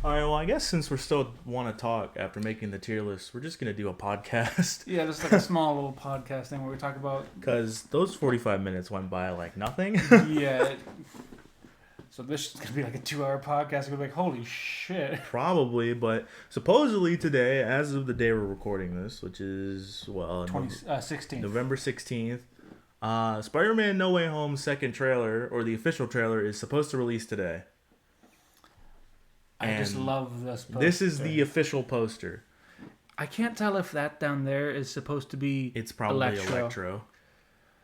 All right, well, I guess since we're still want to talk after making the tier list, we're just going to do a podcast. Yeah, just like a small little podcast thing where we talk about. Because those 45 minutes went by like nothing. Yeah. So this is gonna be like a 2-hour podcast. We're like, holy shit. Probably, but supposedly today, as of the day we're recording this, which is, well, 16th. November 16th, Spider-Man No Way Home's second trailer, or the official trailer, is supposed to release today. I just love this poster. This is the official poster. I can't tell if that down there is supposed to be. It's probably Electro.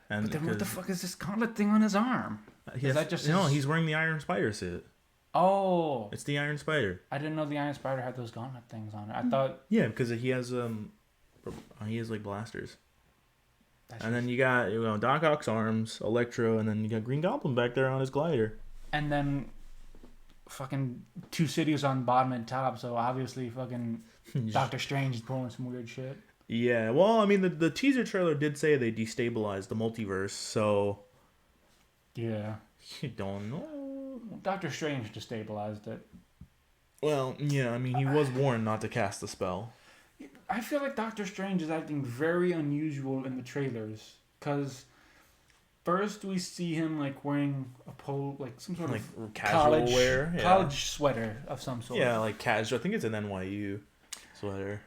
And but then what the fuck is this gauntlet thing on his arm? Is that just no, he's wearing the Iron Spider suit. Oh. It's the Iron Spider. I didn't know the Iron Spider had those gauntlet things on it. I thought. Yeah, because he has like blasters. And then you got Doc Ock's arms, Electro, and then you got Green Goblin back there on his glider. And then fucking two cities on bottom and top, so obviously fucking Doctor Strange is pulling some weird shit. Yeah, well, I mean, the teaser trailer did say they destabilized the multiverse, so... Yeah. You don't know. Doctor Strange destabilized it. Well, yeah, I mean, he was warned not to cast the spell. I feel like Doctor Strange is acting very unusual in the trailers, because first we see him like wearing some sort of casual wear, college sweater of some sort. Yeah, like casual. I think it's an NYU sweater.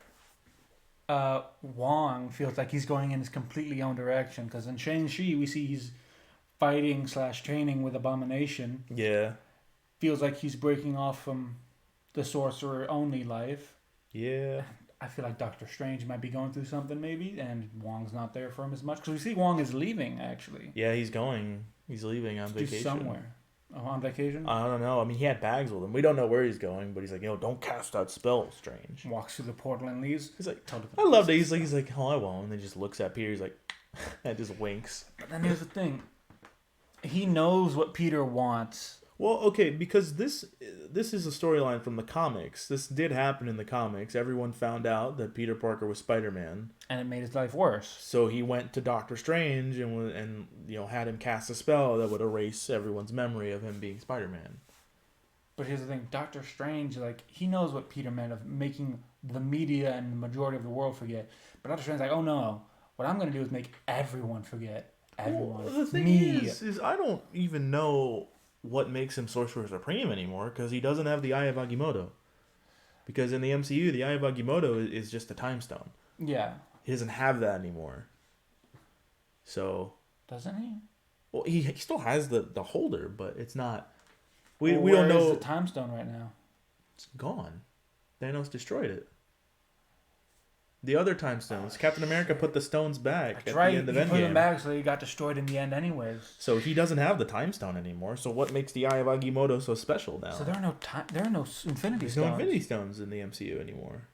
Wong feels like he's going in his completely own direction, because in Shang-Chi we see he's fighting / training with Abomination. Yeah. Feels like he's breaking off from the sorcerer only life. Yeah. I feel like Doctor Strange might be going through something maybe, and Wong's not there for him as much, because we see Wong is leaving actually. Yeah, he's leaving on vacation. Somewhere. Oh, on vacation? I don't know. I mean, he had bags with him. We don't know where he's going, but he's like, don't cast that spell, Strange. Walks through the portal and leaves. He's like, I love that. He's like, oh, I won't. And then just looks at Peter. He's like, and just winks. But then here's the thing. He knows what Peter wants. Well, okay, because this is a storyline from the comics. This did happen in the comics. Everyone found out that Peter Parker was Spider-Man, and it made his life worse. So he went to Doctor Strange and had him cast a spell that would erase everyone's memory of him being Spider-Man. But here's the thing: Doctor Strange, he knows what Peter meant of making the media and the majority of the world forget. But Doctor Strange's like, oh no, what I'm gonna do is make everyone forget. Everyone. Well, the thing is I don't even know what makes him Sorcerer Supreme anymore, because he doesn't have the Eye of Agamotto. Because in the MCU, the Eye of Agamotto is just a time stone. Yeah. He doesn't have that anymore. So... Doesn't he? Well, he still has the holder, but it's not... We don't know... Where is the time stone right now? It's gone. Thanos destroyed it. The other time stones. Captain America put the stones back the end of Endgame. He put them back, so he got destroyed in the end anyways. So he doesn't have the time stone anymore. So what makes the Eye of Agamotto so special now? So there are no Infinity Stones. There's no Infinity Stones in the MCU anymore.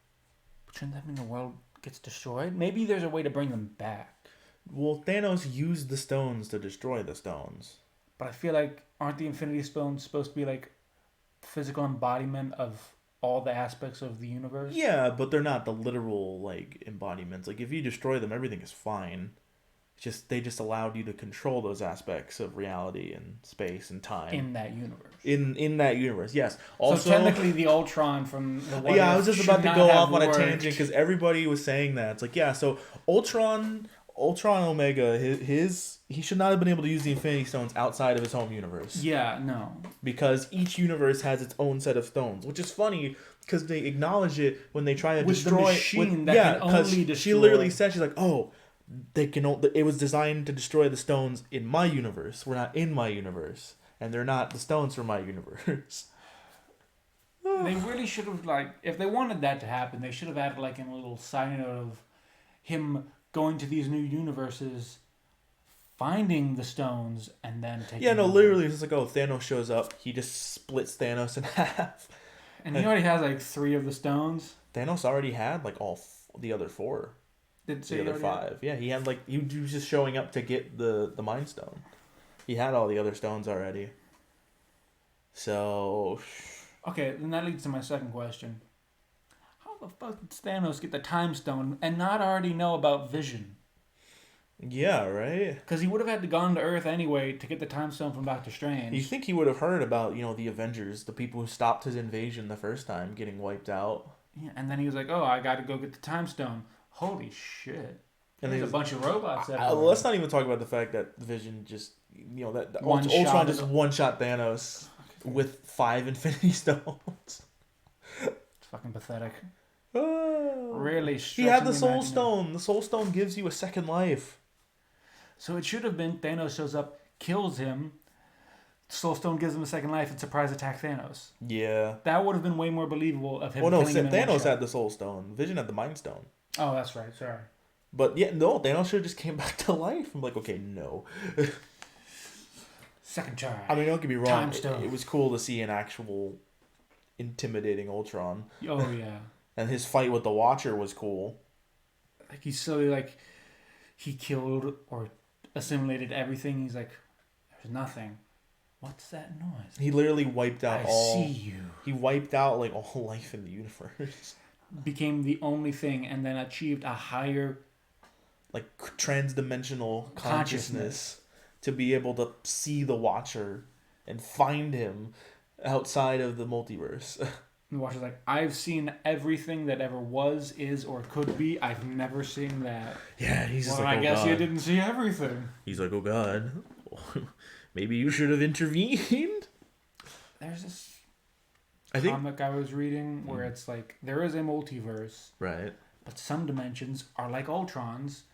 But shouldn't that mean the world gets destroyed? Maybe there's a way to bring them back. Well, Thanos used the stones to destroy the stones. But I feel like, aren't the Infinity Stones supposed to be like physical embodiment of all the aspects of the universe? Yeah, but they're not the literal embodiments. Like if you destroy them, everything is fine. It's just they just allowed you to control those aspects of reality and space and time in that universe. In that universe, yes. Also, so technically, the Ultron from the What I was just about to go off on a tangent because everybody was saying that. It's like, yeah, so Ultron Omega, he should not have been able to use the Infinity Stones outside of his home universe. Yeah, no. Because each universe has its own set of stones, which is funny because they acknowledge it when they try to destroy. The machine that can only destroy. She literally said, she's like, oh, they can. It was designed to destroy the stones in my universe. We're not in my universe, and they're not the stones from my universe. They really should have if they wanted that to happen, they should have added in a little side note of him going to these new universes, finding the stones, and then taking them. Literally, it's like, oh, Thanos shows up. He just splits Thanos in half. And he already has 3 of the stones. Thanos already had all the other 4. The other 5. Yeah, he had he was just showing up to get the Mind Stone. He had all the other stones already. So... Okay, then that leads to my second question. How the fuck did Thanos get the Time Stone and not already know about Vision? Yeah, right? Because he would have had to gone to Earth anyway to get the Time Stone from Doctor Strange. You think he would have heard about, the Avengers, the people who stopped his invasion the first time, getting wiped out. Yeah, and then he was like, "Oh, I got to go get the Time Stone." Holy shit! And There's a bunch of robots everywhere. let's not even talk about the fact that Vision just, that Ultron just one-shot Thanos with 5 Infinity Stones. It's fucking pathetic. Oh. Really, he had the Soul Stone. The Soul Stone gives you a second life. So it should have been Thanos shows up, kills him, Soul Stone gives him a second life, and surprise attack Thanos. Yeah. That would have been way more believable of him. Well, no, killing him Thanos had the Soul Stone. Vision had the Mind Stone. Oh, that's right. Sorry. But yeah, no, Thanos should have just came back to life. I'm like, okay, no. Second try. I mean, don't get me wrong. It was cool to see an actual intimidating Ultron. Oh, yeah. And his fight with the Watcher was cool. Like, he's slowly, like, he killed or assimilated everything. He's like, there's nothing. What's that noise? He literally wiped out I see you. He wiped out, like, all life in the universe. Became the only thing and then achieved a higher... like, trans-dimensional consciousness to be able to see the Watcher and find him outside of the multiverse. The Watcher's like, I've seen everything that ever was, is, or could be. I've never seen that. Yeah, he's just like, I guess you didn't see everything. He's like, oh God, maybe you should have intervened. There's this comic I was reading where it's like, there is a multiverse. Right. But some dimensions are like Ultron's,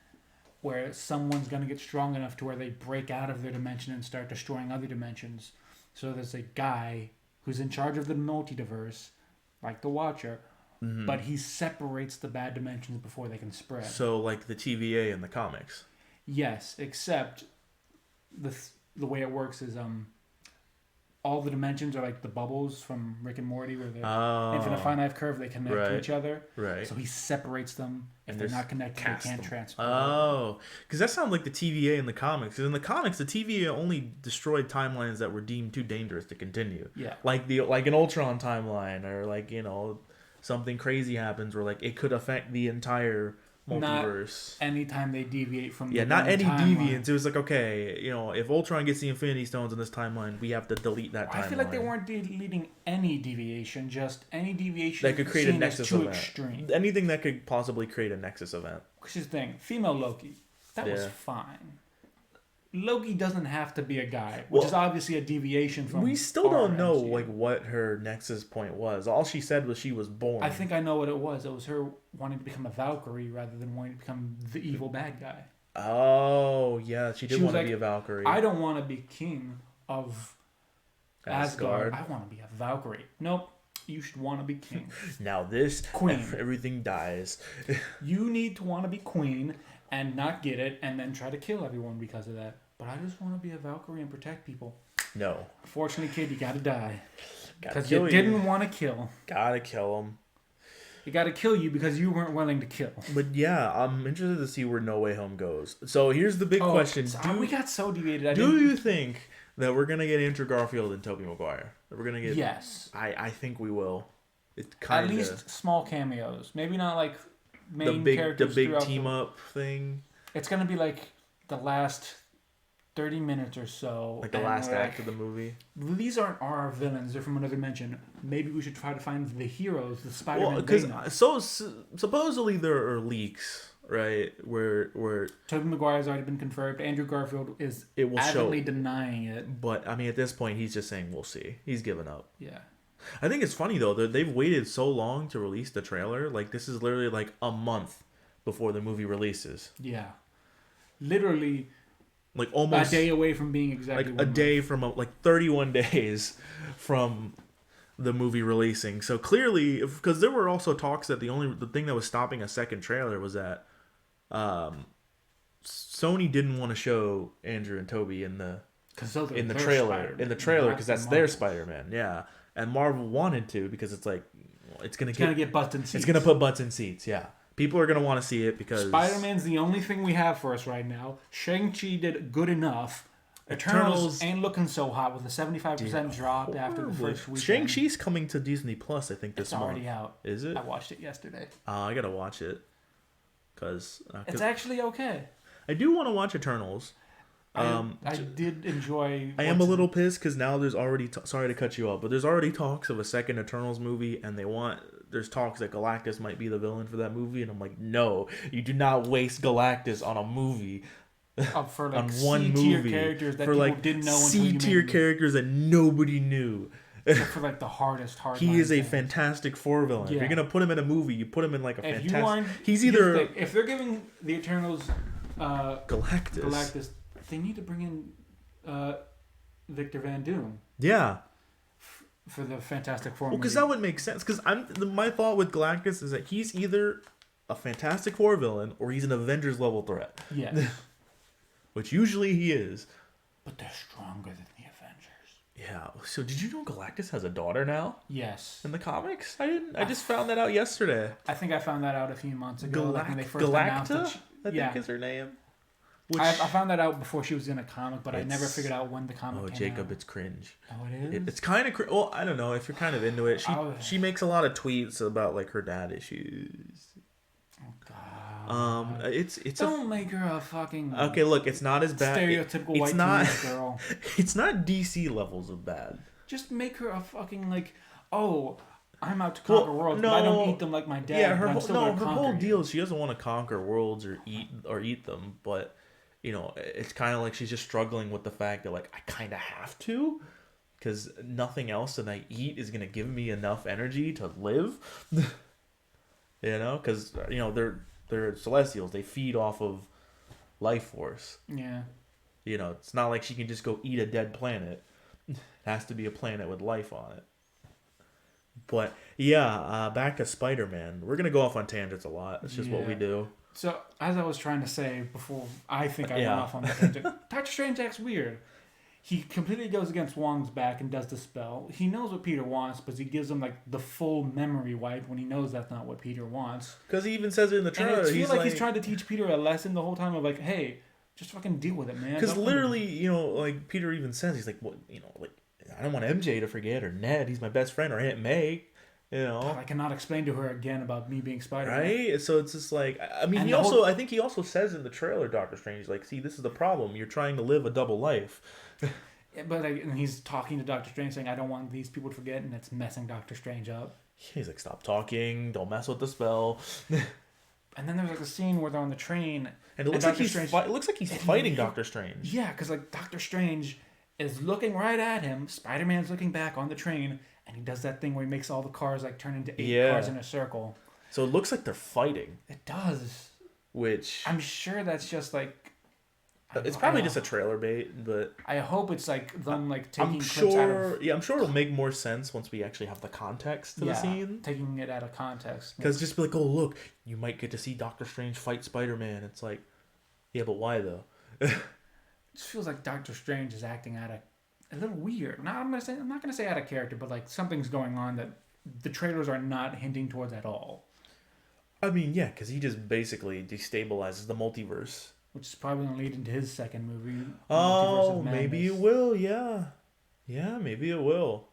where someone's going to get strong enough to where they break out of their dimension and start destroying other dimensions. So there's a guy who's in charge of the multiverse, like the Watcher, but he separates the bad dimensions before they can spread. So like the TVA in the comics. Yes, except the way it works is all the dimensions are like the bubbles from Rick and Morty, where they're infinite finite curve, they connect to each other. Right. So he separates them. If they're not connected, they can't transfer. Oh, because that sounds like the TVA in the comics. Because in the comics, the TVA only destroyed timelines that were deemed too dangerous to continue. Yeah. Like an Ultron timeline, or like something crazy happens where like it could affect the entire multiverse. Not anytime they deviate from not any deviance. It was like, okay, if Ultron gets the Infinity Stones in this timeline, we have to delete that timeline. I feel like they weren't deleting any deviation, just any deviation that could create a Nexus event. Extreme. Anything that could possibly create a Nexus event. Which is the thing, female Loki, that was fine. Loki doesn't have to be a guy, which is obviously a deviation from. We still don't know like what her Nexus point was. All she said was she was born. I think I know what it was. It was her wanting to become a Valkyrie rather than wanting to become the evil bad guy. Oh yeah, she did want to be a Valkyrie. I don't want to be king of Asgard. I want to be a Valkyrie. Nope. You should want to be king. Now this queen. Everything dies. You need to want to be queen and not get it, and then try to kill everyone because of that. But I just want to be a Valkyrie and protect people. No. Unfortunately, kid, you gotta die. Because you didn't want to kill. Gotta kill him. He gotta kill you because you weren't willing to kill. But yeah, I'm interested to see where No Way Home goes. So here's the big question. We got so deviated. Do you think that we're going to get Andrew Garfield and Tobey Maguire? That we're going to get... Yes. I think we will. At least small cameos. Maybe not like... main characters. The big team up thing. It's gonna be like the last 30 minutes or so. Like the last act of the movie. These aren't our villains; they're from another dimension. Maybe we should try to find the heroes, the Spider-Man. Well, because supposedly there are leaks, right? Where Tobey Maguire's already been confirmed. Andrew Garfield is adamantly denying it. But I mean, at this point, he's just saying we'll see. He's given up. Yeah. I think it's funny though that they've waited so long to release the trailer. Like this is literally like a month before the movie releases. Yeah, literally, like almost a day away from being exactly like a day from like 31 days from the movie releasing. So clearly, because there were also talks that the thing that was stopping a second trailer was that Sony didn't want to show Andrew and Tobey in the trailer because that's their Spider-Man. Yeah. And Marvel wanted to because it's like it's gonna get butts in seats. It's gonna put butts in seats. Yeah, people are gonna want to see it because Spider-Man's the only thing we have for us right now. Shang-Chi did good enough. Eternals ain't looking so hot with a 75% drop after the first week. Shang-Chi's coming to Disney Plus, I think this month. It's already out. Is it? I watched it yesterday. I gotta watch it because it's actually okay. I do want to watch Eternals. I did enjoy. I am a little pissed because now there's already sorry to cut you off, but there's already talks of a second Eternals movie, and there's talks that Galactus might be the villain for that movie, and I'm like, no, you do not waste Galactus on a movie. For like on one C-tier movie characters that for people like didn't know until you C-tier made characters that nobody knew. for like the hardest. He is a things. Fantastic Four villain. Yeah. If you're gonna put him in a movie, you put him in like a If fantastic. He's either if they're giving the Eternals Galactus, they need to bring in Victor Van Doom. Yeah. For the Fantastic Four. Well, because that would make sense. Because my thought with Galactus is that he's either a Fantastic Four villain or he's an Avengers level threat. Yeah. Which usually he is. But they're stronger than the Avengers. Yeah. So did you know Galactus has a daughter now? Yes. In the comics? I didn't. I just found that out yesterday. I think I found that out a few months ago. When they first Galacta, I think is her name. Which, I found that out before she was in a comic, but I never figured out when the comic came Jacob, out. it's cringe. Oh, it is? It's kind of well, I don't know if you're kind of into it. She makes a lot of tweets about like her dad issues. Oh God. It's don't make her a fucking okay. Look, it's not as bad. Stereotypical white teenage girl. It's not DC levels of bad. Just make her a fucking like, oh, I'm out to conquer worlds, but I don't eat them like my dad. Yeah, her whole deal. She doesn't want to conquer worlds or eat them, but. You know, it's kind of like she's just struggling with the fact that, like, I kind of have to because nothing else that I eat is going to give me enough energy to live. You know, because, you know, they're Celestials. They feed off of life force. Yeah. You know, it's not like she can just go eat a dead planet. It has to be a planet with life on it. But, yeah, back to Spider-Man. We're going to go off on tangents a lot. It's just what we do. So, as I was trying to say before, I think I went off on the tangent. Doctor Strange acts weird. He completely goes against Wong's back and does the spell. He knows what Peter wants, but he gives him, like, the full memory wipe when he knows that's not what Peter wants. Because he even says it in the trailer. And it feels like he's trying to teach Peter a lesson the whole time of, like, hey, just fucking deal with it, man. Because literally, you know, like, Peter even says, he's like, well, you know, like, I don't want MJ to forget, or Ned, he's my best friend, or Aunt May. You know, but I cannot explain to her again about me being Spider-Man. Right? So it's just like, I mean, I think he also says in the trailer, Doctor Strange, like, see, this is the problem. You're trying to live a double life. But and he's talking to Doctor Strange saying, I don't want these people to forget, and it's messing Doctor Strange up. He's like, stop talking. Don't mess with the spell. And then there's like a scene where they're on the train. And it looks like he's fighting Doctor Strange. Yeah, because like Doctor Strange is looking right at him. Spider-Man's looking back on the train. And he does that thing where he makes all the cars like turn into 8 cars in a circle. So it looks like they're fighting. It does. Which I'm sure that's just like. It's probably just a trailer bait, but I hope it's like them like taking I'm clips sure. out of. Yeah, I'm sure it'll make more sense once we actually have the context to the scene. Taking it out of context. Because just be like, oh look, you might get to see Doctor Strange fight Spider-Man. It's like, yeah, but why though? It just feels like Doctor Strange is acting out of. A little weird. Now I'm not gonna say out of character, but like something's going on that the trailers are not hinting towards at all. I mean, yeah, because he just basically destabilizes the multiverse, which is probably gonna lead into his second movie. Oh, maybe it will. Yeah, maybe it will.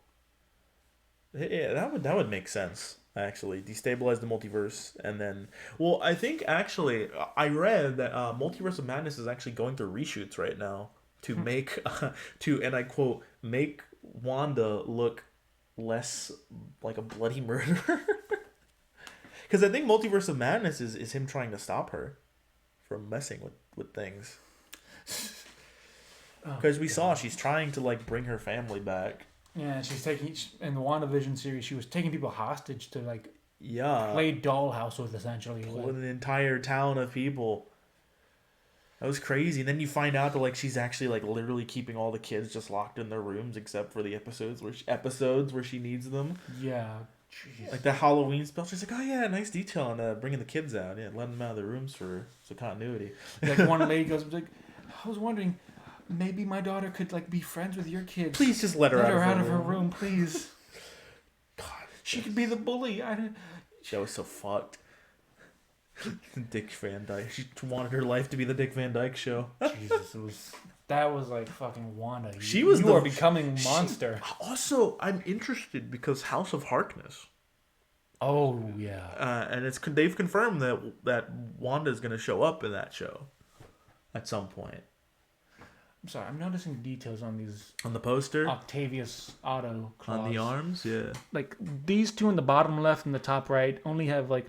Yeah, that would make sense. Actually, destabilize the multiverse, and then, well, I think actually I read that Multiverse of Madness is actually going through reshoots right now. To make, and I quote, make Wanda look less like a bloody murderer. Because I think Multiverse of Madness is him trying to stop her from messing with things. Because we saw she's trying to like bring her family back. Yeah, she's taking, in the WandaVision series, she was taking people hostage to like play dollhouse with, essentially. With an entire town of people. That was crazy. And then you find out that like she's actually like literally keeping all the kids just locked in their rooms except for the episodes where she needs them. Yeah. Jeez. Like the Halloween spell. She's like, oh yeah, nice detail on bringing the kids out. Yeah, letting them out of their rooms for continuity. Like one lady goes like, I was wondering, maybe my daughter could like be friends with your kids. Please just let her out of her room, please. God, she could be the bully. That was so fucked. Dick Van Dyke. She wanted her life to be the Dick Van Dyke Show. Jesus, that was like fucking Wanda. You are becoming monster. Also, I'm interested because House of Harkness. Oh yeah. And they've confirmed that Wanda is going to show up in that show. at some point. I'm sorry, I'm noticing details on these On the poster? Octavius Auto claws. On the arms? Yeah. Like, these two in the bottom left and the top right only have, like,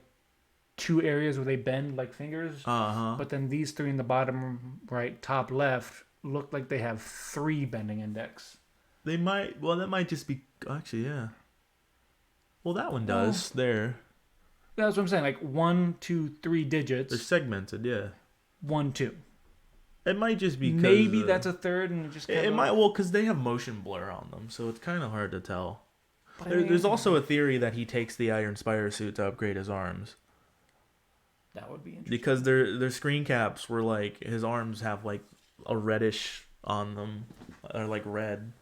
2 areas where they bend like fingers. Uh-huh. But then these 3 in the bottom right, top left, look like they have 3 bending index. They might... Well, that might just be... Actually, yeah. Well, that one does. There. That's what I'm saying. Like, 1, 2, 3 digits. They're segmented, yeah. 1, 2. It might just be... Maybe that's a third and just kind It of... might... Well, because they have motion blur on them, so it's kind of hard to tell. But I mean, There's also a theory that he takes the Iron Spider suit to upgrade his arms. That would be interesting. Because their screen caps were like... His arms have like a reddish on them. Or like red.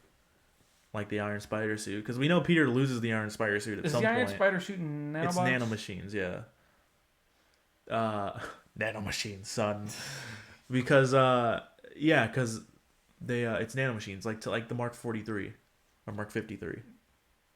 Like the Iron Spider suit. Because we know Peter loses the Iron Spider suit at some point. Is the Iron Spider suit in nanobots? It's nanomachines, yeah. Nanomachines, son. Because, yeah, because they, it's nanomachines. Like the Mark 43. Or Mark 53.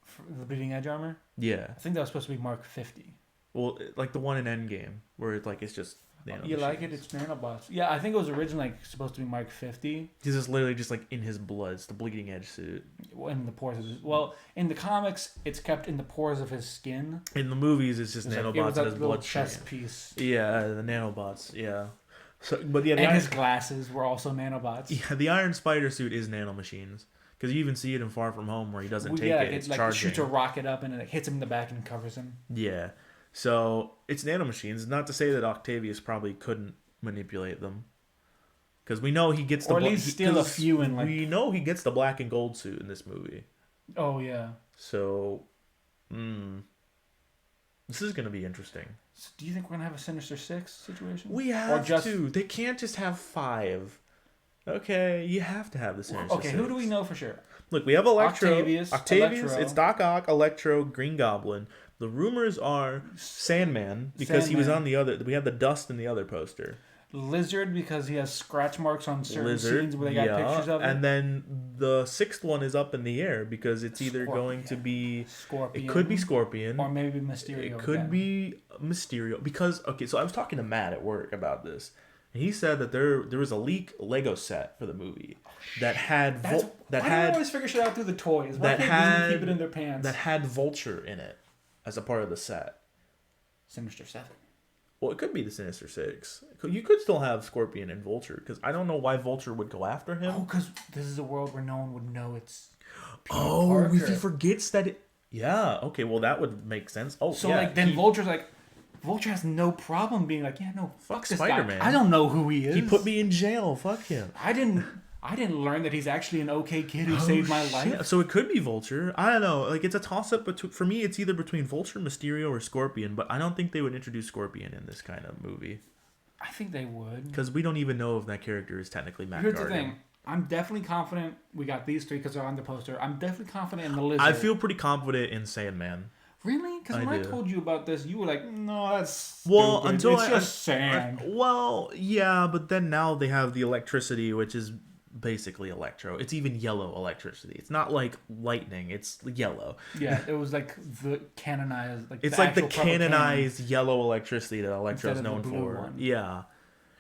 For the Bleeding Edge armor? Yeah. I think that was supposed to be Mark 50. Well, like the one in Endgame. Where it's just nanomachines. You like it? It's nanobots. Yeah, I think it was originally supposed to be Mark 50. He's just literally just like in his blood. It's the Bleeding Edge suit. In the pores of his... Well, in the comics, it's kept in the pores of his skin. In the movies, it's just nanobots in his bloodstream. Chest piece. Yeah, the nanobots. Yeah. So, but yeah, and his glasses were also nanobots. Yeah, the Iron Spider suit is nanomachines. Because you even see it in Far From Home where he doesn't take it. It's like charging. shoots a rocket up and it hits him in the back and covers him. Yeah. So it's nanomachines. Not to say that Octavius probably couldn't manipulate them. Because we know he gets the... Or at least steal a few in like... We know he gets the black and gold suit in this movie. Oh, yeah. So... This is going to be interesting. So do you think we're going to have a Sinister Six situation? We have to. They can't just have 5. Okay, you have to have the Sinister Six. Okay, who do we know for sure? Look, we have Electro. Octavius, Electro. It's Doc Ock, Electro, Green Goblin. The rumors are Sandman, because he was on the other... We have the Dust in the other poster. Lizard, because he has scratch marks on certain scenes where they got pictures of him. And then the 6th one is up in the air, because it's either going to be... Scorpion. It could be Scorpion. Or maybe Mysterio. It could be Mysterio. Because, okay, so I was talking to Matt at work about this. And he said that there was a leak Lego set for the movie that had... Why do they always figure shit out through the toys? Why can't Disney keep it in their pants? That had Vulture in it as a part of the set. Sinister 7. Well, it could be the Sinister Six. You could still have Scorpion and Vulture, because I don't know why Vulture would go after him. Oh, because this is a world where no one would know it's Peter Parker. If he forgets that it... Yeah, okay, well, that would make sense. Oh, so, yeah, then Vulture's like... Vulture has no problem being like, yeah, no, fuck this Spider-Man. guy. I don't know who he is. He put me in jail. Fuck him. I didn't learn that he's actually an okay kid who saved my life. So it could be Vulture. I don't know. Like, it's a toss-up. For me, it's either between Vulture, Mysterio, or Scorpion. But I don't think they would introduce Scorpion in this kind of movie. I think they would. Because we don't even know if that character is technically Matt Here's Gargan. the thing. I'm definitely confident we got these 3 because they're on the poster. I'm definitely confident in the Lizard. I feel pretty confident in Sandman. Really? Because when I told you about this, you were like, "No, that's stupid. Well, until it's just sand." Well, yeah, but then now they have the electricity, which is basically electro. It's even yellow electricity. It's not like lightning. It's yellow. Yeah, it was like the canonized. It's like the canonized yellow electricity that Electro is known for. One. Yeah.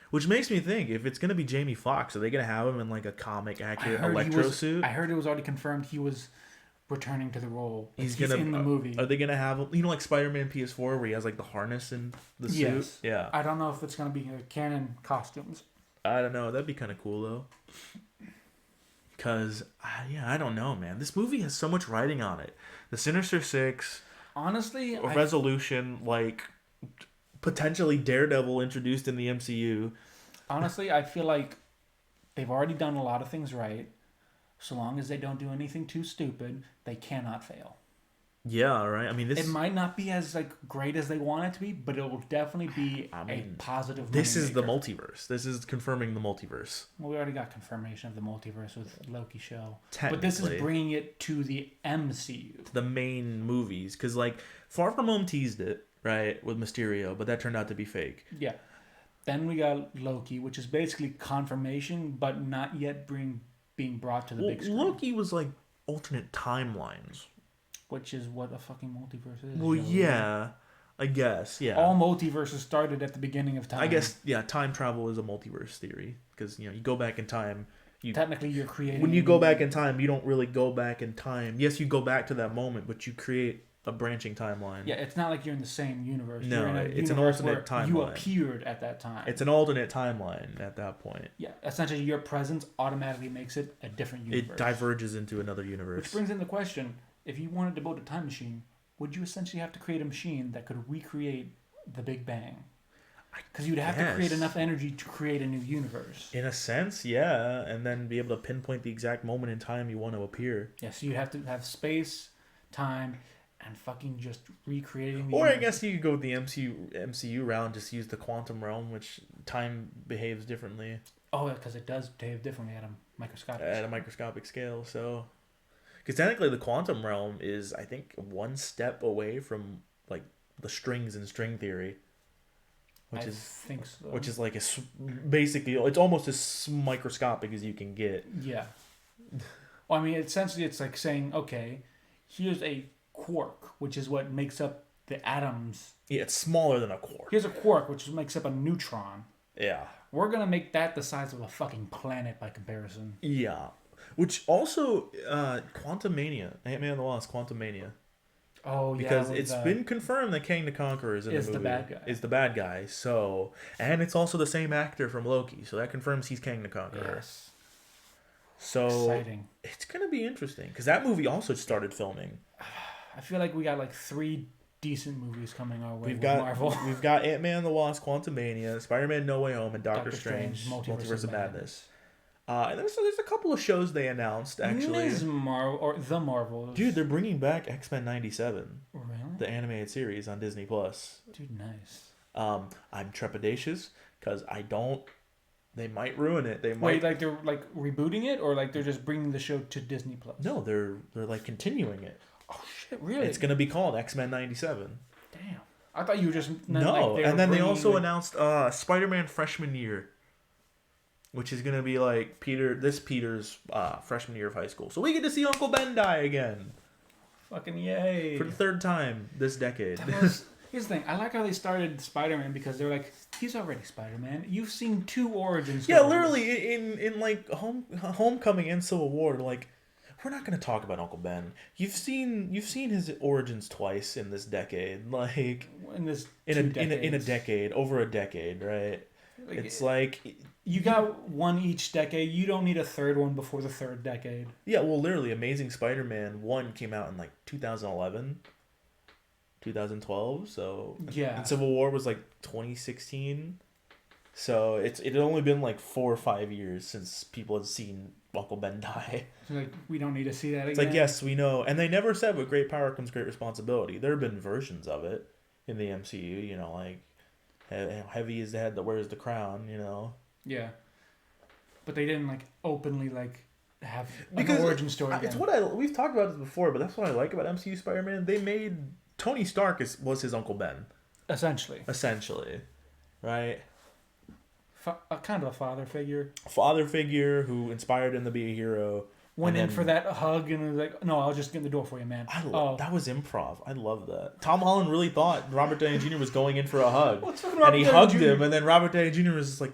Which makes me think, if it's gonna be Jamie Foxx, are they gonna have him in like a comic accurate Electro suit? I heard it was already confirmed he was returning to the role. He's in the movie. Are they gonna have him? Like Spider-Man PS4, where he has like the harness and the suit. Yes. Yeah. I don't know if it's gonna be canon costumes. I don't know. That'd be kind of cool though. Cause I don't know, man. This movie has so much writing on it. The Sinister Six. Honestly, Resolution, like potentially Daredevil introduced in the MCU. Honestly, I feel like they've already done a lot of things right. So long as they don't do anything too stupid, they cannot fail. Yeah, right. I mean, it might not be as like great as they want it to be, but it will definitely be a positive. This is the multiverse. This is confirming the multiverse. Well, we already got confirmation of the multiverse with Loki show, but this is bringing it to the MCU, to the main movies, because like Far From Home teased it right with Mysterio, but that turned out to be fake. Yeah. Then we got Loki, which is basically confirmation, but not yet being brought to the big screen. Loki was like alternate timelines. Which is what a fucking multiverse is. Well, yeah. I guess, yeah. All multiverses started at the beginning of time. I guess, yeah, time travel is a multiverse theory. Because, you go back in time. Technically, you're creating... When you go back in time, you don't really go back in time. Yes, you go back to that moment, but you create a branching timeline. Yeah, it's not like you're in the same universe. No, you're in it's an alternate timeline. You appeared at that time. It's an alternate timeline at that point. Yeah, essentially your presence automatically makes it a different universe. It diverges into another universe. Which brings in the question, if you wanted to build a time machine, would you essentially have to create a machine that could recreate the Big Bang? Because you'd have to create enough energy to create a new universe. In a sense, yeah. And then be able to pinpoint the exact moment in time you want to appear. Yeah, so you'd have to have space, time, and fucking just recreating the universe. I guess you could go with the MCU round, just use the quantum realm, which time behaves differently. Oh, yeah, because it does behave differently at a microscopic scale. So, because technically the quantum realm is, I think, one step away from like the strings in string theory. I think so. Which is like basically, it's almost as microscopic as you can get. Yeah. Well, I mean, essentially, it's like saying, okay, here's a quark, which is what makes up the atoms. Yeah, it's smaller than a quark. Here's a quark, which makes up a neutron. Yeah. We're gonna make that the size of a fucking planet by comparison. Yeah. Which also, Quantumania, Ant-Man and the Wasp, Quantumania. Oh, yeah. Because it's been confirmed that Kang the Conqueror is in the movie. Is the bad guy. So, and it's also the same actor from Loki. So that confirms he's Kang the Conqueror. Yes. So, exciting. It's going to be interesting. Because that movie also started filming. I feel like we got like 3 decent movies coming our way with Marvel. We've got Ant-Man and the Wasp, Quantumania, Spider-Man No Way Home, and Doctor Strange, Multiverse of Madness. And there's a couple of shows they announced, actually. The Marvels. Dude, they're bringing back X-Men 97. Really? The animated series on Disney+. Dude, nice. I'm trepidatious, because they might ruin it. They might... Wait, like they're like rebooting it, or like they're just bringing the show to Disney+? No, they're like continuing it. Oh, shit, really? It's going to be called X-Men 97. Damn. I thought you were just... No, and then they also announced Spider-Man Freshman Year, which is going to be like Peter's freshman year of high school. So we get to see Uncle Ben die again. Fucking yay. For the 3rd time this decade. Here's the thing. I like how they started Spider-Man because they're like, he's already Spider-Man. You've seen 2 origin stories. Yeah, literally, in like Homecoming and Civil War, like, we're not going to talk about Uncle Ben. You've seen his origins twice in this decade. Like, in a decade, over a decade, right? Like, it's like... You got one each decade. You don't need a 3rd one before the 3rd decade. Yeah, well, literally, Amazing Spider-Man 1 came out in, like, 2011, 2012, so... Yeah. And Civil War was, like, 2016. So, it had only been, like, 4 or 5 years since people had seen Uncle Ben die. So, like, we don't need to see that again? It's like, yes, we know. And they never said with great power comes great responsibility. There have been versions of it in the MCU, like, heavy is the head that wears the crown, Yeah, but they didn't like openly like have an origin story. It's we've talked about this before, but that's what I like about MCU Spider-Man. They made Tony Stark was his Uncle Ben, essentially, right? Kind of a father figure who inspired him to be a hero. Went in for that hug and was like, "No, I'll just get in the door for you, man." That was improv. I love that. Tom Holland really thought Robert Downey Jr. was going in for a hug, and he hugged him, and then Robert Downey Jr. was just like.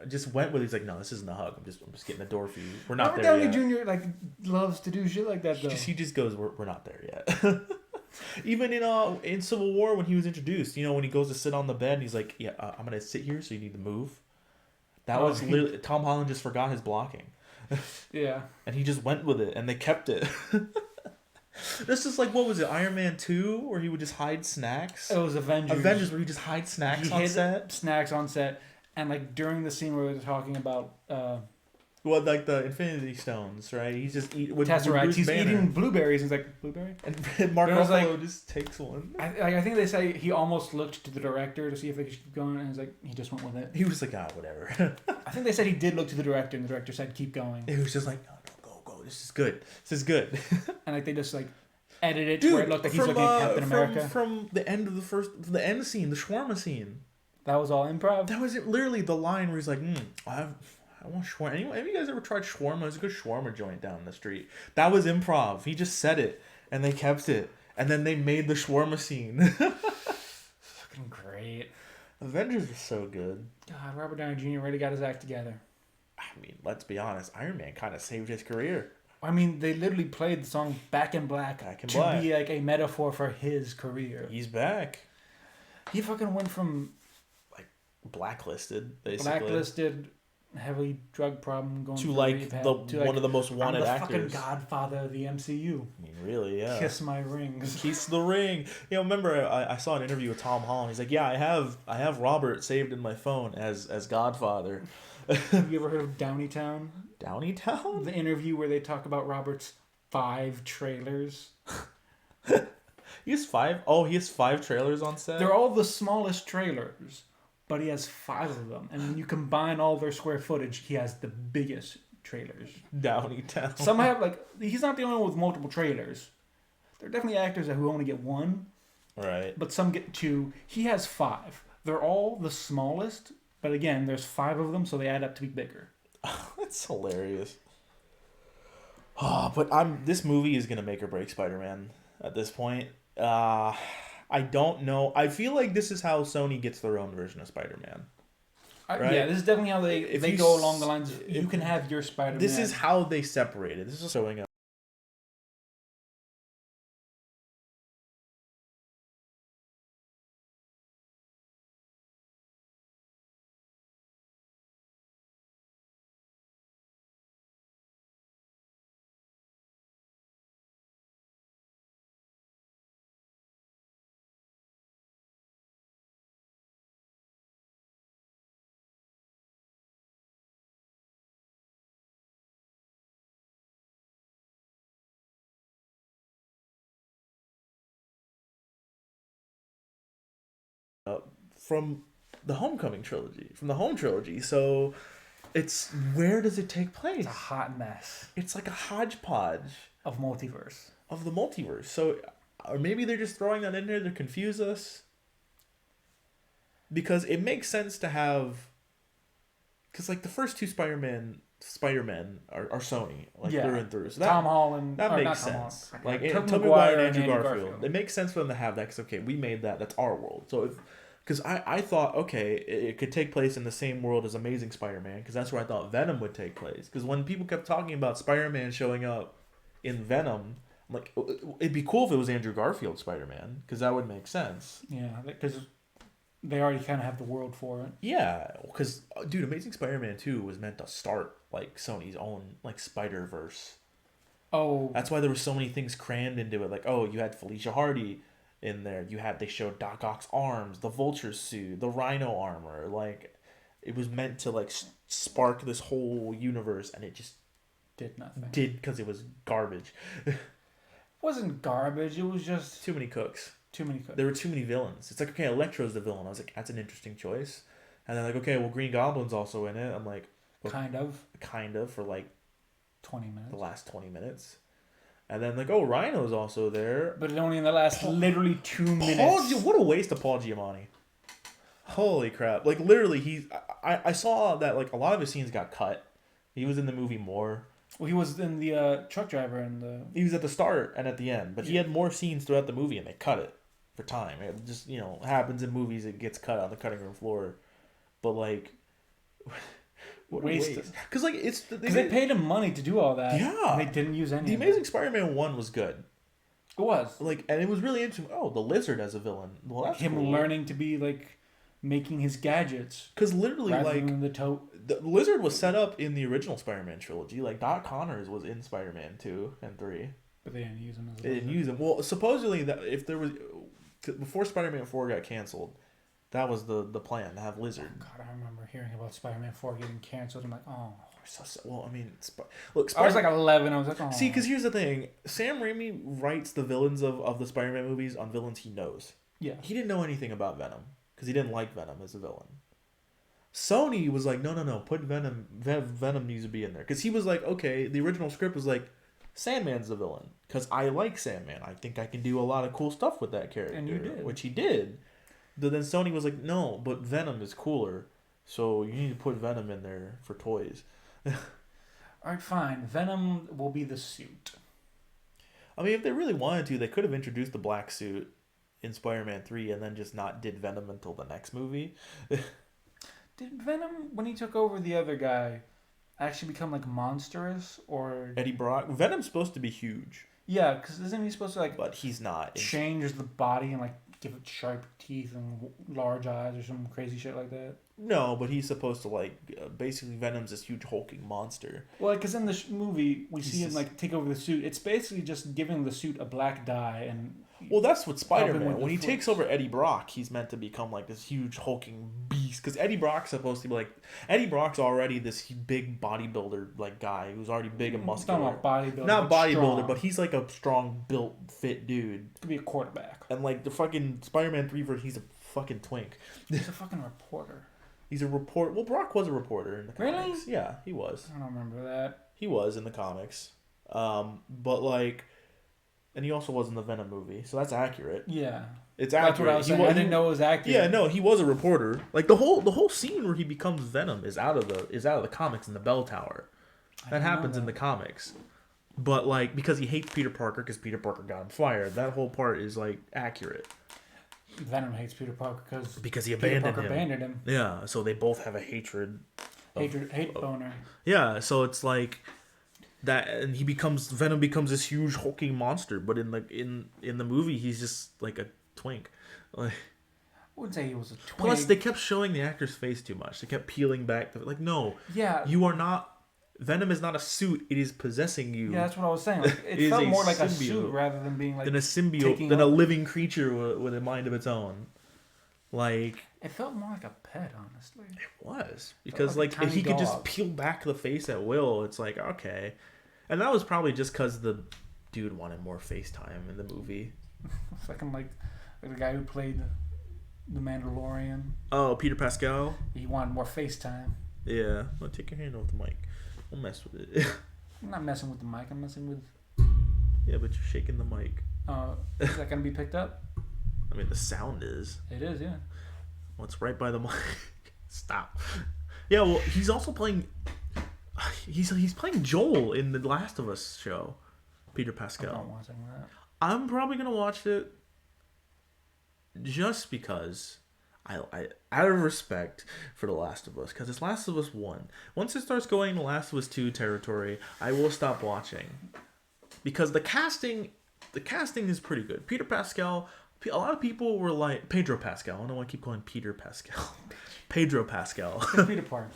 Just went with it. He's like, no, this isn't a hug. I'm just getting the door for you. We're not there yet. Robert Downey Jr. like loves to do shit like that though. He just goes, we're not there yet. Even in Civil War when he was introduced, when he goes to sit on the bed, and he's like, yeah, I'm gonna sit here, so you need to move. That was literally Tom Holland just forgot his blocking. Yeah. And he just went with it, and they kept it. This is like, what was it, Iron Man 2, where he would just hide snacks? It was Avengers. Where he just hide snacks on set. Snacks on set. And like during the scene where we were talking about, like the Infinity Stones, right? He's just Tesseract. He's eating blueberries. He's like, blueberry. And Mark Ruffalo just takes one. I think they say he almost looked to the director to see if they could keep going, and he's like, he just went with it. He was like, whatever. I think they said he did look to the director, and the director said, keep going. He was just like, no, go. This is good. And like they just like edited it to where it looked like he's looking at Captain America. From the end of the end scene, the shawarma scene. That was all improv? That was it. Literally the line where he's like, I want shawarma. Have you guys ever tried shawarma? There's a good shawarma joint down the street. That was improv. He just said it, and they kept it. And then they made the shawarma scene. Avengers is so good. God, Robert Downey Jr. really got his act together. I mean, let's be honest. Iron Man kind of saved his career. I mean, they literally played the song Back in Black to be like a metaphor for his career. He's back. He fucking went from like blacklisted, basically. Blacklisted, heavy drug problem, going to like one of the most wanted I'm the actors. Fucking Godfather of the MCU. I mean, really, yeah. Kiss my rings. Kiss the ring. You know, remember I saw an interview with Tom Holland. He's like, yeah, I have Robert saved in my phone as Godfather. Have you ever heard of Downeytown? Downeytown? The interview where they talk about Robert's 5 trailers. He has 5? Oh, he has 5 trailers on set? They're all the smallest trailers, but he has 5 of them. And when you combine all their square footage, he has the biggest trailers. Downeytown. Some have, like, he's not the only one with multiple trailers. There are definitely actors who only get 1. Right. But some get 2. He has 5. They're all the smallest, but again, there's 5 of them, so they add up to be bigger. That's hilarious. Oh, but this movie is gonna make or break Spider-Man at this point. I don't know. I feel like this is how Sony gets their own version of Spider-Man. Right? Yeah, this is definitely how they go along the lines of you can have your Spider-Man. This is how they separated. This is showing up. From the Homecoming trilogy, from the Home trilogy. So it's, where does it take place? It's a hot mess. It's like a hodgepodge of multiverse. Of the multiverse. So, or maybe they're just throwing that in there to confuse us. Because it makes sense to have, because like the first 2 Spider-Men are Sony, like through and through. So Tom Holland. That makes sense. Like Tobey Maguire Maguire and Andrew Garfield. It makes sense for them to have that because, okay, we made that. That's our world. So because I thought, okay, it could take place in the same world as Amazing Spider-Man, because that's where I thought Venom would take place. Because when people kept talking about Spider-Man showing up in Venom, I'm like, it'd be cool if it was Andrew Garfield Spider-Man, because that would make sense. Yeah, because they already kind of have the world for it. Yeah, because, dude, Amazing Spider-Man 2 was meant to start, like, Sony's own, like, Spider-Verse. Oh. That's why there were so many things crammed into it. Like, oh, you had Felicia Hardy in there. They showed Doc Ock's arms, the Vulture suit, the Rhino armor. Like, it was meant to, like, spark this whole universe, and it just did nothing. Because it was garbage. It wasn't garbage. It was just too many cooks. There were too many villains. It's like, okay, Electro's the villain. I was like, that's an interesting choice. And then like, okay, well, Green Goblin's also in it. I'm like, well, kind of for like 20 minutes. The last 20 minutes. And then like, oh, Rhino's also there. But only in the last literally 2 minutes. What a waste of Paul Giamatti. Holy crap. Like literally I saw that like a lot of his scenes got cut. He was in the movie more. Well, he was in the truck driver and He was at the start and at the end, but he had more scenes throughout the movie and they cut it for time. It just, happens in movies, it gets cut on the cutting room floor. But like, what waste. Because like, they paid him money to do all that. Yeah. And they didn't use any. The Amazing Spider-Man 1 was good. It was. Like, and it was really interesting. Oh, the Lizard as a villain. Well, that's him cool. Learning to be like making his gadgets. Because literally, like the Lizard was set up in the original Spider-Man trilogy. Like Doc Connors was in Spider-Man 2 and 3. But they didn't use him as a They didn't use him. Well, supposedly that if there was before Spider-Man 4 got canceled, that was the plan to have Lizard. Oh, God, I remember hearing about Spider-Man 4 getting canceled. I'm like, oh. Well, I mean, look. I was like 11. I was like, oh. See, because here's the thing: Sam Raimi writes the villains of the Spider-Man movies on villains he knows. Yeah. He didn't know anything about Venom because he didn't like Venom as a villain. Sony was like, no, put Venom. Venom needs to be in there because he was like, okay, the original script was like, Sandman's the villain because I like Sandman. I think I can do a lot of cool stuff with that character, and you did, which he did. But then Sony was like, no, but Venom is cooler, so you need to put Venom in there for toys. Alright, fine. Venom will be the suit. I mean, if they really wanted to, they could have introduced the black suit in Spider-Man 3 and then just not did Venom until the next movie. Did Venom, when he took over the other guy, actually become like monstrous or Eddie Brock. Venom's supposed to be huge. Yeah, because isn't he supposed to like but he's not. change the body and like give it sharp teeth and large eyes or some crazy shit like that? No, but he's supposed to like basically Venom's this huge hulking monster. Well, because in the movie we see him just... like take over the suit. It's basically just giving the suit a black dye and. Well, that's what Spider-Man. When he takes over Eddie Brock, he's meant to become like this huge hulking beast. Because Eddie Brock's supposed to be like Eddie Brock's already this big bodybuilder like guy who's already big and muscular. Not bodybuilder. Not bodybuilder, but he's like a strong, built, fit dude. Could be a quarterback. And like the fucking Spider-Man 3 version, he's a fucking twink. He's a fucking reporter. He's a reporter. Well, Brock was a reporter in the comics. Really? Yeah, he was. I don't remember that. He was in the comics. But like. And he also was in the Venom movie, so that's accurate. Yeah, it's accurate. That's what I was saying. I didn't know it was accurate. Yeah, no, he was a reporter. Like the whole scene where he becomes Venom is out of the comics in the Bell Tower. That happens in the comics, but like because he hates Peter Parker because Peter Parker got him fired. That whole part is like accurate. Venom hates Peter Parker because he abandoned him. Yeah, so they both have a hate boner. Yeah, so it's like. That and Venom becomes this huge hulking monster, but in the movie he's just like a twink. Like, I wouldn't say he was a twink. Plus they kept showing the actor's face too much. They kept peeling back. Like no, you are not. Venom is not a suit. It is possessing you. Yeah, that's what I was saying. Like, it felt more like a suit rather than being like than a symbiote, than a living creature with a mind of its own. Like it felt more like a pet, honestly. It was because like if he could just peel back the face at will, it's like okay. And that was probably just because the dude wanted more FaceTime in the movie. Fucking like the guy who played the Mandalorian. Oh, Peter Pascal? He wanted more FaceTime. Yeah. Well, take your hand off the mic. Don't mess with it. I'm not messing with the mic. I'm messing with... Yeah, but you're shaking the mic. Is that going to be picked up? I mean, the sound is. It is, yeah. Well, it's right by the mic. Stop. Yeah, well, he's also playing... He's playing Joel in the Last of Us show, Peter Pascal. I'm not watching that. I'm probably gonna watch it just because I out of respect for The Last of Us, because it's Last of Us 1. Once it starts going to Last of Us 2 territory, I will stop watching because the casting is pretty good. Peter Pascal. A lot of people were like Pedro Pascal. I don't know why I keep calling Peter Pascal. Pedro Pascal. Peter Parker.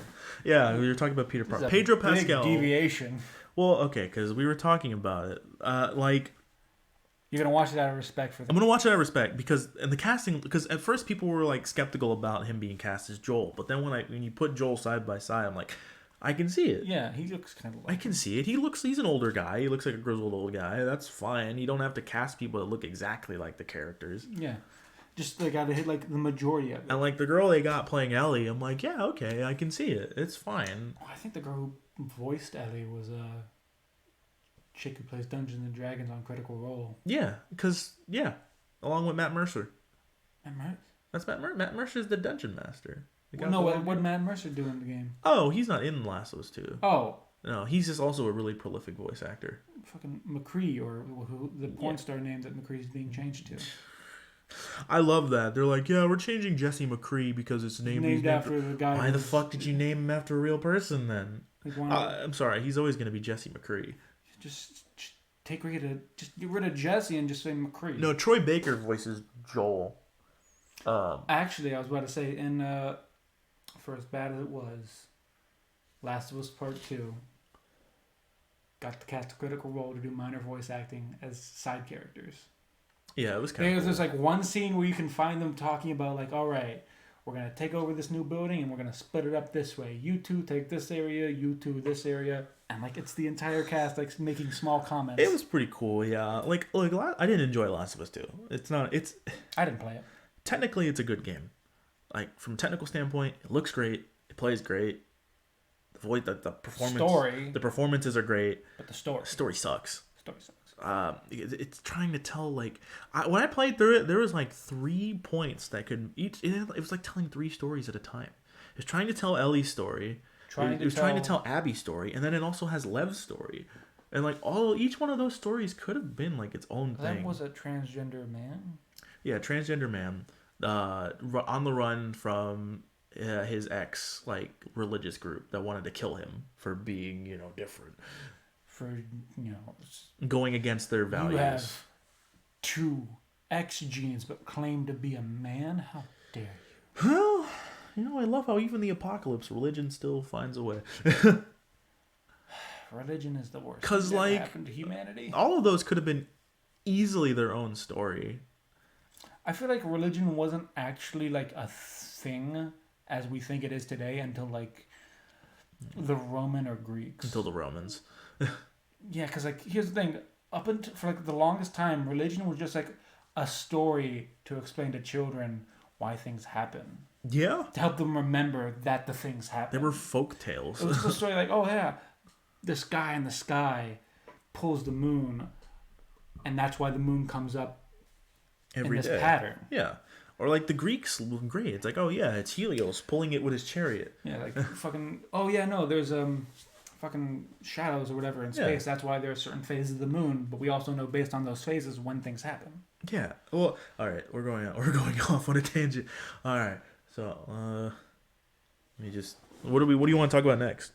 Yeah, we were talking about Peter Parker. Pedro Pascal. Deviation. Well, okay, because we were talking about it. Like, you're gonna watch it out of respect for them. I'm gonna watch it out of respect because the casting. Because at first people were like skeptical about him being cast as Joel, but then when you put Joel side by side, I'm like, I can see it. Yeah, he looks kind of like... I can see it. He's an older guy. He looks like a grizzled old guy. That's fine. You don't have to cast people that look exactly like the characters. Yeah. Just they gotta hit like the majority of it. And like the girl they got playing Ellie, I'm like, yeah, okay, I can see it. It's fine. I think the girl who voiced Ellie was a chick who plays Dungeons and Dragons on Critical Role. Yeah, along with Matt Mercer. Matt Mercer? That's Matt Mercer. Matt Mercer's the dungeon master. What did Matt Mercer do in the game? Oh, he's not in Last of Us 2. Oh. No, he's just also a really prolific voice actor. Fucking McCree, or who the porn star name that McCree's being changed to. I love that. They're like, yeah, we're changing Jesse McCree because it's named after the guy. Why the fuck did you name him after a real person then? I'm sorry, he's always going to be Jesse McCree. Just get rid of Jesse and just say McCree. No, Troy Baker voices Joel. Actually, I was about to say, for as bad as it was, Last of Us Part 2 got the cast of Critical Role to do minor voice acting as side characters. Yeah, it was kind of cool. There's like one scene where you can find them talking about like, all right, we're going to take over this new building and we're going to split it up this way. You two take this area, you two this area. And like it's the entire cast like making small comments. It was pretty cool, yeah. Like I didn't enjoy Last of Us 2. I didn't play it. Technically, it's a good game. Like from a technical standpoint, it looks great. It plays great. The performance, the performances are great. But the story sucks. It's trying to tell like when I played through it, there was like 3 points that could each. It was like telling 3 stories at a time. It was trying to tell Ellie's story. It was trying to tell Abby's story, and then it also has Lev's story, and like each one of those stories could have been like its own thing. Lev was a transgender man. Yeah, transgender man, on the run from his ex like religious group that wanted to kill him for being different, For you know, going against their you values. have two X genes but claim to be a man. How dare you? Well, I love how even the apocalypse, religion still finds a way. Religion is the worst. Because thing that happened to humanity. all of those could have been easily their own story. I feel like religion wasn't actually like a thing as we think it is today until like the Roman or Greeks. Until the Romans. Yeah, because like here's the thing: up until for like the longest time, religion was just like a story to explain to children why things happen. Yeah. To help them remember that the things happen. They were folk tales. It was just a story like, oh yeah, this guy in the sky pulls the moon, and that's why the moon comes up every in this day. pattern. Yeah. Or like the Greeks were great. It's like, oh yeah, it's Helios pulling it with his chariot. Yeah, like fucking. Oh yeah, no, there's fucking shadows or whatever in space. Yeah. That's why there are certain phases of the moon. But we also know based on those phases when things happen. Yeah. Well, all right, we're going off on a tangent. All right. So, let me just. What do you want to talk about next?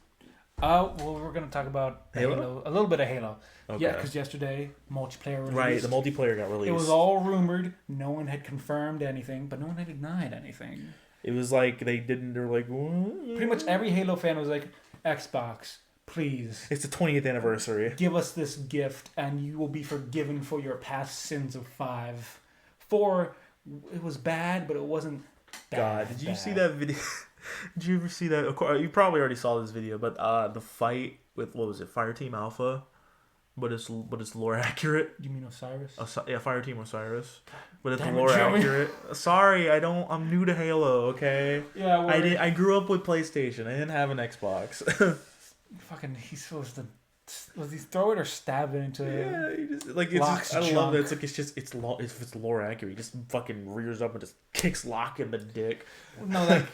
Well, we're gonna talk about Halo, a little bit of Halo. Okay. Yeah, because yesterday multiplayer released. Right, the multiplayer got released. It was all rumored. No one had confirmed anything, but no one had denied anything. It was like they were like. What? Pretty much every Halo fan was like, Xbox, please. It's the 20th anniversary. Give us this gift, and you will be forgiven for your past sins of 5. 4, it was bad, but it wasn't. God, did you see that video? Did you ever see that? Of course, you probably already saw this video, but the fight with what was it, Fireteam Alpha, but it's lore accurate. You mean Osiris? Yeah, Fireteam Osiris, but it's lore accurate. Sorry, I'm new to Halo. Okay. Yeah. I grew up with PlayStation. I didn't have an Xbox. Fucking, he's supposed to. Was he throw it or stab it into? Yeah, he just like it's. Just, I love it. It's like if it's lore accurate, he just fucking rears up and just kicks Locke in the dick. No, like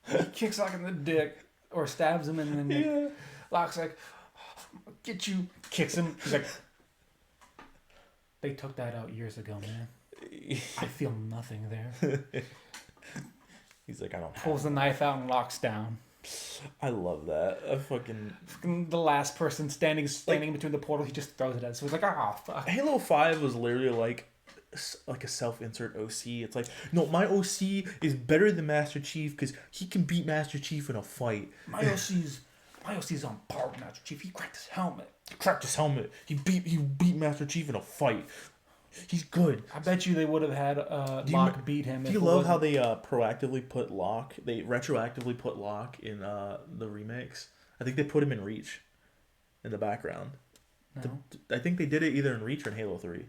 he kicks Locke in the dick or stabs him, and then Locke's like, I'll "Get you!" Kicks him. He's like, "They took that out years ago, man. I feel nothing there." He's like, "I don't." Pulls the knife out and locks down. I love that. Fucking the last person standing like, between the portal, he just throws it at. So he's like, "Oh fuck." Halo 5 was literally like a self-insert OC. It's like, no, my OC is better than Master Chief because he can beat Master Chief in a fight. My OC's on par with Master Chief. He cracked his helmet. He beat Master Chief in a fight. He's good. I bet you they would have had Locke beat him. Do you love how they proactively put Locke? They retroactively put Locke in the remakes. I think they put him in Reach, in the background. No. I think they did it either in Reach or in Halo 3.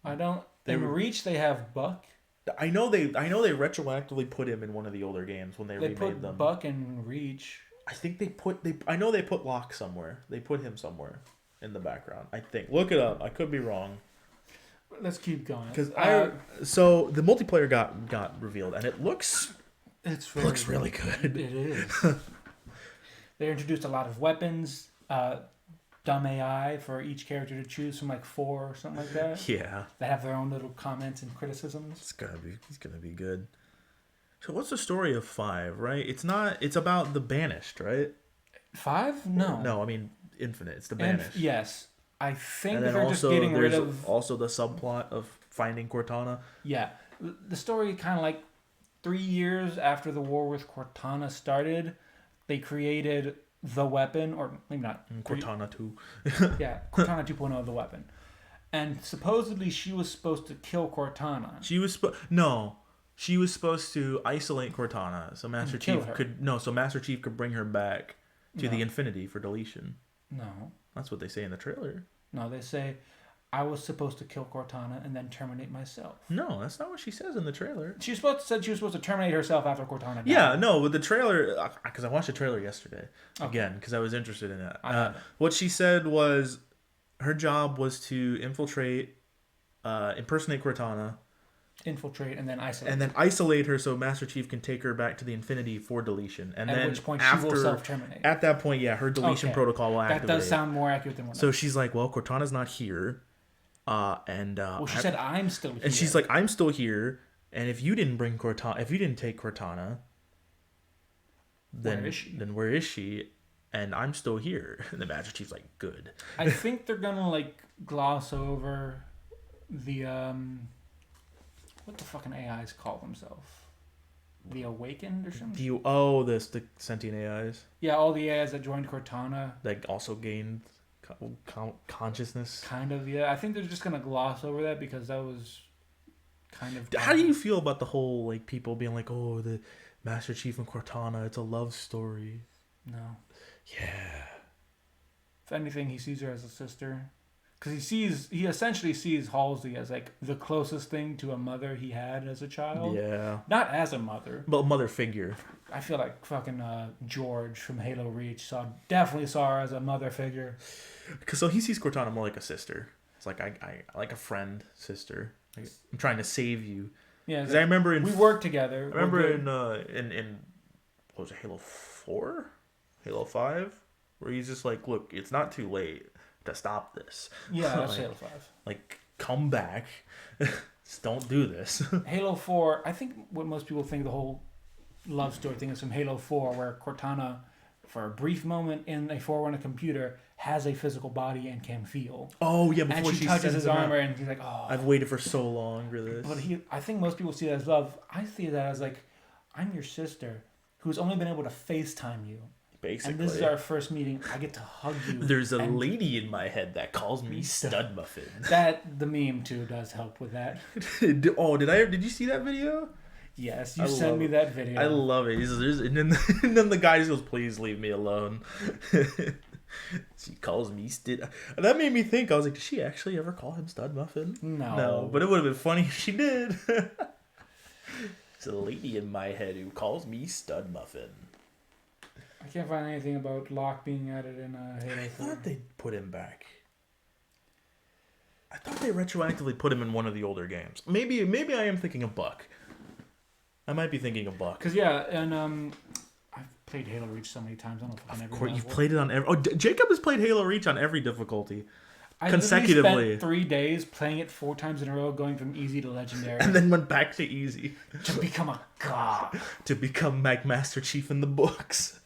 I don't. In Reach they have Buck. I know they retroactively put him in one of the older games when they remade them. They put Buck in Reach. I think I know they put Locke somewhere. They put him somewhere in the background. I think. Look it up. I could be wrong. Let's keep going. So the multiplayer got revealed, and it looks really good. It is. They introduced a lot of weapons, dumb AI for each character to choose from, like 4 or something like that. Yeah. That have their own little comments and criticisms. It's gonna be good. So what's the story of 5? Right? It's about the Banished, right? 5? No. I mean Infinite. It's the Banished. Yes. I think and then they're just getting rid of... also the subplot of finding Cortana. Yeah. The story kind of like 3 years after the war with Cortana started, they created the weapon, or maybe not. Cortana 2. Yeah, Cortana 2.0, the weapon. And supposedly she was supposed to kill Cortana. She was supposed to isolate Cortana so Master Chief could bring her back to the Infinity for deletion. No. That's what they say in the trailer. No, they say, I was supposed to kill Cortana and then terminate myself. No, that's not what she says in the trailer. She was supposed to terminate herself after Cortana died. Yeah, no, with the trailer, because I watched the trailer yesterday, again, because I was interested in it. What she said was her job was to impersonate Cortana. Infiltrate and then isolate. And then isolate her so Master Chief can take her back to the Infinity for deletion. And at which point she will self-terminate. At that point, her deletion protocol will activate. That does sound more accurate than what. So she's like, well, Cortana's not here. Well, she said, "I'm still here." And she's like, "I'm still here. And if you didn't bring Cortana, if you didn't take Cortana, then where is she? Then where is she? And I'm still here." And the Master Chief's like, "Good." I think they're gonna like gloss over the what the fucking AIs call themselves? The Awakened or something? The sentient AIs Yeah, all the AIs that joined Cortana. that also gained consciousness. Kind of, yeah. I think they're just gonna gloss over that because that was kind of. How do you feel about the whole like people being like, "Oh, the Master Chief and Cortana, it's a love story"? No. Yeah. If anything, he sees her as a sister. Because he essentially sees Halsey as like the closest thing to a mother he had as a child. Yeah. Not as a mother. But mother figure. I feel like fucking George from Halo Reach definitely saw her as a mother figure. Because so he sees Cortana more like a sister. It's like I like a friend, sister. Like, I'm trying to save you. Yeah. Because I remember we worked together. I remember in what was it, Halo 4? Halo 5? Where he's just like, "Look, it's not too late to stop this." Yeah, that's like, Halo 5. Like, come back. Just don't do this. Halo 4, I think what most people think the whole love story thing is from Halo 4, where Cortana, for a brief moment in a Forerunner computer, has a physical body and can feel. Oh, yeah, before and she touches sends his him armor out. and he's like, "Oh." I've waited for so long for this. But I think most people see that as love. I see that as like, I'm your sister who's only been able to FaceTime you. Basically. And this is our first meeting. I get to hug you. There's a lady in my head that calls me Stud Muffin. The meme too does help with that. Did you see that video? Yes, you sent me that video. I love it. And then the guy just goes, "Please leave me alone." She calls me Stud. That made me think. I was like, did she actually ever call him Stud Muffin? No, but it would have been funny if she did. There's a lady in my head who calls me Stud Muffin. I can't find anything about Locke being added in Halo 4. I thought they put him back. I thought they retroactively put him in one of the older games. Maybe I am thinking of Buck. I might be thinking of Buck. Because yeah, and I've played Halo Reach so many times. I don't know if I Of course, you've played it on every. Oh, Jacob has played Halo Reach on every difficulty. Consecutively. I spent 3 days playing it 4 times in a row, going from easy to legendary. And then went back to easy. To become a god. To become Master Chief in the books.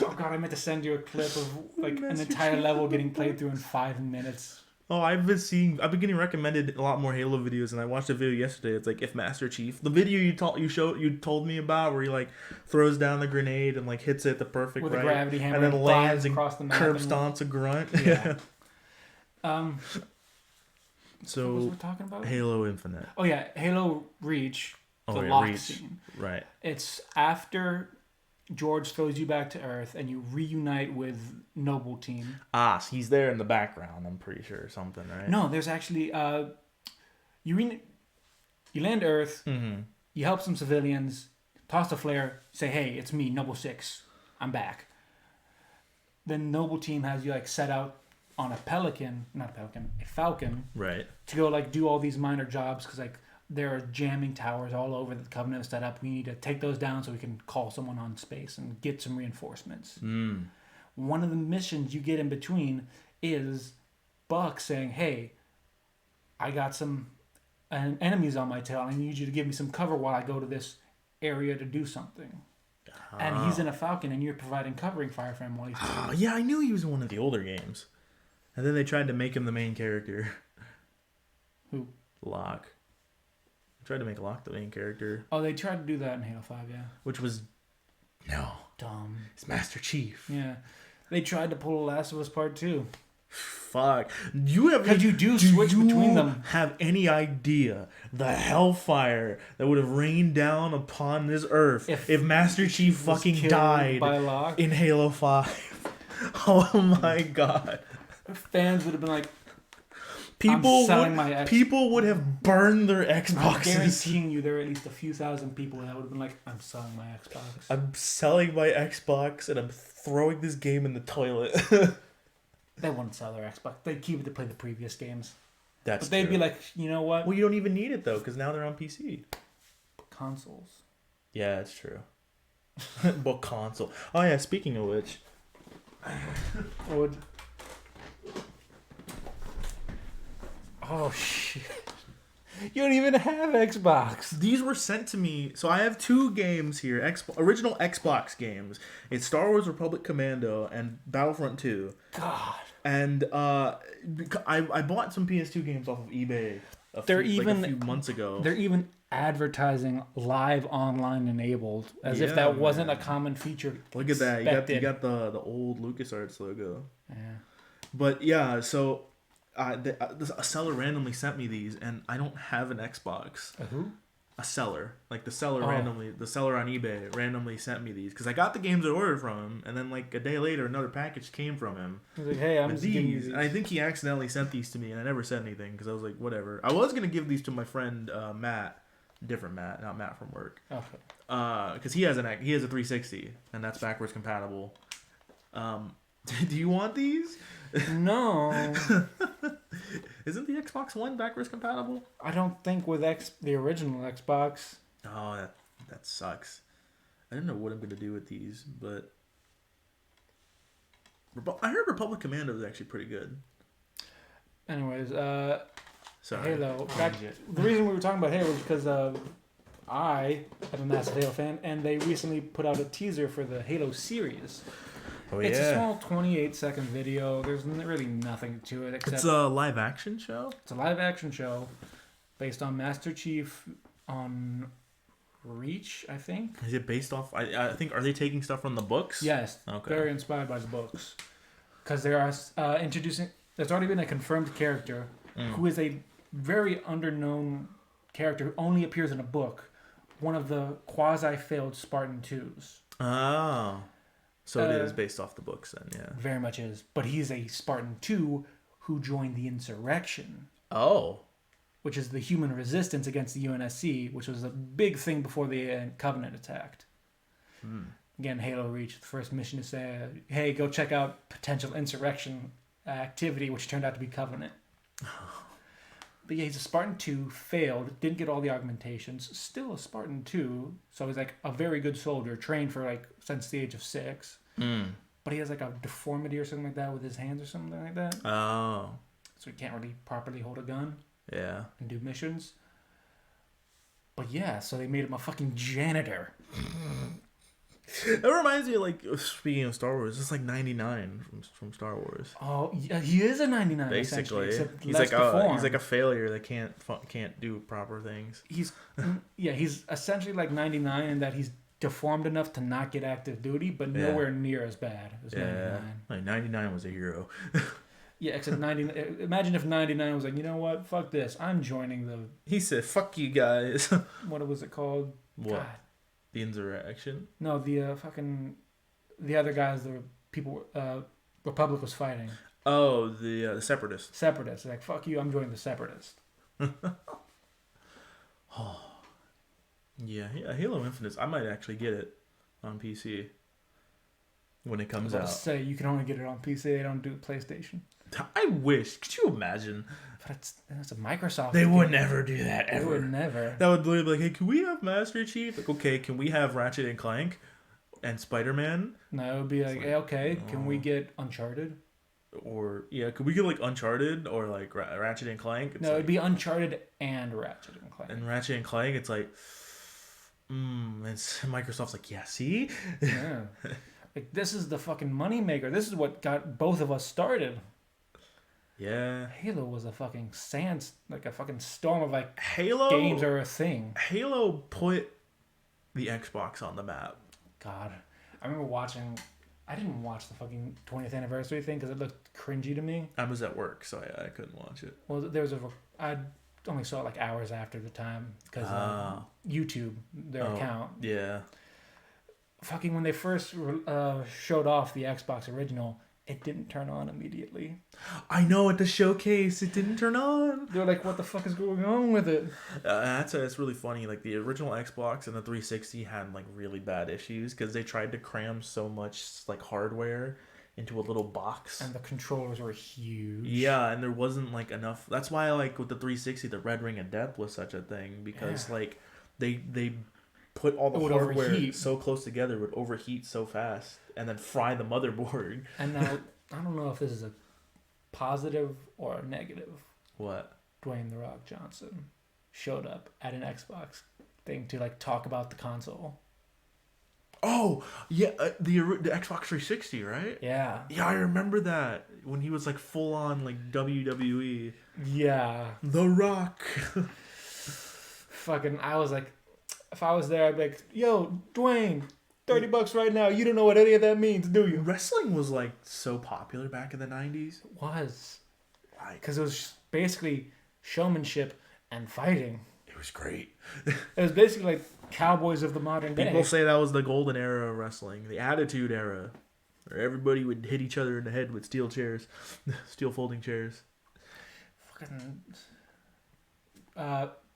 Oh god, I meant to send you a clip of like an entire level getting played through in 5 minutes. Oh, I've been getting recommended a lot more Halo videos, and I watched a video yesterday. It's like, if Master Chief, the video you told me about, where he like throws down the grenade and like hits it the perfect with right, a gravity hammer and then lands and across the map curb stomps a grunt. Yeah. So what was we talking about? Halo Infinite. Oh yeah, Halo Reach, the yeah, lock Reach. scene. Right. It's after George throws you back to Earth and you reunite with Noble Team. So he's there in the background, I'm pretty sure, or something, right? No, there's actually you land Earth, you help some civilians, toss a flare, say, "Hey, it's me, Noble 6. I'm back." Then Noble Team has you like set out on a Falcon, right, to go like do all these minor jobs because like there are jamming towers all over that the Covenant has set up. We need to take those down so we can call someone on space and get some reinforcements. One of the missions you get in between is Buck saying, "Hey, I got some enemies on my tail. I need you to give me some cover while I go to this area to do something." And he's in a Falcon, and you're providing covering fire for him while he's... yeah, I knew he was in one of the older games. And then they tried to make him the main character. Who? Locke. They tried to make Locke the main character. Oh, they tried to do that in Halo 5, yeah. Which was... No. Dumb. It's Master Chief. Yeah. They tried to pull Last of Us Part 2. Fuck. Because you do switch between them. Have any idea the hellfire that would have rained down upon this earth if Master Chief fucking died by Locke in Halo 5? Oh my god. Fans would have been like, people would have burned their Xboxes. I'm guaranteeing you there are at least a few thousand people that would have been like, "I'm selling my Xbox. I'm selling my Xbox and I'm throwing this game in the toilet." They wouldn't sell their Xbox. They'd keep it to play the previous games. But they'd be like, you know what? Well, you don't even need it though, because now they're on PC. Consoles. Yeah, that's true. But console. Oh yeah, speaking of which. Oh shit! You don't even have Xbox. These were sent to me. So I have 2 games here, original Xbox games. It's Star Wars Republic Commando and Battlefront 2. God. And I bought some PS2 games off of eBay a few months ago. They're even advertising live online enabled, as if that wasn't a common feature. Look at that. You got the old LucasArts logo. Yeah. But yeah, so a seller randomly sent me these, and I don't have an Xbox. A who? A seller, like the seller the seller on eBay randomly sent me these because I got the games I ordered from him, and then like a day later another package came from him. He's like, "Hey, I'm just giving you these." And I think he accidentally sent these to me, and I never said anything because I was like, whatever. I was gonna give these to my friend Matt, different Matt, not Matt from work. Okay. Because he has a 360, and that's backwards compatible. Do you want these? No. Isn't the Xbox One backwards compatible? I don't think with the original Xbox. Oh, that sucks. I don't know what I'm gonna do with these, but I heard Republic Commando is actually pretty good. Anyways, sorry. Halo. The reason we were talking about Halo is because I am a massive Halo fan, and they recently put out a teaser for the Halo series. Oh, it's a small 28-second video. There's really nothing to it except... It's a live-action show? It's a live-action show based on Master Chief on Reach, I think. Is it based off... I think... Are they taking stuff from the books? Yes. Okay. Very inspired by the books. Because they are introducing... There's already been a confirmed character who is a very underknown character who only appears in a book. One of the quasi-failed Spartan 2s. Oh... So it is based off the books then, yeah. Very much is. But he's a Spartan 2 who joined the insurrection. Oh. Which is the human resistance against the UNSC, which was a big thing before the Covenant attacked. Again, Halo Reach, the first mission to say, hey, go check out potential insurrection activity, which turned out to be Covenant. But yeah, he's a Spartan 2, failed, didn't get all the augmentations, still a Spartan 2, so he's like a very good soldier, trained for like since the age of 6. But he has like a deformity or something like that with his hands or something like that. Oh. So he can't really properly hold a gun. Yeah. And do missions. But yeah, so they made him a fucking janitor. That reminds me of, like, speaking of Star Wars, it's like 99 from Star Wars. Oh, yeah, he is a 99 basically. He's like a failure that can't do proper things. He's essentially like 99 in that he's deformed enough to not get active duty, but nowhere near as bad as 99. Like 99 was a hero. Yeah, except 99. Imagine if 99 was like, you know what? Fuck this. I'm joining the. He said, "Fuck you guys." What was it called? What? God. The insurrection? No, the other guys, the people Republic was fighting. Oh, the separatists. Separatists. Like, fuck you, I'm joining the separatists. Yeah, Halo Infinite. I might actually get it on PC when it comes out. Say you can only get it on PC. They don't do PlayStation. I wish. Could you imagine? But it's a Microsoft. They would never do that ever. They would never. That would literally be like, hey, can we have Master Chief? Like, okay, can we have Ratchet and Clank and Spider-Man? No, it would be like, hey, okay, can we get Uncharted? Or could we get like Uncharted or like Ratchet and Clank? No, it'd be Uncharted and Ratchet and Clank. And Ratchet and Clank, it's like, it's Microsoft's like, yeah, see? Yeah. Like, this is the fucking moneymaker. This is what got both of us started. Yeah. Halo was a fucking like a fucking storm of like Halo games are a thing. Halo put the Xbox on the map. God, I remember watching. I didn't watch the fucking 20th anniversary thing because it looked cringy to me. I was at work, so I couldn't watch it. Well, I only saw it like hours after the time because YouTube, their account. Yeah. Fucking when they first showed off the Xbox original, it didn't turn on immediately. I know, at the showcase, it didn't turn on. They're like, what the fuck is going on with it? That's really funny. Like, the original Xbox and the 360 had, like, really bad issues because they tried to cram so much, like, hardware into a little box. And the controllers were huge. Yeah, and there wasn't, like, enough. That's why, like, with the 360, the Red Ring of Death was such a thing because, like, they put all the hardware overheat so close together, would overheat so fast and then fry the motherboard. And now, I don't know if this is a positive or a negative. What? Dwayne The Rock Johnson showed up at an Xbox thing to like talk about the console. Oh yeah, the Xbox 360, right? Yeah. Yeah, I remember that when he was like full on like WWE. Yeah. The Rock. Fucking, I was like, if I was there, I'd be like, yo, Dwayne, $30 right now. You don't know what any of that means, do you? Wrestling was like so popular back in the 90s. It was. Like, Because it was basically showmanship and fighting. it was great. It was basically like cowboys of the modern day. People say that was the golden era of wrestling, the Attitude Era, where everybody would hit each other in the head with steel chairs, steel folding chairs. Fucking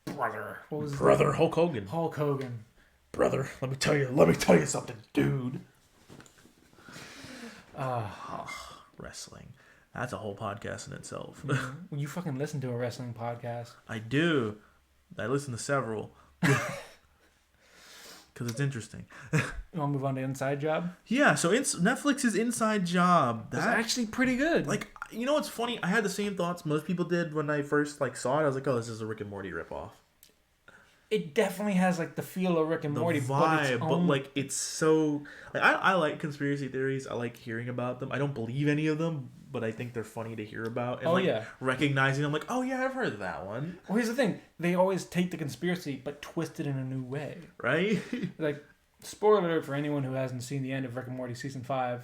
brother. What was his Brother name? Hulk Hogan. Hulk Hogan. Brother, let me tell you something, dude. Wrestling. That's a whole podcast in itself. When you fucking listen to a wrestling podcast. I do. I listen to several. Because it's interesting. You want to move on to Inside Job? Yeah, so Netflix's Inside Job. That's actually pretty good. Like, you know what's funny? I had the same thoughts most people did when I first like saw it. I was like, oh, this is a Rick and Morty ripoff. It definitely has like the feel of Rick and The Morty, vibe, but like it's so like I like conspiracy theories. I like hearing about them. I don't believe any of them, but I think they're funny to hear about. And recognizing them, like, oh yeah, I've heard of that one. Well, here's the thing: they always take the conspiracy but twist it in a new way. Right? Like, spoiler alert for anyone who hasn't seen the end of Rick and Morty season 5,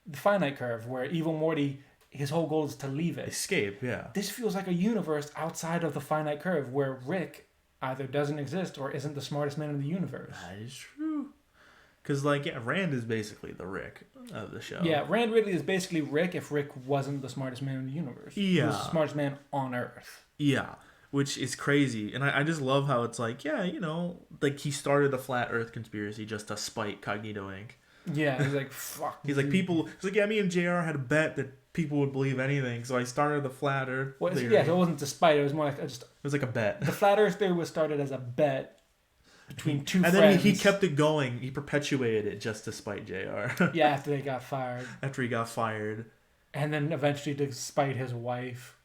the finite curve, where evil Morty, his whole goal is to leave it, Escape. Yeah. This feels like a universe outside of the finite curve where Rick either doesn't exist or isn't the smartest man in the universe. That is true. Because, like, yeah, Rand is basically the Rick of the show. Yeah, Rand Ridley is basically Rick if Rick wasn't the smartest man in the universe. Yeah. He was the smartest man on Earth. Yeah, which is crazy. And I just love how it's like, yeah, you know, like he started the Flat Earth conspiracy just to spite Cognito Inc. Yeah, he's like, fuck. He's like, he's like, yeah, me and JR had a bet that people would believe anything, so I started the Flat Earth theory. Yeah, so it wasn't to spite, it was more like it was like a bet. The Flat Earth theory was started as a bet between two friends. And then he kept it going. He perpetuated it just to spite JR. Yeah, after they got fired. After he got fired. And then eventually to spite his wife.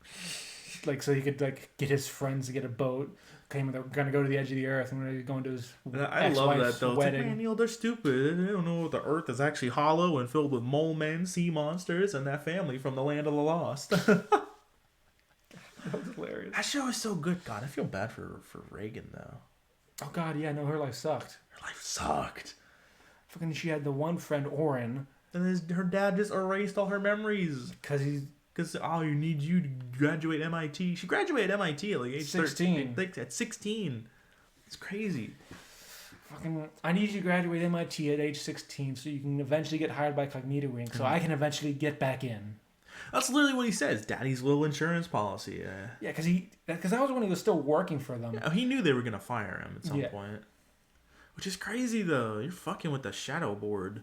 Like, so he could, like, get his friends to get a boat. Claiming they're going to go to the edge of the earth and they're going to his I love that, though. Wedding. It's like, man, Neil, they're stupid. They don't know the earth is actually hollow and filled with mole men, sea monsters, and that family from the land of the lost. That was hilarious. That show is so good. God, I feel bad for Reagan, though. Oh, God, yeah, no, her life sucked. Her life sucked. Fucking, she had the one friend, Oren. And her dad just erased all her memories. Because, you need you to graduate MIT. She graduated MIT at like age 16. 13. At 16. It's crazy. Fucking, I need you to graduate MIT at age 16 so you can eventually get hired by Cognito Inc. So I can eventually get back in. That's literally what he says. Daddy's little insurance policy. Yeah, because that was when he was still working for them. Yeah, he knew they were going to fire him at some point. Which is crazy, though. You're fucking with the shadow board.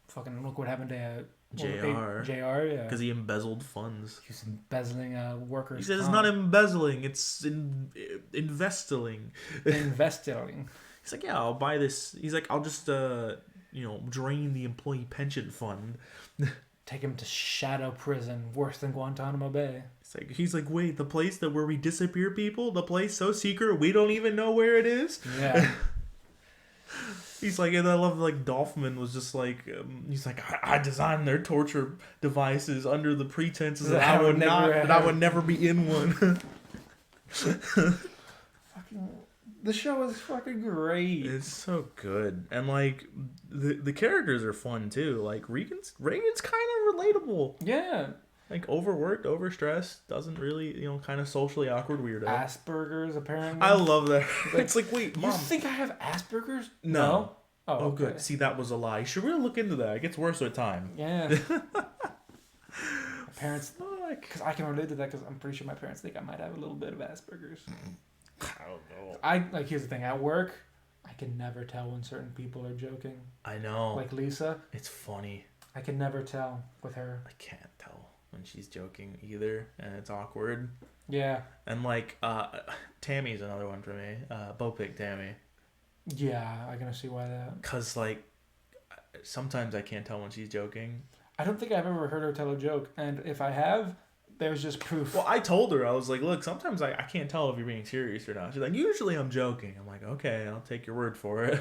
Fucking look what happened to JR. JR, yeah. Because he embezzled funds. He's embezzling workers. He says it's not embezzling, it's investing. Investing. He's like, yeah, I'll buy this. He's like, I'll just, drain the employee pension fund. Take him to shadow prison, worse than Guantanamo Bay. He's like, wait, the place where we disappear people? The place so secret we don't even know where it is? Yeah. He's like, and I love like Dolphman was just like, he's like, I designed their torture devices under the pretenses that I would never be in one. The show is fucking great. It's so good, and like the characters are fun too. Like Reagan's kind of relatable. Yeah. Like overworked, overstressed, doesn't really, kind of socially awkward weirdo. Asperger's, apparently. I love that. It's like, wait, Mom. You think I have Asperger's? No. Oh, okay. Good. See, that was a lie. You should really look into that. It gets worse with time. Yeah. My parents, because I can relate to that because I'm pretty sure my parents think I might have a little bit of Asperger's. I don't know. Here's the thing. At work, I can never tell when certain people are joking. I know. Like Lisa. It's funny. I can never tell with her. I can't tell when she's joking either, and it's awkward. Yeah. And like Tammy's another one for me. Bopig Tammy. Yeah, I can see why that. Cause like sometimes I can't tell when she's joking. I don't think I've ever heard her tell a joke, and if I have, there's just proof. Well, I told her, I was like, look, sometimes I can't tell if you're being serious or not. She's like, usually I'm joking. I'm like, okay, I'll take your word for it.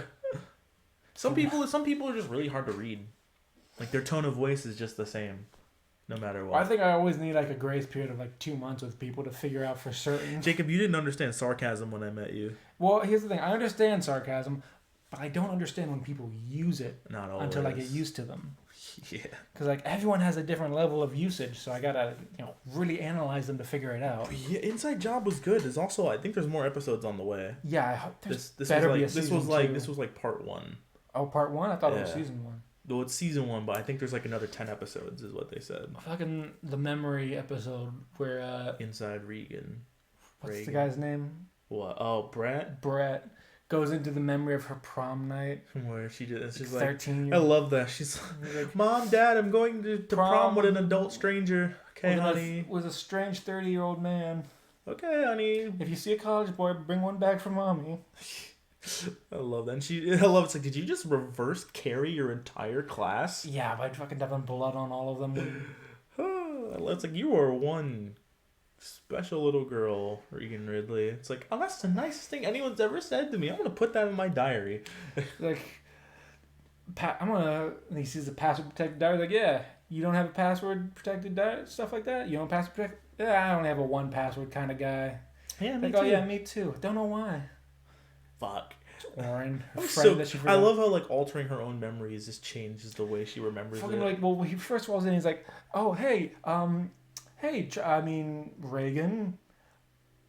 Some people are just really hard to read. Like, their tone of voice is just the same, no matter what. I think I always need like a grace period of like 2 months with people to figure out for certain. Jacob, you didn't understand sarcasm when I met you. Well, here's the thing. I understand sarcasm, but I don't understand when people use it. Not always. Until I get used to them. Yeah. Because like everyone has a different level of usage, so I gotta really analyze them to figure it out. But yeah, Inside Job was good. There's also, I think there's more episodes on the way. Yeah, I hope there's This better was be like, a season 2. This was like part 1. Oh, part 1? I thought it was season 1. Though it's season 1, but I think there's like another 10 episodes, is what they said. Fucking the memory episode where Inside Regan. What's the guy's name? What? Oh, Brett. Brett goes into the memory of her prom night. Where she did. She's like 13 I love that. She's like, Mom, Dad, I'm going to prom with an adult stranger. Okay, honey. With a strange 30-year-old man. Okay, honey. If you see a college boy, bring one back for mommy. I love that. And I love it's like, did you just reverse carry your entire class? Yeah, by fucking having blood on all of them. It's like, you are one special little girl, Regan Ridley. It's like, oh, that's the nicest thing anyone's ever said to me. I'm gonna put that in my diary. Like, and he sees the password protected diary. Like, yeah, you don't have a password protected diary, stuff like that. You don't password protect. Yeah, I don't have a one password kind of guy. Yeah, me like, too. Oh yeah, me too. Don't know why. Fuck. Oren, I love how like altering her own memories just changes the way she remembers fucking it. Like, well, he first walks in, he's like, oh hey, Reagan,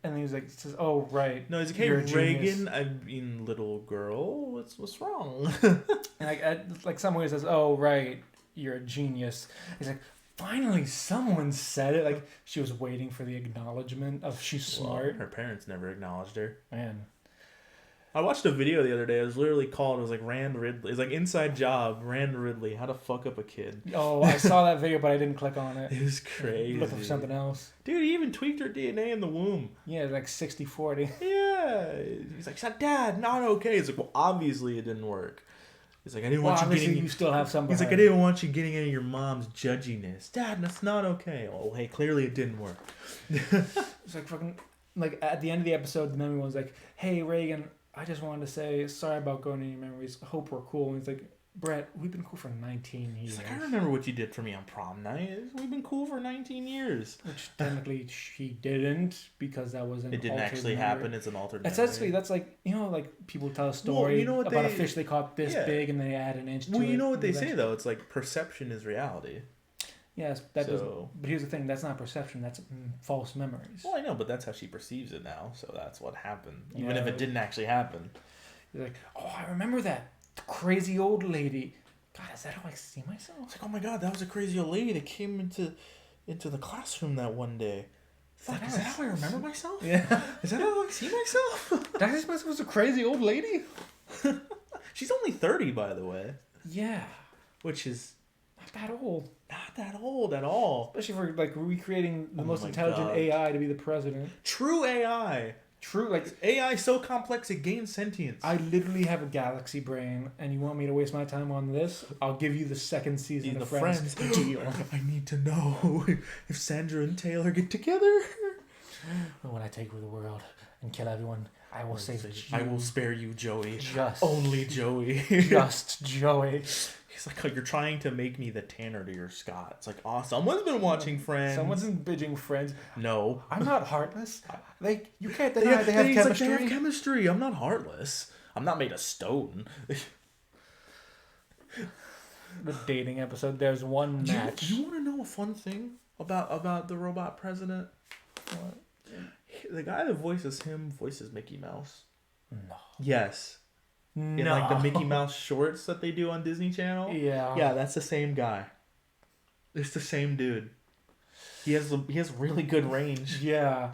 and he was like, says, oh right. No, he's like, hey Reagan, I mean little girl, what's wrong? And like somewhere he says, oh right, you're a genius. He's like, finally someone said it. Like she was waiting for the acknowledgement of she's smart. Her parents never acknowledged her. Man. I watched a video the other day. It was literally called, it was like Rand Ridley. It's like Inside Job, Rand Ridley, how to fuck up a kid. Oh, I saw that video, but I didn't click on it. It was crazy. Looking for something else. Dude, he even tweaked her DNA in the womb. Yeah, like 60-40. Yeah. He's like, Dad, not okay. He's like, well, obviously it didn't work. He's like, I didn't want you getting... you still have some. He's like, I didn't want you getting into your mom's judginess. Dad, that's not okay. Oh, hey, clearly it didn't work. It's like fucking... Like, at the end of the episode, the memory one's like, hey, Reagan... I just wanted to say sorry about going in your memories. Hope we're cool. And it's like, Brett, we've been cool for 19 years. He's like, I remember what you did for me on prom night. We've been cool for 19 years. Which technically she didn't, because that was an It didn't actually memory. happen. It's an altered memory. Essentially, that's like, like people tell a story about a fish they caught this big and they add an inch to it. Well, you know what they say, though? It's like perception is reality. Yes, but here's the thing, that's not perception, that's false memories. Well, I know, but that's how she perceives it now, so that's what happened. Even if it didn't actually happen. You're like, oh, I remember that. The crazy old lady. God, is that how I see myself? It's like, oh my God, that was a crazy old lady that came into the classroom that one day. Is that how I remember myself? Yeah. Is that how I see myself? Did I see myself as a crazy old lady? She's only 30, by the way. Yeah. Which is... Not that old. Not that old at all. Especially for like recreating the most intelligent AI to be the president. True AI. True, like AI so complex it gains sentience. I literally have a galaxy brain, and you want me to waste my time on this? I'll give you the second season of Friends. Deal. I need to know if Sandra and Taylor get together. When I take over the world and kill everyone, I will save you. I will spare you, Joey. Just only Joey. Just Joey. He's like, oh, you're trying to make me the Tanner to your Scott. It's like, oh, someone's been watching Friends. Someone's been binging Friends. No. I'm not heartless. Like, you can't deny they have chemistry. Like, they have chemistry. I'm not heartless. I'm not made of stone. The dating episode, there's one match. You want to know a fun thing about the robot president? What? The guy that voices him voices Mickey Mouse. No. Yes. In like the Mickey Mouse shorts that they do on Disney Channel. Yeah. Yeah, that's the same guy. It's the same dude. He has really good range. Yeah.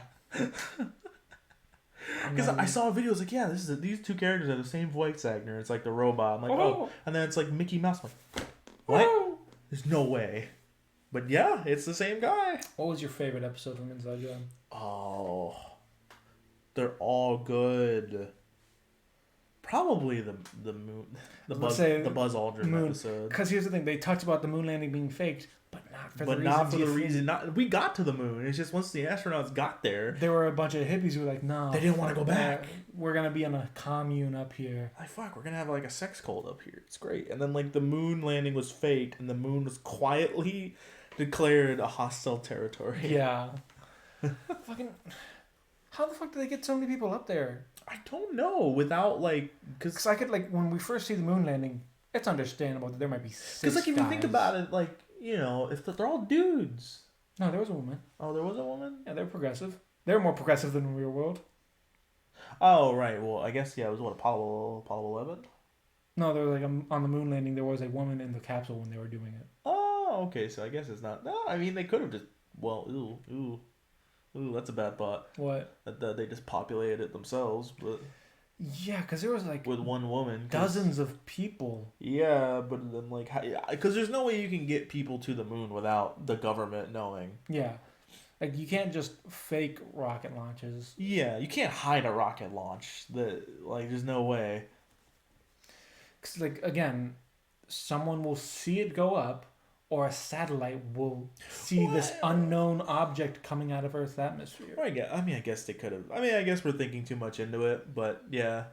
Because I saw a video. It's like, yeah, these two characters are the same voice actor. It's like the robot. I'm like, oh. And then it's like Mickey Mouse. I'm like, what? Oh. There's no way. But yeah, it's the same guy. What was your favorite episode from Inside Job? Oh, they're all good. Probably the Buzz Aldrin episode. Because here's the thing, they talked about the moon landing being faked, But not for the reason. We got to the moon. It's just once the astronauts got there, there were a bunch of hippies who were like, no, they didn't want to go back. We're gonna be on a commune up here. Like, fuck, we're gonna have like a sex cult up here. It's great. And then like the moon landing was fake, and the moon was quietly declared a hostile territory. Yeah. Fucking. How the fuck did they get so many people up there? I don't know. Without like, because I could like when we first see the moon landing, it's understandable that there might be 6 because like if guys. you think about it, like. You know, if they're all dudes. No, there was a woman. Oh, there was a woman? Yeah, they're progressive. They're more progressive than the real world. Oh, right. Well, I guess, yeah, it was what, Apollo 11? No, there was like on the moon landing, there was a woman in the capsule when they were doing it. Oh, okay. So I guess it's not. No, I mean, they could have just. Well, ooh, that's a bad thought. What? That they just populated it themselves, but. Yeah, because there was like with one woman, dozens of people. Yeah, but then like, because there's no way you can get people to the moon without the government knowing. Yeah, like you can't just fake rocket launches. Yeah, you can't hide a rocket launch. There's no way. Because like again, someone will see it go up, or a satellite will see this unknown object coming out of Earth's atmosphere. I guess they could have. I guess we're thinking too much into it, but yeah.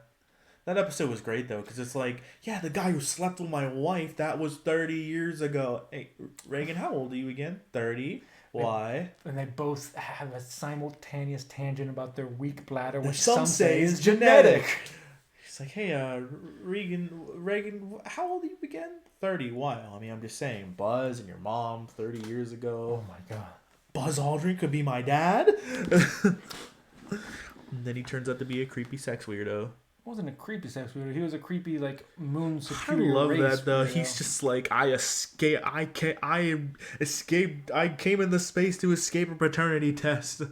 That episode was great, though, because it's like, yeah, the guy who slept with my wife, that was 30 years ago. Hey, Reagan, how old are you again? 30. Why? And they both have a simultaneous tangent about their weak bladder, which some say is genetic. He's like, hey, Reagan, how old are you again? 30. Why? I'm just saying, Buzz and your mom 30 years ago. Oh my god. Buzz Aldrin could be my dad? And then he turns out to be a creepy sex weirdo. He wasn't a creepy sex weirdo. He was a creepy, like, moon superior race. I love that, though. Weirdo. He's just like, I came into space to escape a paternity test.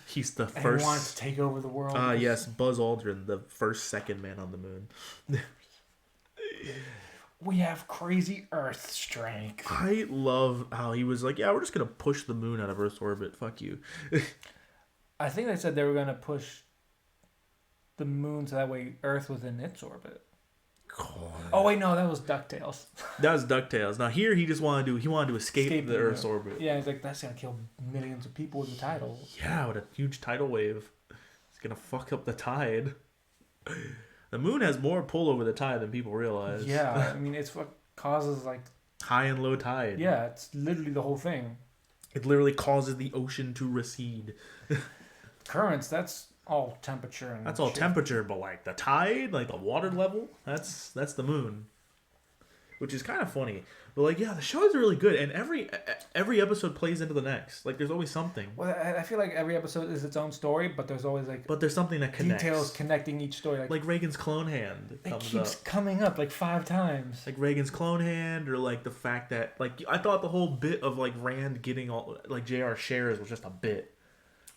He's the first. And he wants to take over the world. Yes, Buzz Aldrin, the second man on the moon. We have crazy Earth strength. I love how he was like, yeah, we're just going to push the moon out of Earth's orbit. Fuck you. I think they said they were going to push the moon so that way Earth was in its orbit. God. Oh, wait, no, that was DuckTales. That was DuckTales. Now, here he just wanted to escape the Earth's orbit. Yeah, he's like, that's going to kill millions of people with the tidal. Yeah, with a huge tidal wave. It's going to fuck up the tide. The moon has more pull over the tide than people realize. Yeah, it's what causes, like... high and low tide. Yeah, it's literally the whole thing. It literally causes the ocean to recede. Currents, that's all temperature. That's all temperature, but like the tide, like the water level, that's the moon. Which is kind of funny. But like, yeah, the show is really good, and every episode plays into the next. Like, there's always something. Well, I feel like every episode is its own story, but there's always like... But there's something that connects. Details connecting each story. Like Reagan's clone hand keeps coming up like 5 times. Like Reagan's clone hand, or like the fact that, like, I thought the whole bit of like Rand getting all, like, JR shares was just a bit.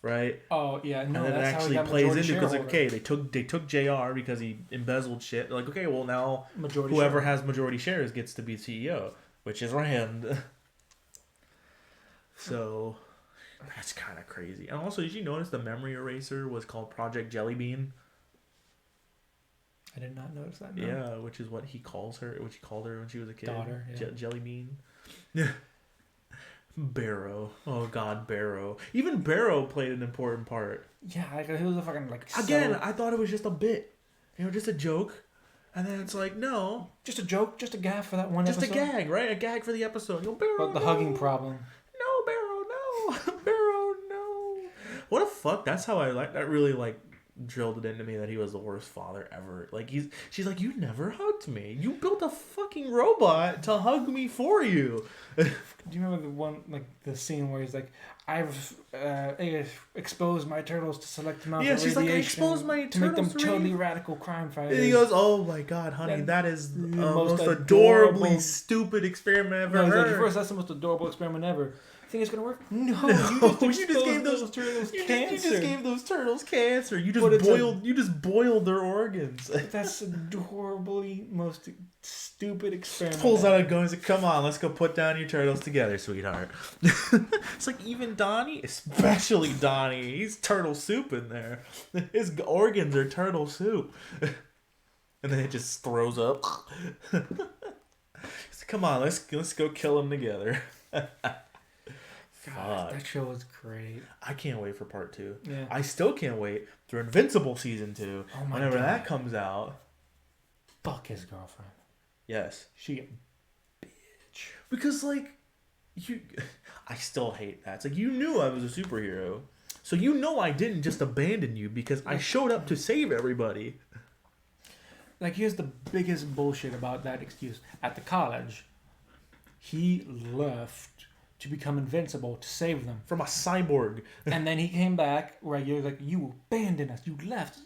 Right? Oh, yeah. No, and then that's it actually how he got plays into, because, shareholder. okay, they took JR because he embezzled shit. Like, okay, well, now majority whoever shareholder. has majority shares gets to be CEO, which is Rand. So, that's kind of crazy. And also, did you notice the memory eraser was called Project Jellybean? I did not notice that. No. Yeah, which is what he calls her, which he called her when she was a kid. Daughter, yeah. Jellybean. Barrow. Oh god, Barrow. Even Barrow played an important part. Yeah, like, he was a fucking like... Again, I thought it was just a bit. Just a joke. And then it's like, no. Just a joke, just a gag for that one episode. Just a gag, right? A gag for the episode. Barrow, but the hugging problem. No, Barrow, no. Barrow, no. What a fuck. That's how that really, like, drilled it into me that he was the worst father ever. Like, she's like, you never hugged me. You built a fucking robot to hug me for you. Do you remember the one, like, the scene where he's like, I've exposed my turtles to select amounts of radiation. Yeah, she's like, I exposed my turtles to make them totally radical crime fighters. And he goes, oh my god, honey, that is the most adorably stupid experiment I've ever heard. Like, first, that's the most adorable experiment ever. Think it's gonna work? No, you just gave those turtles cancer. You just gave those turtles cancer. You just boiled their organs. That's adorably most stupid experiment. Pulls out a gun and says, "Come on, let's go put down your turtles together, sweetheart." It's like, even Donnie, especially Donnie, he's turtle soup in there. His organs are turtle soup. And then it just throws up. Come on, let's go kill them together. God, that show was great. I can't wait for part 2. Yeah. I still can't wait for Invincible season 2. Oh my whenever God. that comes out. Fuck his girlfriend. Yes. She a bitch. Because like I still hate that. It's like you knew I was a superhero. So you know I didn't just abandon you because I showed up to save everybody. Like, here's the biggest bullshit about that excuse. At the college, he left to become invincible to save them. From a cyborg. And then he came back, right? You're like, you abandoned us. You left.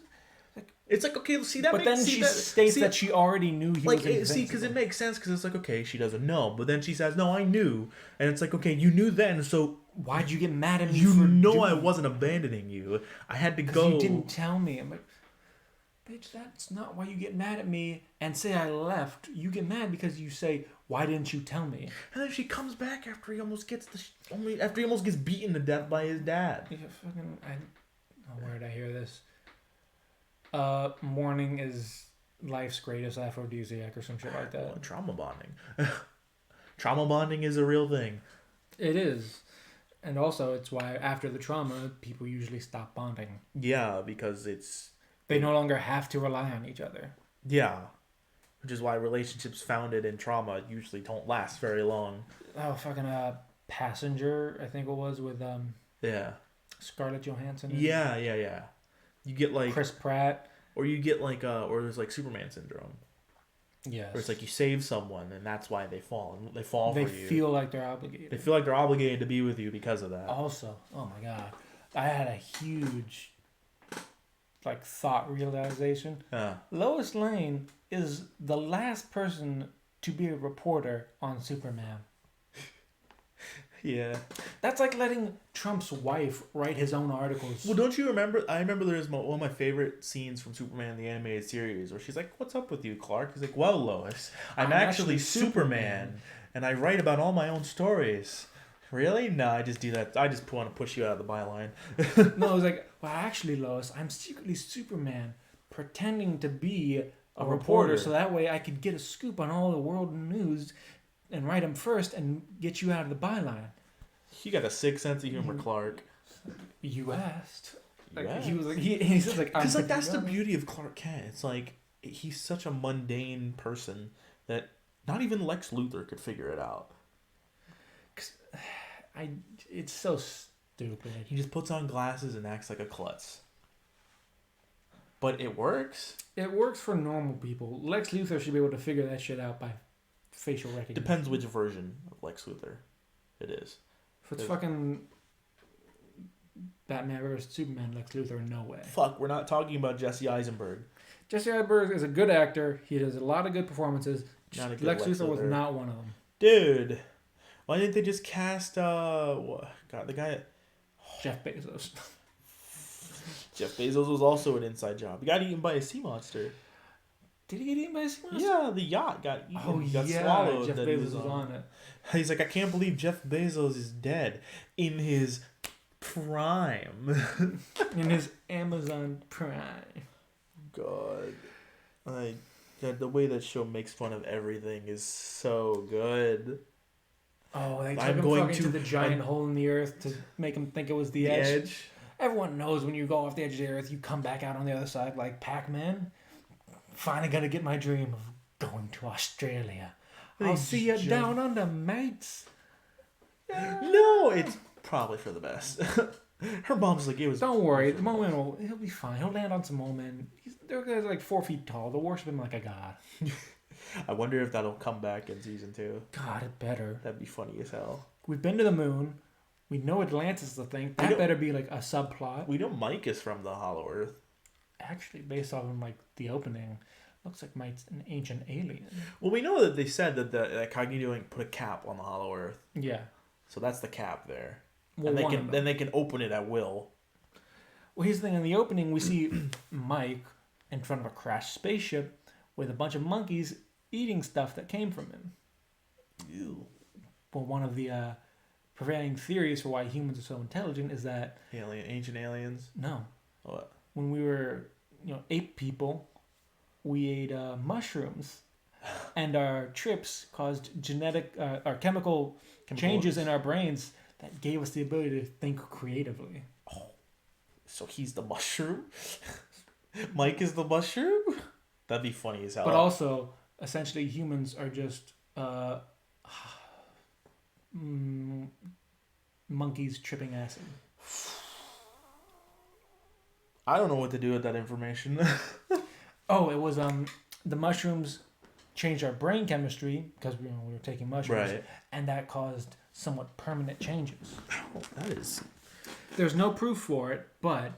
It's like, okay, see that. But then she states that she already knew he was invincible. See, because it makes sense. Because it's like, okay, she doesn't know, but then she says, "No, I knew," and it's like, okay, you knew then, so why'd you get mad at me? You know I wasn't abandoning you. I had to go. You didn't tell me. I'm like, bitch, that's not why you get mad at me and say I left. You get mad because you say, why didn't you tell me? And then she comes back after he almost gets after he almost gets beaten to death by his dad. Yeah, where did I hear this? Mourning is life's greatest aphrodisiac or some shit like that. Well, trauma bonding. Trauma bonding is a real thing. It is. And also, it's why after the trauma, people usually stop bonding. Yeah, because they no longer have to rely on each other. Yeah. Which is why relationships founded in trauma usually don't last very long. Oh, fucking Passenger, I think it was, with yeah, Scarlett Johansson. Yeah. You get like Chris Pratt. Or you get like or there's like Superman syndrome. Yes. Where it's like you save someone and that's why they fall. And they fall for you. They feel like they're obligated. They feel like they're obligated to be with you because of that. Also, oh my god. I had a huge thought realization. Lois Lane is the last person to be a reporter on Superman. Yeah. That's like letting Trump's wife write his own articles. Well, don't you remember? I remember there's one of my favorite scenes from Superman, the animated series, where she's like, "What's up with you, Clark?" He's like, "Well, Lois, I'm actually Superman, and I write about all my own stories." Really? No, I just do that. I just want to push you out of the byline. No, I was like, well, actually, Lois, I'm secretly Superman, pretending to be a reporter, so that way I could get a scoop on all the world news and write them first and get you out of the byline. He got a sick sense of humor, Clark. You asked. He was like, he says like, because like that's the beauty of Clark Kent. It's like he's such a mundane person that not even Lex Luthor could figure it out. It's so stupid. He just puts on glasses and acts like a klutz. But it works. It works for normal people. Lex Luthor should be able to figure that shit out by facial recognition. Depends which version of Lex Luthor it is. If it's fucking Batman vs Superman, Lex Luthor, no way. Fuck, we're not talking about Jesse Eisenberg. Jesse Eisenberg is a good actor. He does a lot of good performances. Lex Luthor was not one of them. Dude, why didn't they just cast the guy? Jeff Bezos. Jeff Bezos was also an inside job. He got eaten by a sea monster. Did he get eaten by a sea monster? Yeah, the yacht got eaten. Oh, got yeah, swallowed. Jeff Bezos was on it. He's like, I can't believe Jeff Bezos is dead in his prime. In his Amazon Prime. God. The way that show makes fun of everything is so good. Oh, they took him to the giant hole in the earth to make him think it was the edge. Everyone knows when you go off the edge of the earth, you come back out on the other side like Pac-Man. Finally gonna get my dream of going to Australia. I'll see you down under, mates. No, it's probably for the best. Her mom's like, it was... Don't worry, the Moman he'll be fine. He'll land on some Moman. They're like 4 feet tall. They'll worship him like a god. I wonder if that'll come back in season 2. God, it better. That'd be funny as hell. We've been to the moon. We know Atlantis is the thing. That better be like a subplot. We know Mike is from the Hollow Earth. Actually, based on like the opening, looks like Mike's an ancient alien. Well, we know that they said that Cognito put a cap on the Hollow Earth. Yeah. So that's the cap there. Well, and they can open it at will. Well, here's the thing. In the opening, we see Mike in front of a crashed spaceship with a bunch of monkeys eating stuff that came from him. Ew. Well, one of the prevailing theories for why humans are so intelligent is that... Ancient aliens? No. What? When we were, ape people, we ate mushrooms and our trips caused genetic or chemical changes in our brains that gave us the ability to think creatively. Oh, so he's the mushroom? Mike is the mushroom? That'd be funny as hell. But also, essentially, humans are just monkeys tripping acid. I don't know what to do with that information. Oh, it was the mushrooms changed our brain chemistry because we were taking mushrooms, Right. and that caused somewhat permanent changes. Oh, that is... There's no proof for it, but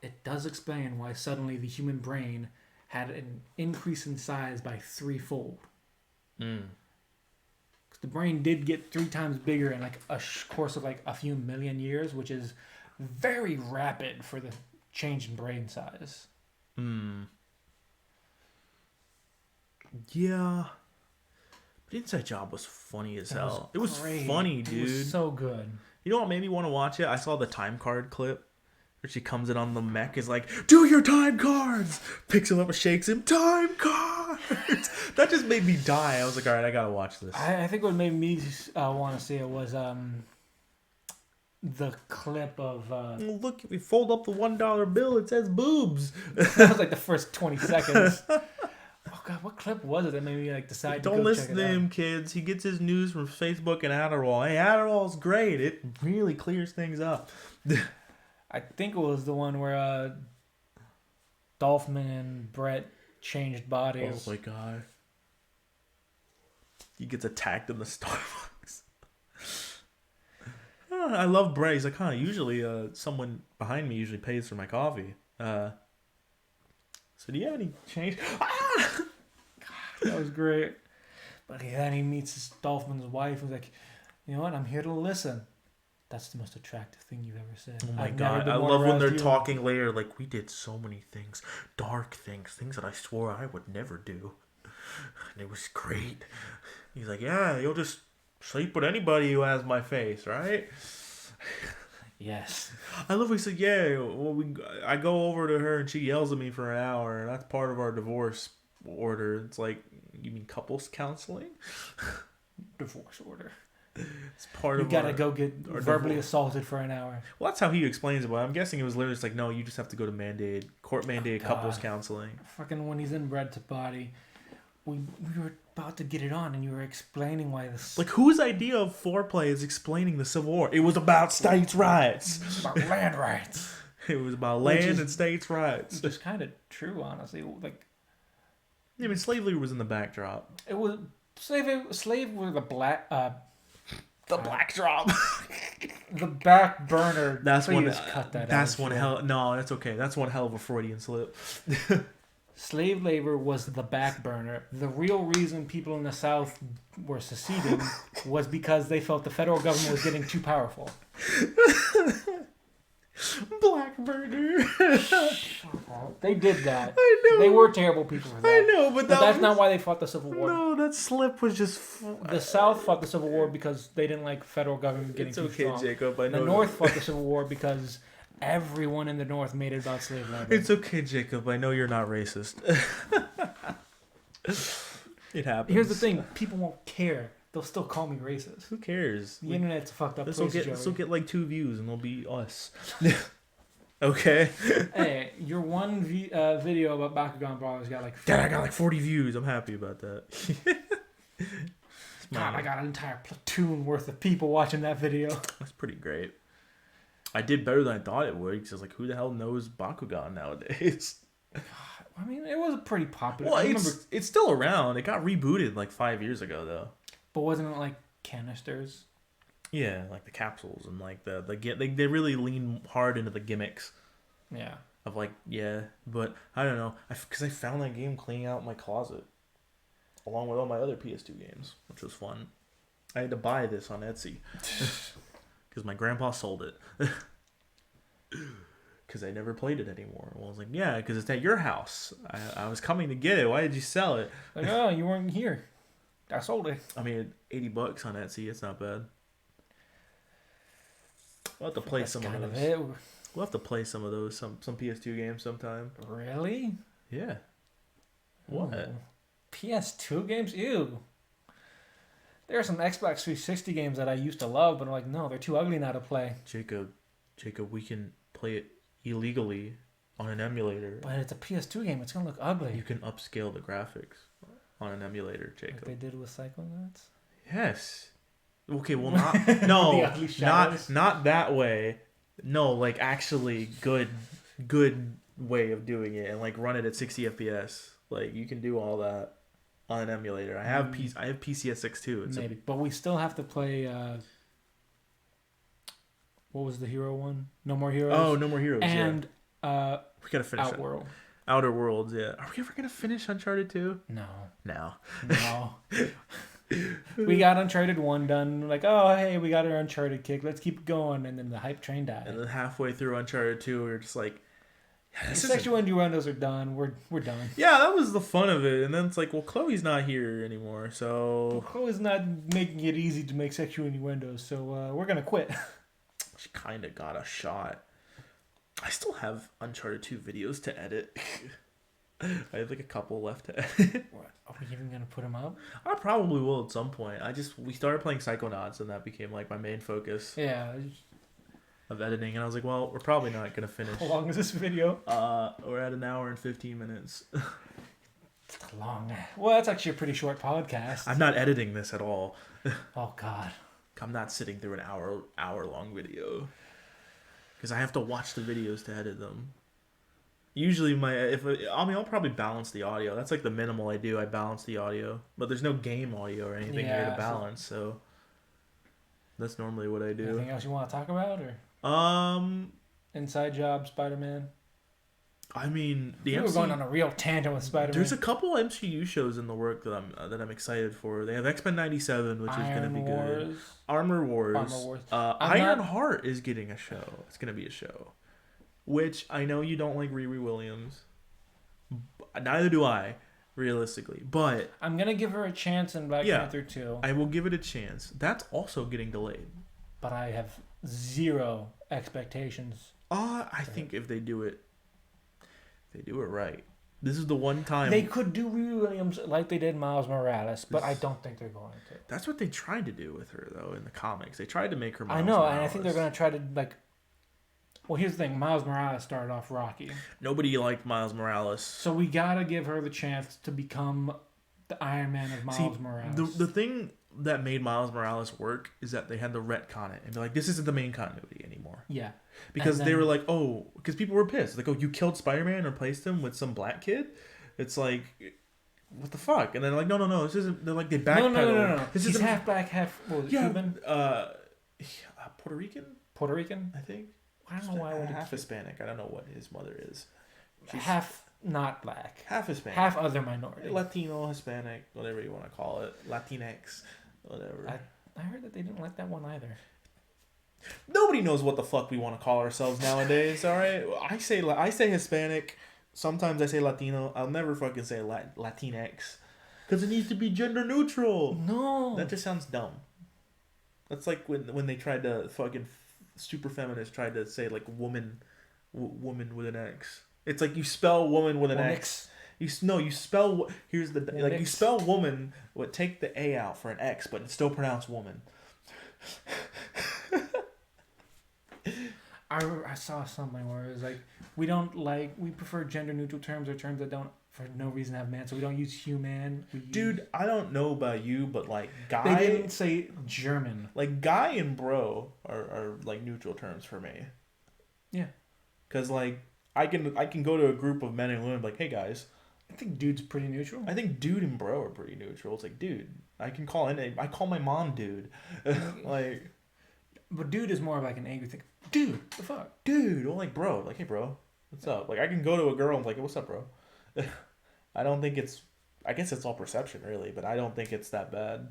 it does explain why suddenly the human brain had an increase in size by 3-fold. The brain did get 3 times bigger in like a course of like a few million years, which is very rapid for the change in brain size. Yeah. But Inside Job was funny as hell. It was funny, dude. It was so good. You know what made me want to watch it? I saw the time card clip where she comes in on the mech, is like, do your time cards! Picks him up and shakes him, time cards! That just made me die. I was like, all right, I gotta watch this. I think what made me want to see it was the clip of... Look, if we fold up the $1 bill, it says boobs. that was like the first 20 seconds. Oh god, what clip was it that made me like decide to Don't go listen check to it him, out? kids. He gets his news from Facebook and Adderall. Hey, Adderall's great. It really clears things up. I think it was the one where Dolphman and Brett changed bodies. Oh my god. He gets attacked in the Starbucks. I love Brett. He's like, usually someone behind me usually pays for my coffee. So do you have any change? That was great. But then he meets Dolphman's wife and he's like, you know what, I'm here to listen. That's the most attractive thing you've ever said. Oh my I've god, never been I more love when aroused they're you. talking later, like, we did so many things, dark things, things that I swore I would never do. And it was great. He's like, yeah, you'll just sleep with anybody who has my face, right? Yes. I love when he said, yeah, well, I go over to her and she yells at me for an hour, and that's part of our divorce order. It's like, you mean couples counseling? Divorce order. It's part You of gotta our, go get our verbally divorce. assaulted for an hour. Well, that's how he explains it, but I'm guessing it was literally just like, no, you just have to go to court-mandated couples counseling. Fucking when he's in Brett's body, we were about to get it on and you were explaining why this... Like, whose idea of foreplay is explaining the Civil War? It was about states' rights. It's about land rights. It was about land and states' rights. Which is kind of true, honestly. Like, I mean, slavery was in the backdrop. it was... Slave were the black... The backdrop. the back burner. That's one. Please cut that That's out, one Joe. hell. No, that's okay. That's one hell of a Freudian slip. Slave labor was the back burner. The real reason people in the South were seceding was because they felt the federal government was getting too powerful. Black burner. They did that. I know. They were terrible people for that. I know, but That's not why they fought the Civil War. No, that slip was just. The South fought the Civil War because they didn't like federal government getting It's too okay, strong. Jacob. I know. The North fought the Civil War because everyone in the North made it about slave labor. It's okay, Jacob. I know you're not racist. It happens. Here's the thing: people won't care. They'll still call me racist. Who cares? The internet's a fucked up This place, will Joey. get like 2 views, and they'll be us. Okay. Hey, your one video about Bakugan Brawlers got like... Dad, I got like 40 views. I'm happy about that. God, I got an entire platoon worth of people watching that video. That's pretty great. I did better than I thought it would, because I was like, who the hell knows Bakugan nowadays? I mean, it was a pretty popular... Well, I remember, it's still around. It got rebooted like 5 years ago, though. but wasn't it like canisters? Yeah, like the capsules and like they really lean hard into the gimmicks Yeah. of like, yeah, but I don't know, because I found that game cleaning out my closet along with all my other PS2 games, which was fun. I had to buy this on Etsy because my grandpa sold it because I never played it anymore. Well, I was like, yeah, because it's at your house. I was coming to get it. Why did you sell it? Like, oh, you weren't here. I sold it. I mean, $80 on Etsy. It's not bad. We'll have to play some of those. We'll have to play some of those, some PS2 games sometime. Really? Yeah. What? Ooh. PS2 games? Ew. There are some Xbox 360 games that I used to love, but I'm like, no, they're too ugly now to play. Jacob, we can play it illegally on an emulator. But it's a PS2 game. It's gonna look ugly. You can upscale the graphics on an emulator, Jacob. Like they did with Psychonauts? Yes. Okay, well, not that way. No, like actually good way of doing it, and like run it at 60 FPS. Like you can do all that on an emulator. I have PCSX too. Maybe, but we still have to play. What was the hero one? No More Heroes. Oh, No More Heroes. And we gotta finish Outworld. Outer Worlds. Yeah. Are we ever gonna finish Uncharted 2? No. No. We got Uncharted 1 done. Like, oh, hey, we got our Uncharted kick. Let's keep going. And then the hype train died. And then halfway through Uncharted 2, we were just like, yeah, sexual innuendos are done. We're done. Yeah, that was the fun of it. And then it's like, well, Chloe's not here anymore, so... Well, Chloe's not making it easy to make sexual innuendos, so we're going to quit. She kind of got a shot. I still have Uncharted 2 videos to edit. I have like a couple left to edit. What? Are we even going to put them up? I probably will at some point. We started playing Psychonauts, and that became like my main focus. Yeah. Of editing, and I was like, well, we're probably not gonna finish. How long is this video? We're at 1 hour and 15 minutes. It's long. Well, that's actually a pretty short podcast. I'm not editing this at all. Oh God. I'm not sitting through an hour long video because I have to watch the videos to edit them. Usually, I'll probably balance the audio. That's like the minimal I do. I balance the audio, but there's no game audio or anything here to balance, so that's normally what I do. Anything else you want to talk about, or? Inside Job, Spider-Man. I mean, we're going on a real tangent with Spider-Man. There's a couple MCU shows in the work that I'm excited for. They have X-Men 97, which is going to be good. Armor Wars. Ironheart is getting a show. It's going to be a show. Which I know you don't like Riri Williams. Neither do I, realistically. But I'm going to give her a chance in Black Panther 2. I will give it a chance. That's also getting delayed. But I have zero expectations. I think if they do it right. This is the one time they could do Riri Williams like they did Miles Morales, but I don't think they're going to. That's what they tried to do with her, though, in the comics. They tried to make her Miles I know, Morales. And I think they're going to try to like. Well, here's the thing: Miles Morales started off rocky. Nobody liked Miles Morales, so we gotta give her the chance to become the Iron Man of Miles Morales. The thing that made Miles Morales work is that they had to retcon it and be like, this isn't the main continuity anymore. Yeah. Because they were like, oh, because people were pissed. Like, oh, you killed Spider-Man and replaced him with some black kid? It's like, what the fuck? And then they're like, no, this isn't, they're like, they backpedal. No. He's half black, half, Cuban? Puerto Rican? Puerto Rican? I think. I don't know why I would half Hispanic. I don't know what his mother is. She's half not black. Half Hispanic. Half other minority. Latino, Hispanic, whatever you want to call it. Latinx. Whatever. I heard that they didn't like that one either. Nobody knows what the fuck we want to call ourselves nowadays, alright? I say Hispanic. Sometimes I say Latino. I'll never fucking say Latinx. Because it needs to be gender neutral. No. That just sounds dumb. That's like when they tried to fucking... super feminists tried to say like woman with an X. It's like you spell woman with an X. You spell you spell woman, but take the A out for an X, but it's still pronounced woman. I saw something where it was like we prefer gender neutral terms or terms that don't for no reason have man, so we don't use human. Dude, I don't know about you, but like guy. They didn't say German. Like guy and bro are like neutral terms for me. Yeah. Cause like I can go to a group of men and women like, hey guys. I think dude's pretty neutral. I think dude and bro are pretty neutral. It's like dude. I call my mom dude. Like. But dude is more of like an angry thing. Dude, the fuck? Dude, or like bro. Like, hey bro, what's up? Like I can go to a girl and be like, hey, what's up, bro? I don't think I guess it's all perception really, but I don't think it's that bad.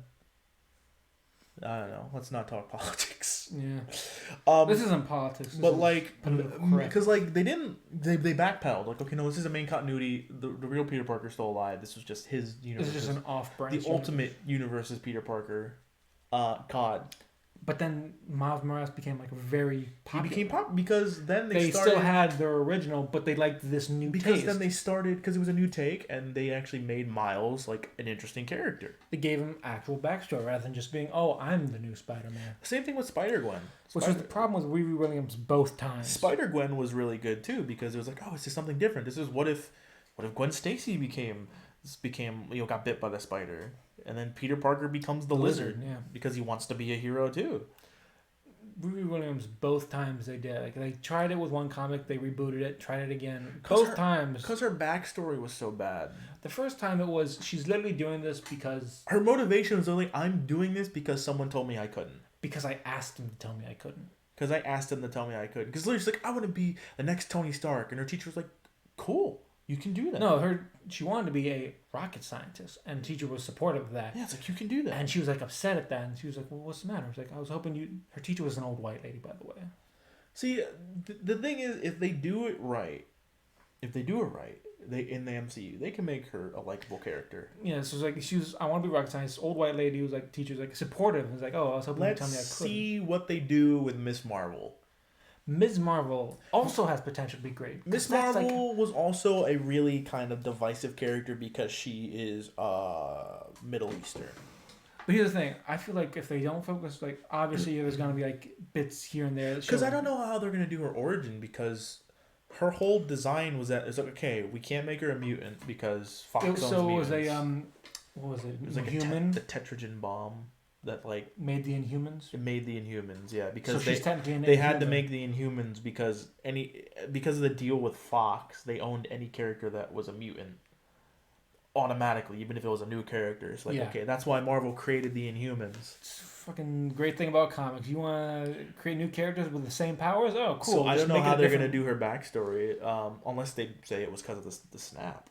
I don't know. Let's not talk politics. Yeah. This isn't politics. But like, because like they backpedaled. Like, okay, no, this is a main continuity. The real Peter Parker's still alive. This was just his universe. This is just an off-branch. The ultimate universe is Peter Parker. God, But then Miles Morales became like very popular. He became pop because then they started, still had their original, but they liked this new because taste. then they started, because it was a new take, and they actually made Miles like an interesting character. They gave him actual backstory rather than just being, oh, I'm the new Spider-Man. Same thing with Spider-Gwen. Which was the problem with Riri Williams both times. Spider-Gwen was really good too, because it was like, oh, it's just something different. This is what if Gwen Stacy got bit by the spider, and then Peter Parker becomes the lizard, yeah, because he wants to be a hero too. Riri Williams, both times they did. Like, they tried it with one comic, they rebooted it, tried it again. Both times. Because her backstory was so bad. The first time it was, she's literally doing this because... Her motivation was only, I'm doing this because someone told me I couldn't. Because I asked him to tell me I couldn't. Because I asked him to tell me I couldn't. Because literally she's like, I want to be the next Tony Stark. And her teacher was like, cool, you can do that. No, she wanted to be a rocket scientist, and the teacher was supportive of that. Yeah, it's like, you can do that. And she was like upset at that, and she was like, well, what's the matter? I was like, I was hoping you... Her teacher was an old white lady, by the way. See, the thing is, if they do it right, they in the MCU, they can make her a likable character. Yeah, so it was like, I want to be a rocket scientist. Old white lady who was like, teacher's like supportive. It was like, oh, I was hoping you tell me I couldn't. Let's see what they do with Miss Marvel. Ms. Marvel also has potential to be great. Miss Marvel was also a really kind of divisive character because she is Middle Eastern. But here's the thing. I feel like if they don't focus, like, obviously there's going to be, like, bits here and there. Because I don't know how they're going to do her origin, because her whole design was that it's like, okay, we can't make her a mutant because Fox owns mutants. So it was what was it? It was like the tetragen bomb that like made the Inhumans. It made the Inhumans, yeah, because so they had to make the Inhumans because of the deal with Fox, they owned any character that was a mutant automatically, even if it was a new character. It's like, okay, that's why Marvel created the Inhumans. It's a fucking great thing about comics. You want to create new characters with the same powers? Oh, cool. So I don't know how they're going to do her backstory, unless they say it was because of the snap.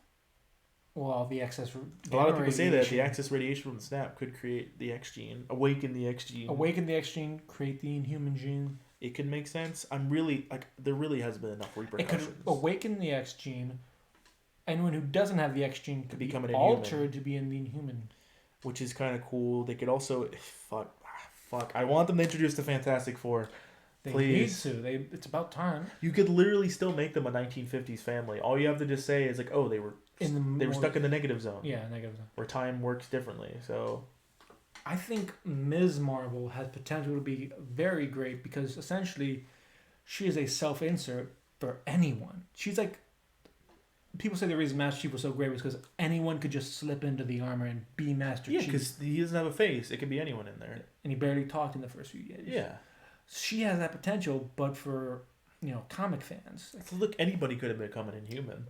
Well, the excess... A lot of people say that the excess radiation from the snap could create the X gene, awaken the X gene. Awaken the X gene, create the Inhuman gene. It could make sense. I'm really... there really has been enough repercussions. It could awaken the X gene. Anyone who doesn't have the X gene could become an altered to be in the Inhuman. Which is kind of cool. They could also... Fuck. I want them to introduce the Fantastic Four. Please. They need to. It's about time. You could literally still make them a 1950s family. All you have to just say is like, oh, they were stuck in the negative zone. Yeah, negative zone. Where time works differently. So I think Ms. Marvel has potential to be very great because essentially she is a self-insert for anyone. She's like, people say the reason Master Chief was so great was because anyone could just slip into the armor and be Master Chief. Yeah, because he doesn't have a face. It could be anyone in there. And he barely talked in the first few years. Yeah. She has that potential, but for, comic fans. Like, look, anybody could have become an Inhuman.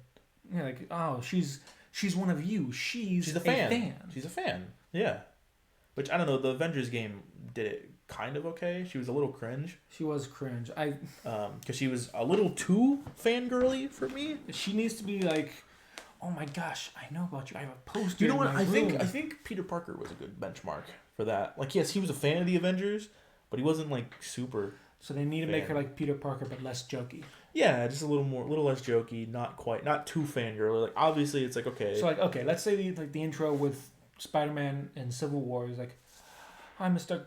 Yeah, like, oh, she's one of you. She's a fan. She's a fan. Yeah. Which, I don't know, the Avengers game did it kind of okay. She was a little cringe. She was cringe. Because she was a little too fangirly for me. She needs to be like, oh my gosh, I know about you. I have a poster. You know what? I think Peter Parker was a good benchmark for that. Like, yes, he was a fan of the Avengers, but he wasn't like super. So they need to make her like Peter Parker, but less jokey. Yeah, just a little less jokey. Not too fangirly. Like, obviously, it's like, okay. So like, okay, let's say the intro with Spider-Man and Civil War is like, hi, Mr.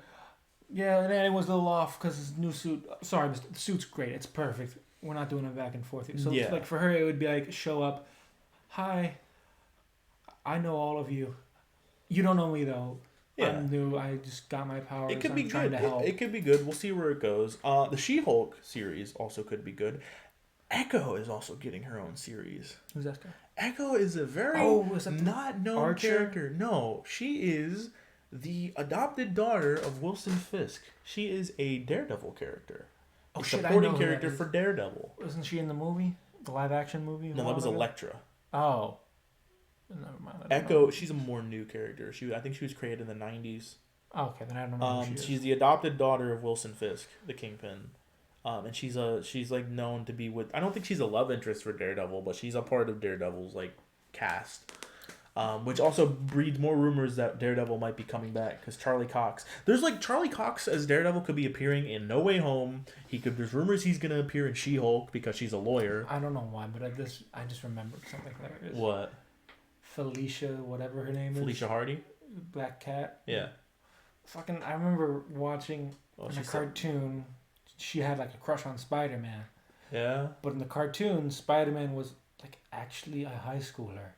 Yeah, and then it was a little off because his new suit. Sorry, Mr. The suit's great. It's perfect. We're not doing it back and forth. So yeah. Like for her, it would be like show up. Hi. I know all of you. You don't know me though. Yeah. I'm new. I just got my powers. It could be good. It could be good. We'll see where it goes. The She-Hulk series also could be good. Echo is also getting her own series. Who's Echo? Echo is a very not known character. No, she is the adopted daughter of Wilson Fisk. She is a Daredevil character. Oh, supporting character for Daredevil. Wasn't she in the movie? The live action movie? No, that was Elektra. Oh. Never mind. Echo, she's a more new character. I think she was created in the 90s. Oh, okay, then I don't know who she is. She's the adopted daughter of Wilson Fisk, the Kingpin. And she's like known to be with, I don't think she's a love interest for Daredevil, but she's a part of Daredevil's like cast. Which also breeds more rumors that Daredevil might be coming back because Charlie Cox. There's like Charlie Cox as Daredevil could be appearing in No Way Home. There's rumors he's gonna appear in She-Hulk because she's a lawyer. I don't know why, but I just remembered something hilarious. What? Felicia, whatever her name is. Felicia Hardy? Black Cat. Yeah. I remember watching Well, in she the said, cartoon, she had like a crush on Spider-Man. yeah. But in the cartoon, Spider-Man was like actually a high schooler,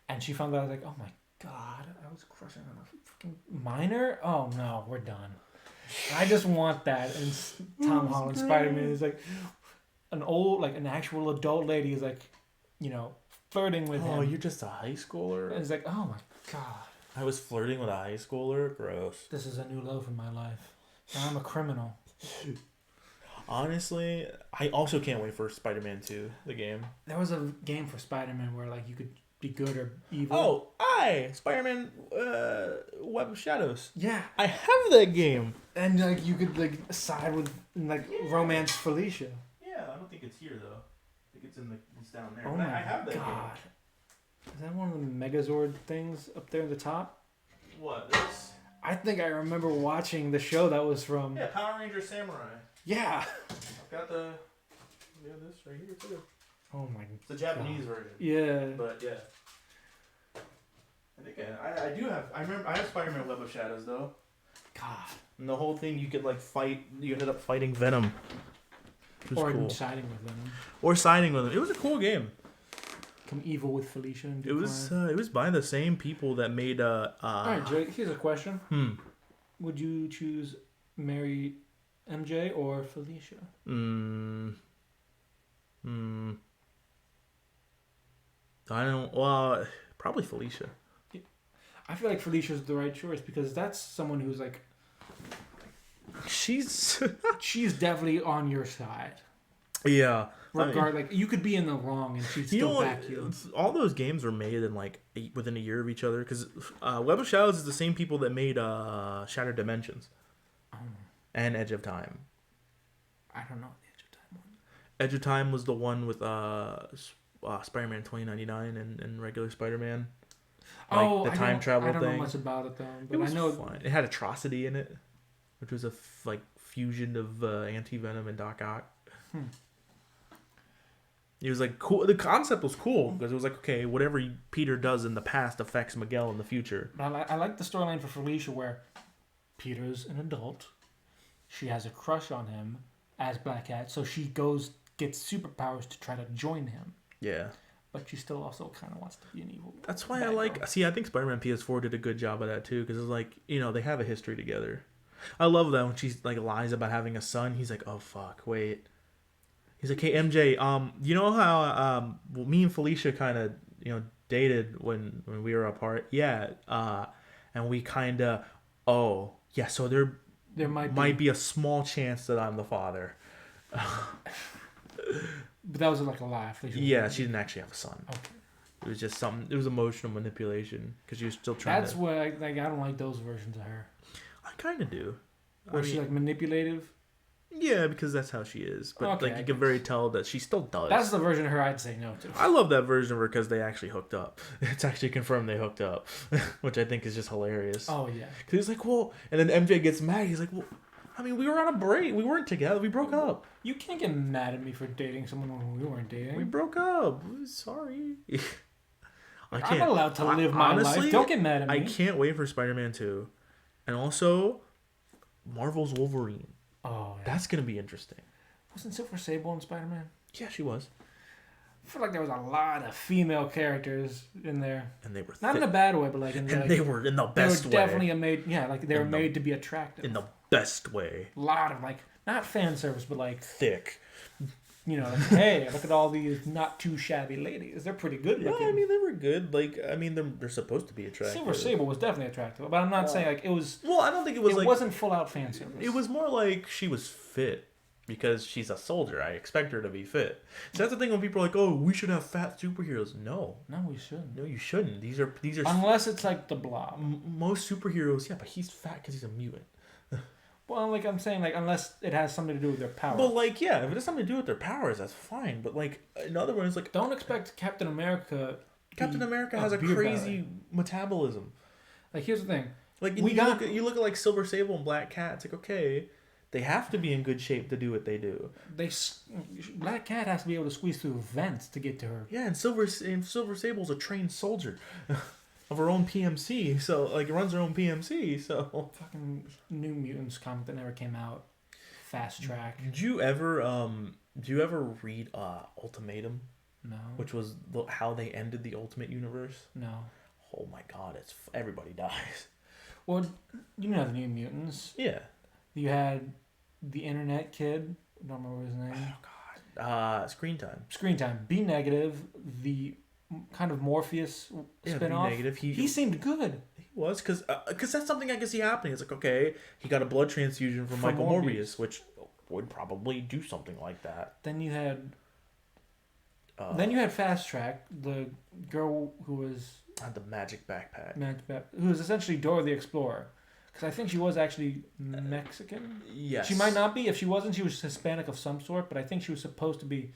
and she found out like, oh my god, I was crushing on a freaking minor. Oh no, we're done. I just want that. And Tom Holland Spider-Man is like an actual adult lady is like, flirting with him. Oh, you're just a high schooler? And it's like, oh my god, I was flirting with a high schooler? Gross. this is a new love in my life. And I'm a criminal. Honestly, I also can't wait for Spider-Man 2, the game. There was a game for Spider-Man where like you could be good or evil. Oh, Spider-Man Web of Shadows. Yeah. I have that game. And like you could like side with like romance Felicia. Yeah, I don't think it's here though. I think it's down there. Oh But my I have that god. Is that one of the Megazord things up there at the top? game. What? This? I think I remember watching the show that was from. Yeah, Power Ranger Samurai. Yeah. I've got this right here too. Oh my. It's the Japanese version. Yeah. But yeah. I think I do have. I remember I have Spider-Man Web of Shadows though. God. And the whole thing, you could like fight. You ended up fighting Venom. Which was Or cool. siding with them. Or siding with him. It was a cool game. Become evil with Felicia and do It was by the same people that made Alright, Jake, here's a question. Hmm. Would you choose Mary MJ or Felicia? I don't. Well, probably Felicia. I feel like Felicia's the right choice because that's someone who's like She's she's definitely on your side. yeah. Like you could be in the wrong and she'd still back you. All those games were made in like within a year of each other because Web of Shadows is the same people that made Shattered Dimensions and Edge of Time. I don't know the Edge of Time one. Edge of Time was the one with Spider-Man 2099 and regular Spider-Man. Like the time travel thing. I don't know much about it though, but It was I know fun. It had Atrocity in it, which was a fusion of Anti-Venom and Doc Ock. It was like cool. The concept was cool because it was like, okay, whatever Peter does in the past affects Miguel in the future. But I like the storyline for Felicia where Peter's an adult. She has a crush on him as Black Cat, so she gets superpowers to try to join him. Yeah. But she still also kind of wants to be an evil. That's why I think Spider-Man PS4 did a good job of that too, because it's like, they have a history together. I love that when she's like lies about having a son. He's like, oh fuck, wait. He's like, hey MJ, you know how me and Felicia kind of dated when we were apart? Yeah, and we kind of so there might be a small chance that I'm the father. But that was like a lie. Yeah, she didn't actually have a son. Okay. It was just something. It was emotional manipulation because she was still trying. That's what I don't like those versions of her. I kind of do. Where she's like manipulative. Yeah, because that's how she is. But you can very tell that she still does. That's the version of her I'd say no to. I love that version of her because they actually hooked up. It's actually confirmed they hooked up, which I think is just hilarious. Oh yeah. Because he's like, well, and then MJ gets mad. He's like, well, I mean, we were on a break. We weren't together. We broke up. You can't get mad at me for dating someone when we weren't dating. We broke up. Sorry. I'm allowed to live my life. Don't get mad at me. I can't wait for Spider-Man 2. And also, Marvel's Wolverine. Oh, yeah. That's going to be interesting. Wasn't Silver Sable in Spider-Man? Yeah, she was. I feel like there was a lot of female characters in there. And they were not in a bad way, but like in and they were in the best way. They were definitely they were made to be attractive. In the best way. A lot of not fan service, but like thick. Hey, look at all these not too shabby ladies. They're pretty good looking. Yeah, I mean they were good. They're supposed to be attractive. Silver Sable was definitely attractive, but I'm not saying like it was. Well, I don't think it was. It wasn't full out fan service. It was more like she was fit because she's a soldier. I expect her to be fit. So that's the thing when people are like, "Oh, we should have fat superheroes." No, we shouldn't. No, you shouldn't. These are unless it's like the Blob. Most superheroes, yeah, but he's fat because he's a mutant. Well, like I'm saying, like unless it has something to do with their power. But if it has something to do with their powers, that's fine. But in other words, don't expect Captain America. Captain America has a crazy metabolism. Like here's the thing. You look at Silver Sable and Black Cat. It's like okay, they have to be in good shape to do what they do. Black Cat has to be able to squeeze through vents to get to her. Yeah, and Silver Sable's a trained soldier. Of her own PMC, so runs her own PMC, so fucking New Mutants comic that never came out. fast track. Did you ever read Ultimatum? No. Which was how they ended the Ultimate Universe? No. Oh my god, everybody dies. Well, you know the New Mutants. Yeah. You had the internet kid. I don't remember his name. Oh god. Screen Time. Screen Time. B negative. The kind of Morpheus spinoff. B negative. He seemed good. He was because that's something I can see happening. It's like, okay, he got a blood transfusion from Michael Morbius, which would probably do something like that. Then you had. Then you had Fast Track, the girl who was had the magic backpack. Who was essentially Dora the Explorer, because I think she was actually Mexican. Yes. She might not be. If she wasn't, she was Hispanic of some sort. But I think she was supposed to be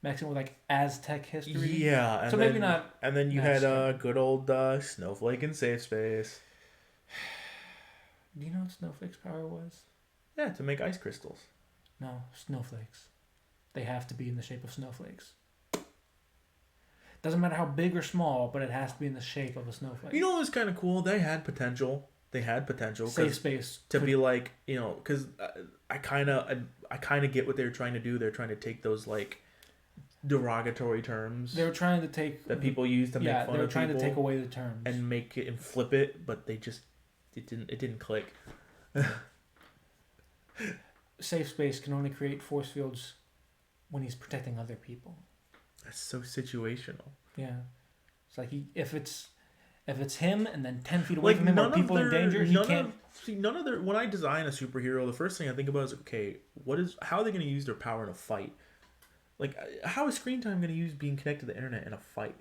Mexican with like Aztec history. Yeah. So maybe not. And then you had good old Snowflake in Safe Space. Do you know what Snowflake's power was? Yeah, to make ice crystals. No, snowflakes. They have to be in the shape of snowflakes. Doesn't matter how big or small, but it has to be in the shape of a snowflake. You know what was kind of cool? They had potential. Safe space to be like, because I kind of get what they're trying to do. They're trying to take those like derogatory terms. They were trying to take that people use to make fun of people. they were trying to take away the terms and make it and flip it, but it didn't click. Safe space can only create force fields when he's protecting other people. That's so situational. Yeah, it's like if it's him and then 10 feet away from him are people in danger, he can't. When I design a superhero, the first thing I think about is, okay, how are they going to use their power in a fight? Like, how is Screen Time going to use being connected to the internet in a fight?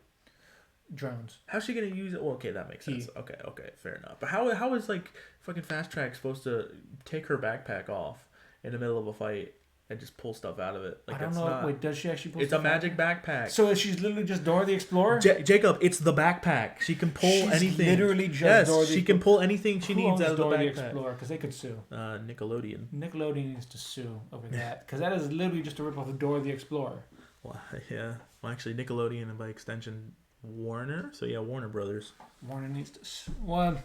Drones. How's she going to use it? Well, okay, that makes sense. Okay, fair enough. But how is like fucking Fast Track supposed to take her backpack off in the middle of a fight and just pull stuff out of it? Like, I don't know. Wait, does she actually pull It's a magic backpack. So she's literally just Dora the Explorer? Jacob, it's the backpack. She can pull anything. Literally just Dora the she can pull anything she needs out of the Dora backpack. The Explorer? Because they could sue. Nickelodeon. Nickelodeon needs to sue over that. Because that is literally just a rip off of Dora the Explorer. Well, yeah. Well, actually, Nickelodeon and by extension, Warner. So, yeah, Warner Brothers. Warner needs to sue. Well,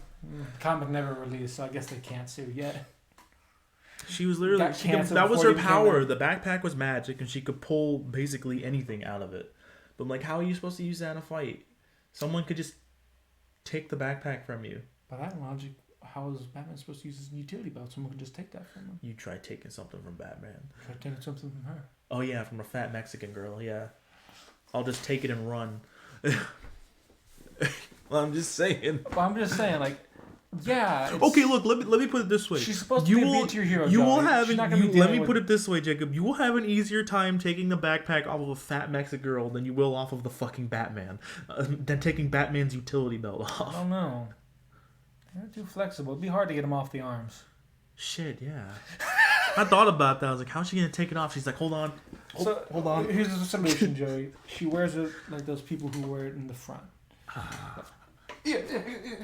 comic never released, so I guess they can't sue yet. She was literally that was her power. The backpack was magic, and she could pull basically anything out of it. But like, how are you supposed to use that in a fight? Someone could just take the backpack from you. By that logic, how is Batman supposed to use his utility belt? Someone could just take that from him. You try taking something from Batman. Try taking something from her. Oh yeah, from a fat Mexican girl. Yeah, I'll just take it and run. Well, I'm just saying. Like. Yeah. Okay, look. Let me put it this way. She's supposed to be a B-tier hero. You will have. Let me put it this way, Jacob. You will have an easier time taking the backpack off of a fat Mexican girl than you will off of the fucking Batman. Than taking Batman's utility belt off. I don't know. They're too flexible. It'd be hard to get them off the arms. Shit, yeah. I thought about that. I was like, how's she gonna take it off? She's like, hold on. Hold on. Here's the solution, Joey. She wears it like those people who wear it in the front.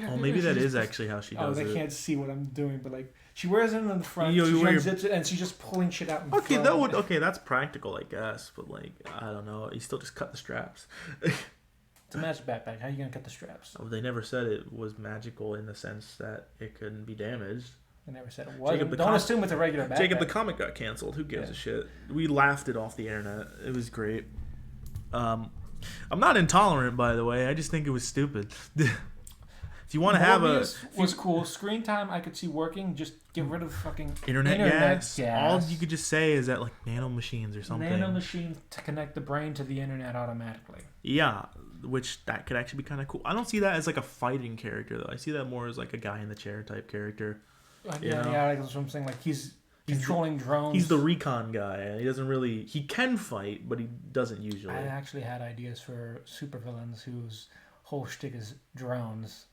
Oh, maybe that is actually how she does it. Oh, they can't see what I'm doing, but like she wears it in the front, she unzips it, and she's just pulling shit out. Okay, that's practical, I guess, but like I don't know, you still just cut the straps. It's a magic backpack. How are you gonna cut the straps? Oh, they never said it was magical in the sense that it couldn't be damaged. They never said it was. Don't assume it's a regular backpack. Jacob, the comic got canceled. Who gives a shit? We laughed it off the internet. It was great. I'm not intolerant, by the way. I just think it was stupid. If you want to have was cool. Screen Time I could see working. Just get rid of fucking internet gas. All you could just say is that like nano machines or something. Nano machines to connect the brain to the internet automatically. Yeah, which that could actually be kind of cool. I don't see that as like a fighting character though. I see that more as like a guy in the chair type character. Yeah, that's what I'm saying. Like he's controlling drones. He's the recon guy. He doesn't really. He can fight, but he doesn't usually. I actually had ideas for supervillains whose whole shtick is drones.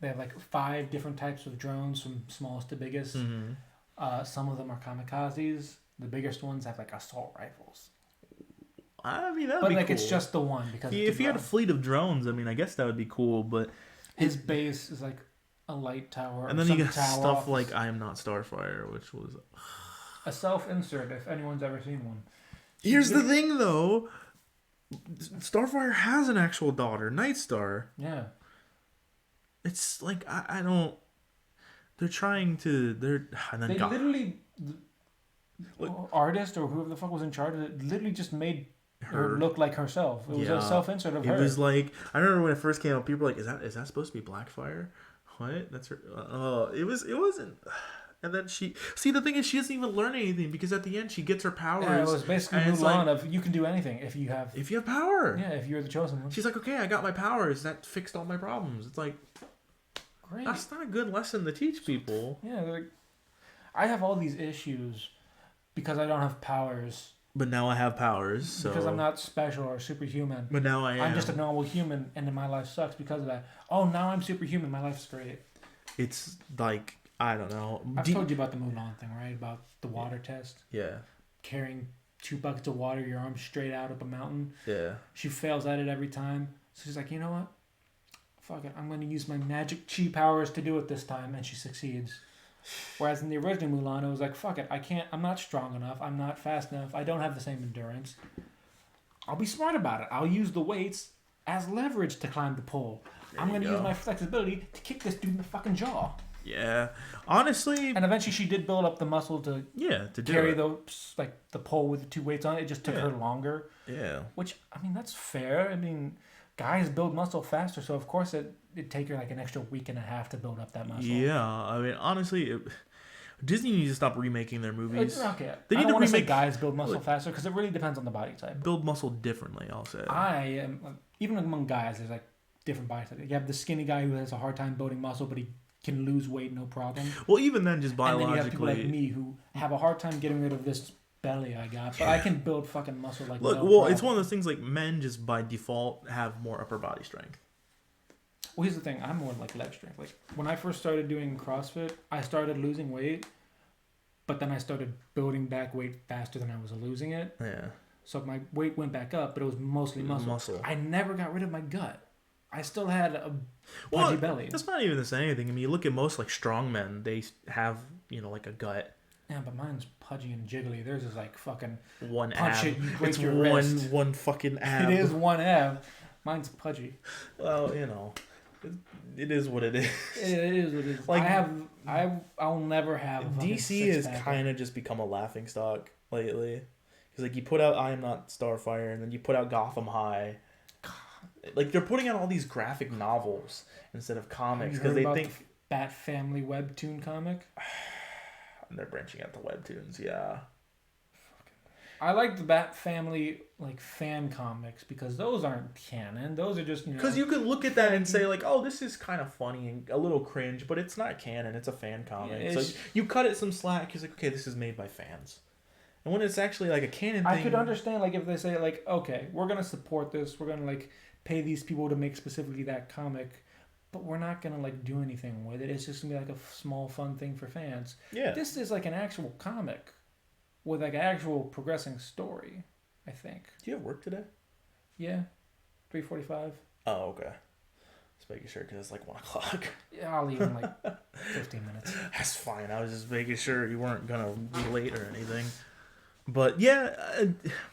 They have like 5 different types of drones, from smallest to biggest. Mm-hmm. Some of them are kamikazes. The biggest ones have like assault rifles. I mean, that would be cool. But it's just the one because if you had a fleet of drones, I mean, I guess that would be cool. But his base is like a light tower. And then you got stuff like I Am Not Starfire, which was a self-insert. If anyone's ever seen one. Here's the thing, though. Starfire has an actual daughter, Nightstar. Yeah. It's like I don't. They're trying to. Literally. artist or whoever the fuck was in charge of it literally just made her Her. look like herself. It was a self-insert of her. It was like, I remember when it first came out, people were like, is that supposed to be Blackfire? What? That's her. Oh, it wasn't. And then the thing is, she doesn't even learn anything because at the end she gets her powers. Yeah, it was basically Mulan of you can do anything if you have power. Yeah, if you're the chosen one. She's like, okay, I got my powers. That fixed all my problems. It's like, great. That's not a good lesson to teach people. Yeah, like, I have all these issues because I don't have powers. But now I have powers. So. Because I'm not special or superhuman. But now I am. I'm just a normal human, and then my life sucks because of that. Oh, now I'm superhuman. My life's great. It's like, I don't know. I've told you about the Mulan thing, right? About the water test. Yeah. Carrying 2 buckets of water, your arm straight out up a mountain. Yeah. She fails at it every time. So she's like, you know what? Fuck it. I'm going to use my magic chi powers to do it this time. And she succeeds. Whereas in the original Mulan, it was like, fuck it. I'm not strong enough. I'm not fast enough. I don't have the same endurance. I'll be smart about it. I'll use the weights as leverage to climb the pole. I'm going to use my flexibility to kick this dude in the fucking jaw. Yeah. Honestly. And eventually she did build up the muscle to carry the pole with the 2 weights on it. It just took her longer. Yeah. Which, I mean, that's fair. I mean, guys build muscle faster, so of course it'd take her like an extra week and a half to build up that muscle. Yeah. I mean, honestly, Disney needs to stop remaking their movies. Okay. They need I don't want to say remake guys build muscle faster because it really depends on the body type. Build muscle differently, I'll say. I am, even among guys, there's like different body types. You have the skinny guy who has a hard time building muscle, but he can lose weight no problem. Well, even then, just biologically. And then you have people like me who have a hard time getting rid of this belly I got, but I can build fucking muscle like Look, no well, problem. it's one of those things like men just by default have more upper body strength. Well, here's the thing. I'm more like leg strength. Like when I first started doing CrossFit, I started losing weight, but then I started building back weight faster than I was losing it. Yeah. So my weight went back up, but it was mostly muscle. I never got rid of my gut. I still had a pudgy belly. That's not even the same thing. I mean, you look at most like strong men; they have like a gut. Yeah, but mine's pudgy and jiggly. Theirs is like fucking one punch ab. it, you break It's your wrist. one fucking ab. It is one ab. Mine's pudgy. Well, it is what it is. It is what it is. Like I'll never have. DC has kind of just become a laughing stock lately, because like you put out I Am Not Starfire, and then you put out Gotham High. Like they're putting out all these graphic novels instead of comics because they think the Bat Family webtoon comic. And they're branching out to webtoons, yeah. I like the Bat Family like fan comics because those aren't canon. Those are just because you can look at that and say like, oh, this is kind of funny and a little cringe, but it's not canon. It's a fan comic. Yeah, so you cut it some slack. It's like, okay, this is made by fans. And when it's actually like a canon thing, I could understand like if they say like, okay, we're gonna support this. We're gonna like pay these people to make specifically that comic, but we're not gonna like do anything with it. It's just gonna be like a small fun thing for fans. Yeah. This is like an actual comic with like an actual progressing story, I think. Do you have work today? Yeah. 3:45. Oh, okay. Just making sure because it's like 1:00. Yeah, I'll leave in like 15 minutes. That's fine. I was just making sure you weren't gonna be late or anything. But yeah,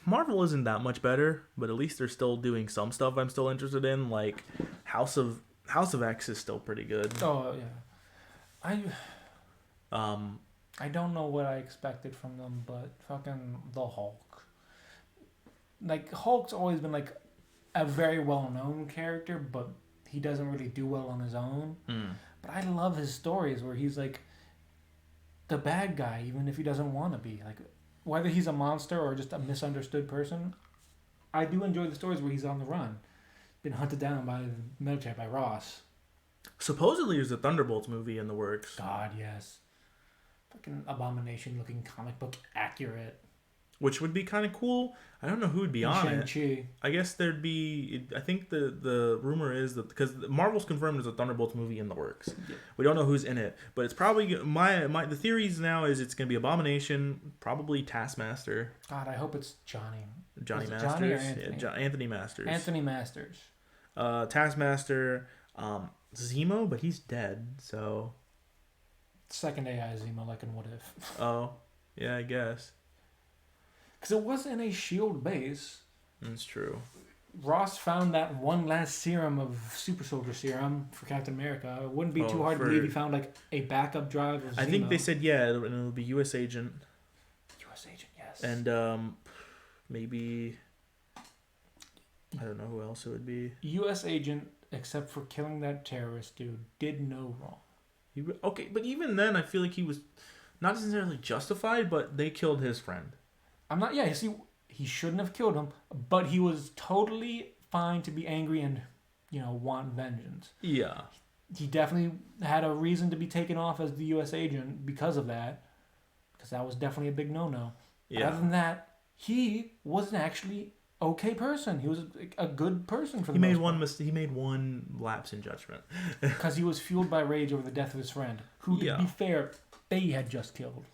Marvel isn't that much better, but at least they're still doing some stuff I'm still interested in. Like House of X is still pretty good. Oh yeah, I don't know what I expected from them, but fucking the Hulk. Like Hulk's always been like a very well known character, but he doesn't really do well on his own. But I love his stories where he's like the bad guy, even if he doesn't want to be. Like whether he's a monster or just a misunderstood person, I do enjoy the stories where he's on the run, been hunted down by the military, by Ross. Supposedly there's a Thunderbolts movie in the works. God, yes. Fucking Abomination looking comic book accurate. Which would be kind of cool. I don't know who would be on Shang-Chi. it. I guess there'd be... I think the rumor is that... Because Marvel's confirmed there's a Thunderbolts movie in the works. Yeah. We don't know who's in it. But it's probably... The theories now is it's going to be Abomination, probably Taskmaster. God, I hope it's Johnny. Johnny Masters? Johnny or Anthony? Yeah, Anthony Masters. Anthony Masters. Taskmaster, Zemo, but he's dead, so... Second AI Zemo, like in What If. Oh, yeah, I guess. Because it was in a SHIELD base. That's true. Ross found that one last serum of Super Soldier Serum for Captain America. It wouldn't be too hard to believe he found like a backup drive of Zemo. I think they said, yeah, it'll be U.S. Agent. U.S. And maybe I don't know who else it would be. U.S. agent, except for killing that terrorist dude, did no wrong. Okay, but even then, I feel like he was not necessarily justified, but they killed his friend. I'm not. Yeah, see, he shouldn't have killed him, but he was totally fine to be angry and, want vengeance. Yeah. He definitely had a reason to be taken off as the U.S. agent because of that, because that was definitely a big no-no. Yeah. Other than that, he was an actually okay person. He was a good person for the most part. He made one lapse in judgment. Because he was fueled by rage over the death of his friend, who, to be fair, they had just killed.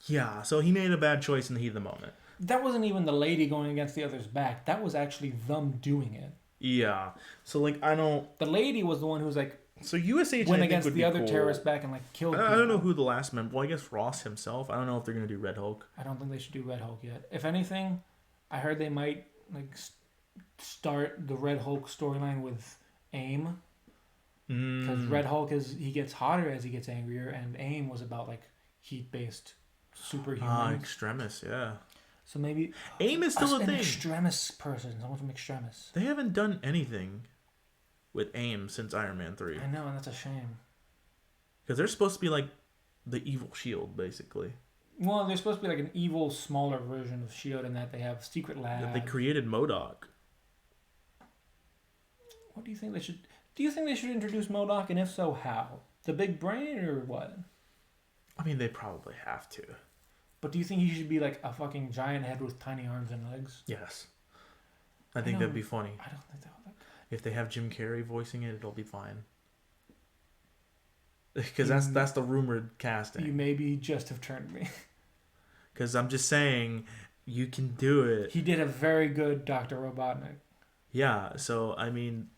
Yeah, so he made a bad choice in the heat of the moment. That wasn't even the lady going against the other's back. That was actually them doing it. Yeah. So, I don't... The lady was the one who was So U.S. agent went against the other terrorist back and killed people. I don't know who the last member... Well, I guess Ross himself. I don't know if they're going to do Red Hulk. I don't think they should do Red Hulk yet. If anything, I heard they might start the Red Hulk storyline with AIM. Because Red Hulk he gets hotter as he gets angrier, and AIM was about heat-based superhumans. Extremis, yeah. So maybe AIM is still a thing. An extremis person. Someone from extremis. They haven't done anything with AIM since Iron Man 3. I know, and that's a shame. Because they're supposed to be the evil Shield, basically. Well, they're supposed to be an evil, smaller version of Shield in that they have secret labs. They created MODOK. What do you think they should... Do you think they should introduce MODOK, and if so, how? The big brain, or what? I mean, they probably have to. But do you think he should be a fucking giant head with tiny arms and legs? Yes. I think that'd be funny. I don't think that would... If they have Jim Carrey voicing it, it'll be fine. Because that's the rumored casting. You maybe just have turned me. Because I'm just saying, you can do it. He did a very good Dr. Robotnik. Yeah, so, I mean,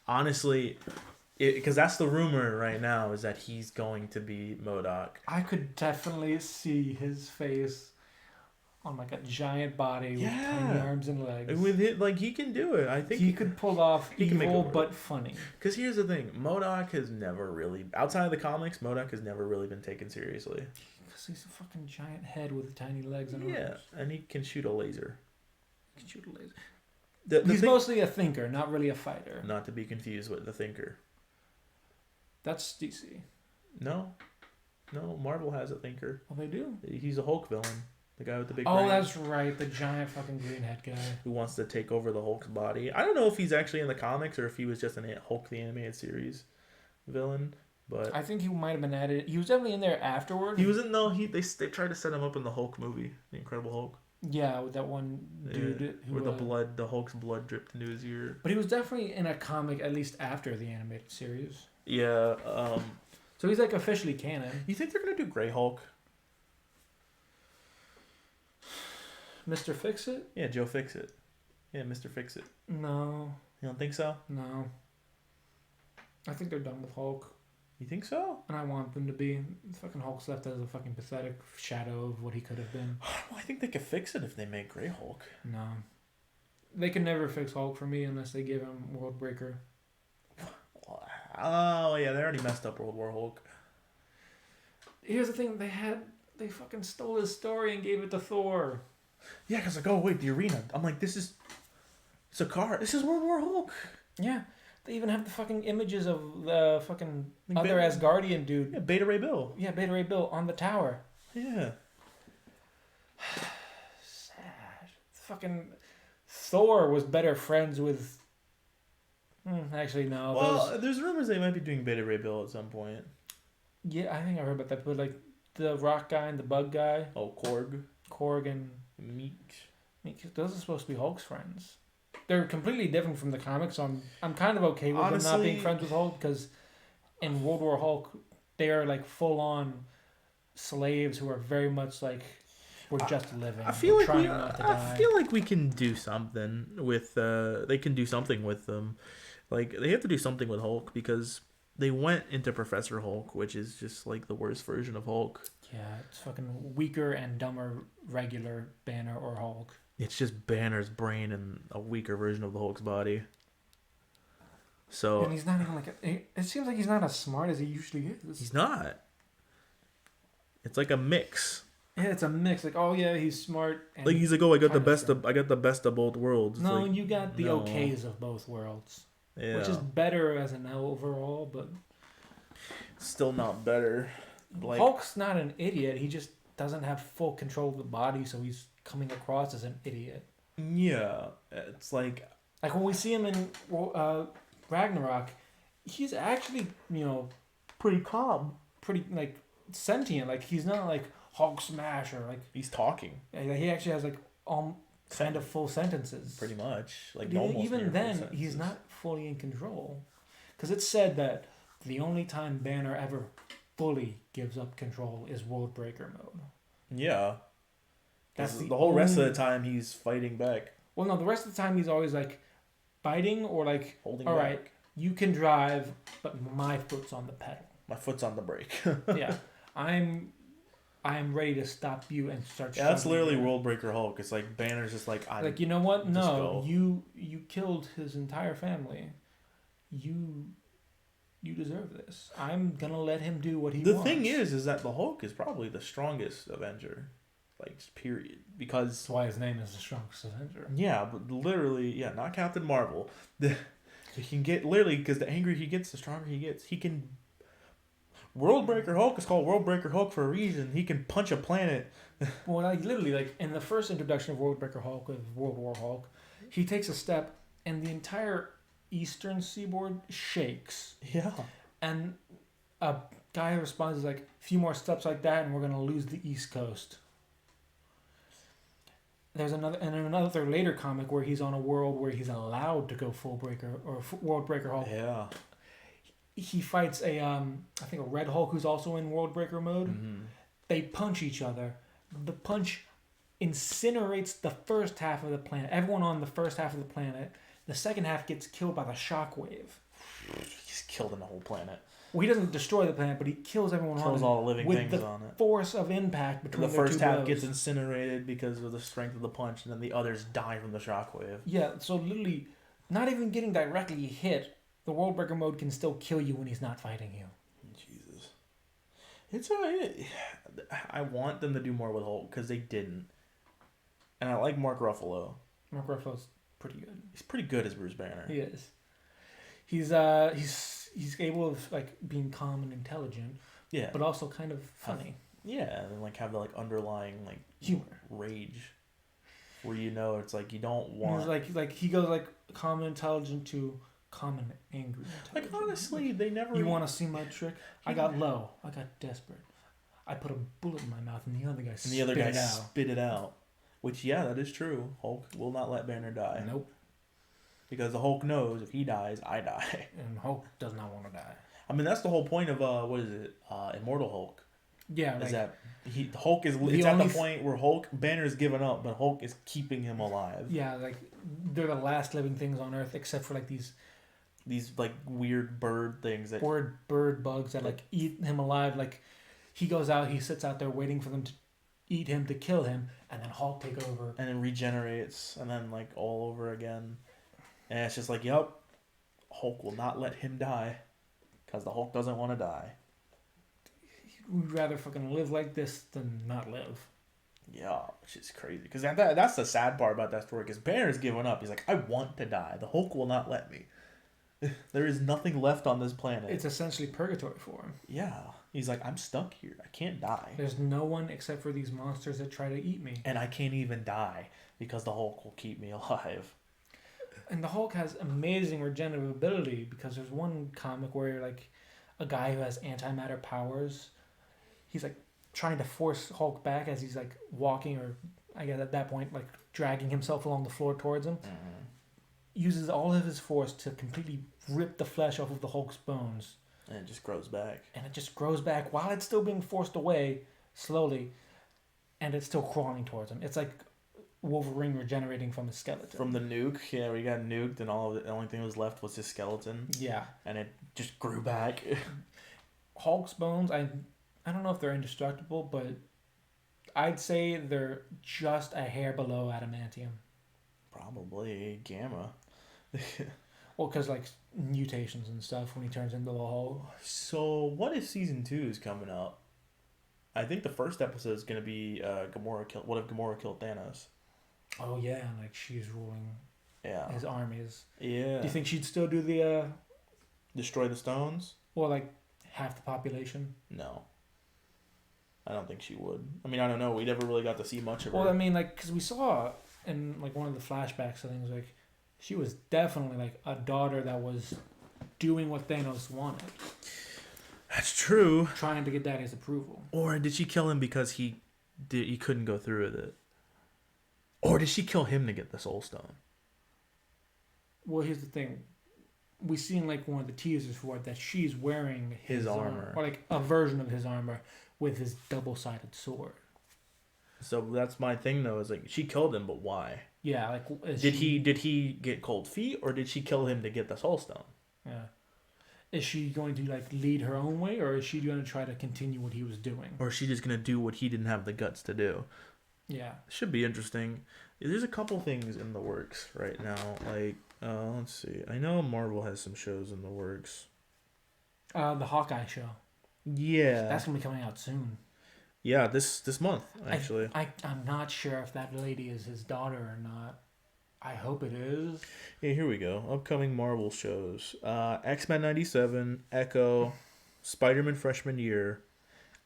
honestly, because that's the rumor right now, is that he's going to be MODOK. I could definitely see his face on a giant body with tiny arms and legs. With it, he can do it. I think he could pull off evil but funny. Because here's the thing, MODOK has never really, outside of the comics, MODOK has never really been taken seriously. Because he's a fucking giant head with tiny legs and arms. Yeah, and he can shoot a laser. He's mostly a thinker, not really a fighter. Not to be confused with the Thinker. That's DC. No, Marvel has a Thinker. Oh, they do? He's a Hulk villain. The guy with the big brain. brain. That's right. The giant fucking green head guy. Who wants to take over the Hulk's body. I don't know if he's actually in the comics or if he was just an Hulk the Animated Series villain. But I think he might have been added. He was definitely in there afterward. He wasn't. No, they tried to set him up in the Hulk movie, The Incredible Hulk. Yeah, with that one dude where the Hulk's blood dripped into his ear. But he was definitely in a comic at least after the animated series. Yeah. So he's officially canon. You think they're gonna do Grey Hulk? Mr. Fix-It? Yeah, Joe Fix-It. Yeah, Mr. Fix-It. No. You don't think so? No. I think they're done with Hulk. You think so? And I want them to be. Fucking Hulk's left as a fucking pathetic shadow of what he could have been. I think they could fix it if they make Grey Hulk. No. They can never fix Hulk for me unless they give him World Breaker. Oh, yeah, they already messed up World War Hulk. Here's the thing, they fucking stole his story and gave it to Thor. Yeah, because oh, wait, the arena. I'm it's a car. This is World War Hulk. Yeah. They even have the fucking images of the fucking other Asgardian dude. Yeah, Beta Ray Bill. Yeah, Beta Ray Bill on the tower. Yeah. Sad. Fucking Thor was better friends with... actually, no. Well, there's rumors they might be doing Beta Ray Bill at some point. Yeah, I think I heard about that. But the rock guy and the bug guy. Oh, Korg and... Meek. Those are supposed to be Hulk's friends. They're completely different from the comics, so I'm kind of okay with them not being friends with Hulk, because in World War Hulk, they are full-on slaves who are very much we're just living. I feel like we can do something with they can do something with them. They have to do something with Hulk because they went into Professor Hulk, which is just the worst version of Hulk. Yeah, it's fucking weaker and dumber regular Banner or Hulk. It's just Banner's brain and a weaker version of the Hulk's body. So and he's not even it seems like he's not as smart as he usually is. He's not. It's like a mix. Yeah, it's a mix. Like, oh yeah, he's smart. And Like he's like, oh, I got the kinda best strong. of both worlds. It's No, like, you got the no, okays of both worlds, which is yeah, better as an overall. But still not better. Like, Hulk's not an idiot. He just doesn't have full control of the body, so he's coming across as an idiot. yeah, it's like, Like when we see him in Ragnarok, he's actually pretty calm, pretty like sentient. Like he's not like Hulk smash or like he's talking he actually has like kind of full sentences. pretty much. Like But almost even near full then, sentences. he's not fully in control, because it's said that the only time Banner ever fully gives up control is World Breaker mode. Yeah, That's the whole only... rest of the time he's fighting back. Well, no, the rest of the time he's always like fighting or like, Holding all back. right, you can drive, but my foot's on the pedal. My foot's on the brake. Yeah, I'm ready to stop you and start. Yeah, that's literally struggling. World Breaker Hulk. It's like Banner's just like, Like, you know what? just No, go. you killed his entire family. You deserve this. I'm gonna let him do what he The wants. thing is that the Hulk is probably the strongest Avenger, like period. Because That's why his name is the strongest Avenger. yeah, but literally, yeah, not Captain Marvel. He can get literally because the angrier he gets, the stronger he gets. He can. World Breaker Hulk is called World Breaker Hulk for a reason. He can punch a planet. Well, like literally, like in the first introduction of World Breaker Hulk, of World War Hulk, he takes a step, and the entire eastern seaboard shakes. Yeah. And a guy responds like, "A few more steps like that, and we're gonna lose the East Coast." There's another later comic where he's on a world where he's allowed to go full breaker or World Breaker Hulk. Yeah. He fights I think a Red Hulk who's also in World Breaker mode. Mm-hmm. They punch each other. The punch incinerates the first half of the planet. Everyone on the first half of the planet. The second half gets killed by the shockwave. He's killed the whole planet. Well, he doesn't destroy the planet, but he kills everyone Kills on all the living with things the on it. force of impact between The their first two half blows. gets incinerated because of the strength of the punch, and then the others die from the shockwave. Yeah, so literally, not even getting directly hit, the World Breaker mode can still kill you when he's not fighting you. Jesus. It's alright. I want them to do more with Hulk because they didn't. And I like Mark Ruffalo. Mark Ruffalo's pretty good. He's pretty good as Bruce Banner. He is. He's able of like being calm and intelligent, Yeah. but also kind of funny. Yeah, and like have the like underlying like Humor. rage, where it's like you don't want. He's like he goes like calm and intelligent to calm and angry. Like honestly, they never. You want to see my trick? I got low. I got desperate. I put a bullet in my mouth, and the other guy spit it out. Which that is true. Hulk will not let Banner die. Nope. Because the Hulk knows if he dies, I die. And Hulk does not want to die. I mean, that's the whole point of what is it? Immortal Hulk. Yeah, Is that Hulk is it's at the point where Banner is given up, but Hulk is keeping him alive. Yeah, like they're the last living things on Earth, except for like these like weird bird things that bird bugs that like eat him alive. Like he goes out, he sits out there waiting for them to eat him to kill him, and then Hulk take over and then regenerates, and then like all over again. And it's just like, yep, Hulk will not let him die because the Hulk doesn't want to die. We'd rather fucking live like this than not live. Yeah, which is crazy. Because that's the sad part about that story. Because Banner's given up. He's like, I want to die. The Hulk will not let me. There is nothing left on this planet. It's essentially purgatory for him. Yeah. He's like, I'm stuck here. I can't die. There's no one except for these monsters that try to eat me. And I can't even die because the Hulk will keep me alive. And the Hulk has amazing regenerative ability, because there's one comic where like a guy who has antimatter powers, he's like trying to force Hulk back as he's like walking, or I guess at that point like dragging himself along the floor towards him. Mm-hmm. Uses all of his force to completely rip the flesh off of the Hulk's bones. And it just grows back. And it just grows back while it's still being forced away slowly, and it's still crawling towards him. It's like Wolverine regenerating from his skeleton. From the nuke, we got nuked, and the only thing that was left was his skeleton. Yeah. And it just grew back. Hulk's bones, I don't know if they're indestructible, but I'd say they're just a hair below adamantium. Probably Gamma. Well, because like mutations and stuff when he turns into the Hulk. So what if season 2 is coming up? I think the first episode is gonna be Gamora kill. What if Gamora killed Thanos? Oh yeah, like she's ruling his armies. Yeah. Do you think she'd still do the destroy the stones? Well, like half the population? No. I don't think she would. I mean, I don't know. We never really got to see much of her. Well, I mean, like, because we saw in like one of the flashbacks and things, like she was definitely like a daughter that was doing what Thanos wanted. That's true. Trying to get Daddy's approval. Or did she kill him because he couldn't go through with it? Or did she kill him to get the Soul Stone? Well, here's the thing. We seen like one of the teasers for it that she's wearing his armor. Or like a version of his armor with his double-sided sword. So that's my thing though, is like she killed him, but why? Yeah, like did he get cold feet, or did she kill him to get the Soul Stone? Yeah. Is she going to like lead her own way, or is she going to try to continue what he was doing? Or is she just gonna do what he didn't have the guts to do? Yeah. Should be interesting. There's a couple things in the works right now. Like, let's see. I know Marvel has some shows in the works. The Hawkeye show. Yeah. That's gonna be coming out soon. Yeah, this month actually. I'm not sure if that lady is his daughter or not. I hope it is. Yeah, here we go. Upcoming Marvel shows: X-Men '97, Echo, Spider-Man Freshman Year,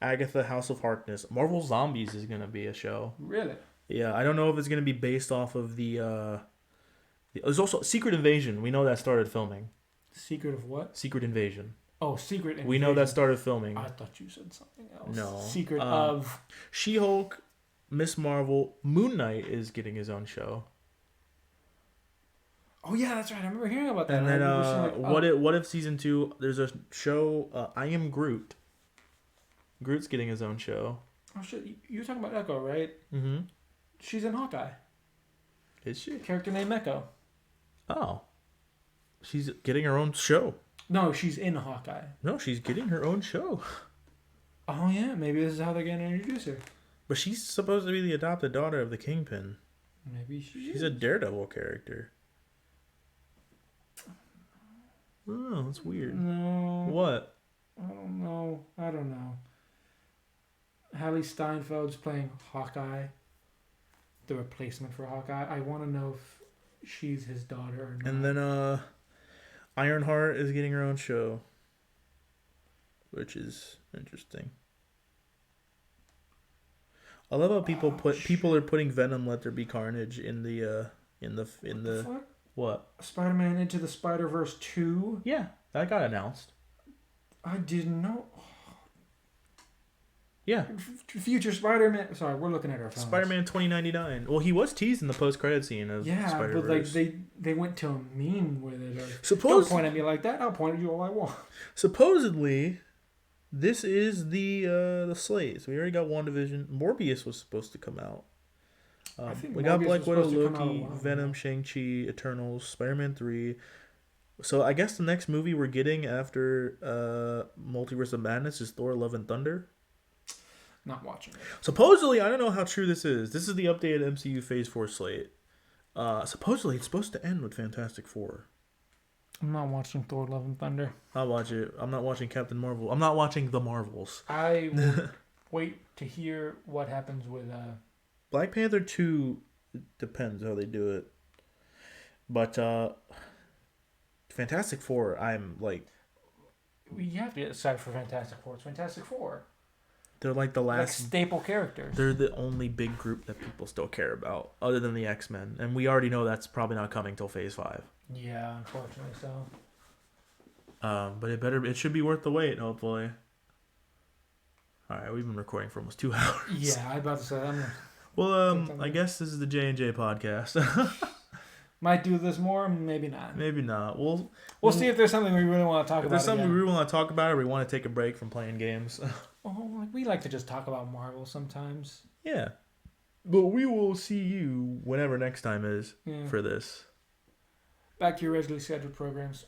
Agatha House of Harkness. Marvel Zombies is gonna be a show. Really? Yeah, I don't know if it's gonna be based off of the. There's also Secret Invasion. We know that started filming. Secret of what? Secret Invasion. Oh, Secret Invasion. We know that started filming. I thought you said something else. No. Secret of... She-Hulk, Miss Marvel, Moon Knight is getting his own show. Oh, yeah, that's right. I remember hearing about that. And then What If Season 2, there's a show, I Am Groot. Groot's getting his own show. Oh, shit. You were talking about Echo, right? Mm-hmm. She's in Hawkeye. Is she? Character named Echo. Oh. She's getting her own show. No, she's in Hawkeye. No, she's getting her own show. Oh, yeah. Maybe this is how they're going to introduce her. But she's supposed to be the adopted daughter of the Kingpin. Maybe She's a Daredevil character. Oh, that's weird. No. What? I don't know. Hallie Steinfeld's playing Hawkeye. The replacement for Hawkeye. I want to know if she's his daughter or not. And then Ironheart is getting her own show, which is interesting. I love how people are putting Venom Let There Be Carnage in the Fuck? what? Spider-Man Into the Spider-Verse 2? Yeah, that got announced. I didn't know. Yeah. Future Spider-Man. Sorry, we're looking at our phones. Spider-Man 2099. Well, he was teased in the post-credit scene of Spider-Verse. But like they went to a mean with it. Don't point at me like that. I'll point at you all I want. Supposedly, this is the slate. So we already got WandaVision. Morbius was supposed to come out. I think we got Morbius Black Widow, was supposed to come Loki, out Venom, Shang-Chi, Eternals, Spider-Man 3. So I guess the next movie we're getting after Multiverse of Madness is Thor: Love and Thunder. Not watching it. Supposedly, I don't know how true this is. This is the updated MCU Phase 4 slate. Supposedly, it's supposed to end with Fantastic Four. I'm not watching Thor: Love and Thunder. I'll watch it. I'm not watching Captain Marvel. I'm not watching The Marvels. I will wait to hear what happens with... Black Panther 2 depends how they do it. But Fantastic Four, I'm like... We have to get excited for Fantastic Four. It's Fantastic Four. They're like the last... Like staple characters. They're the only big group that people still care about, other than the X-Men. And we already know that's probably not coming till Phase 5. Yeah, unfortunately so. But it should be worth the wait, hopefully. Alright, we've been recording for almost 2 hours. Yeah, I was about to say that. Well, I guess this is the J&J podcast. Might do this more, maybe not. Maybe not. We'll see if there's something we really want to talk about. If there's something we really want to talk about, or we want to take a break from playing games. Oh, we like to just talk about Marvel sometimes. Yeah. But we will see you whenever next time is for this. Back to your regularly scheduled programs.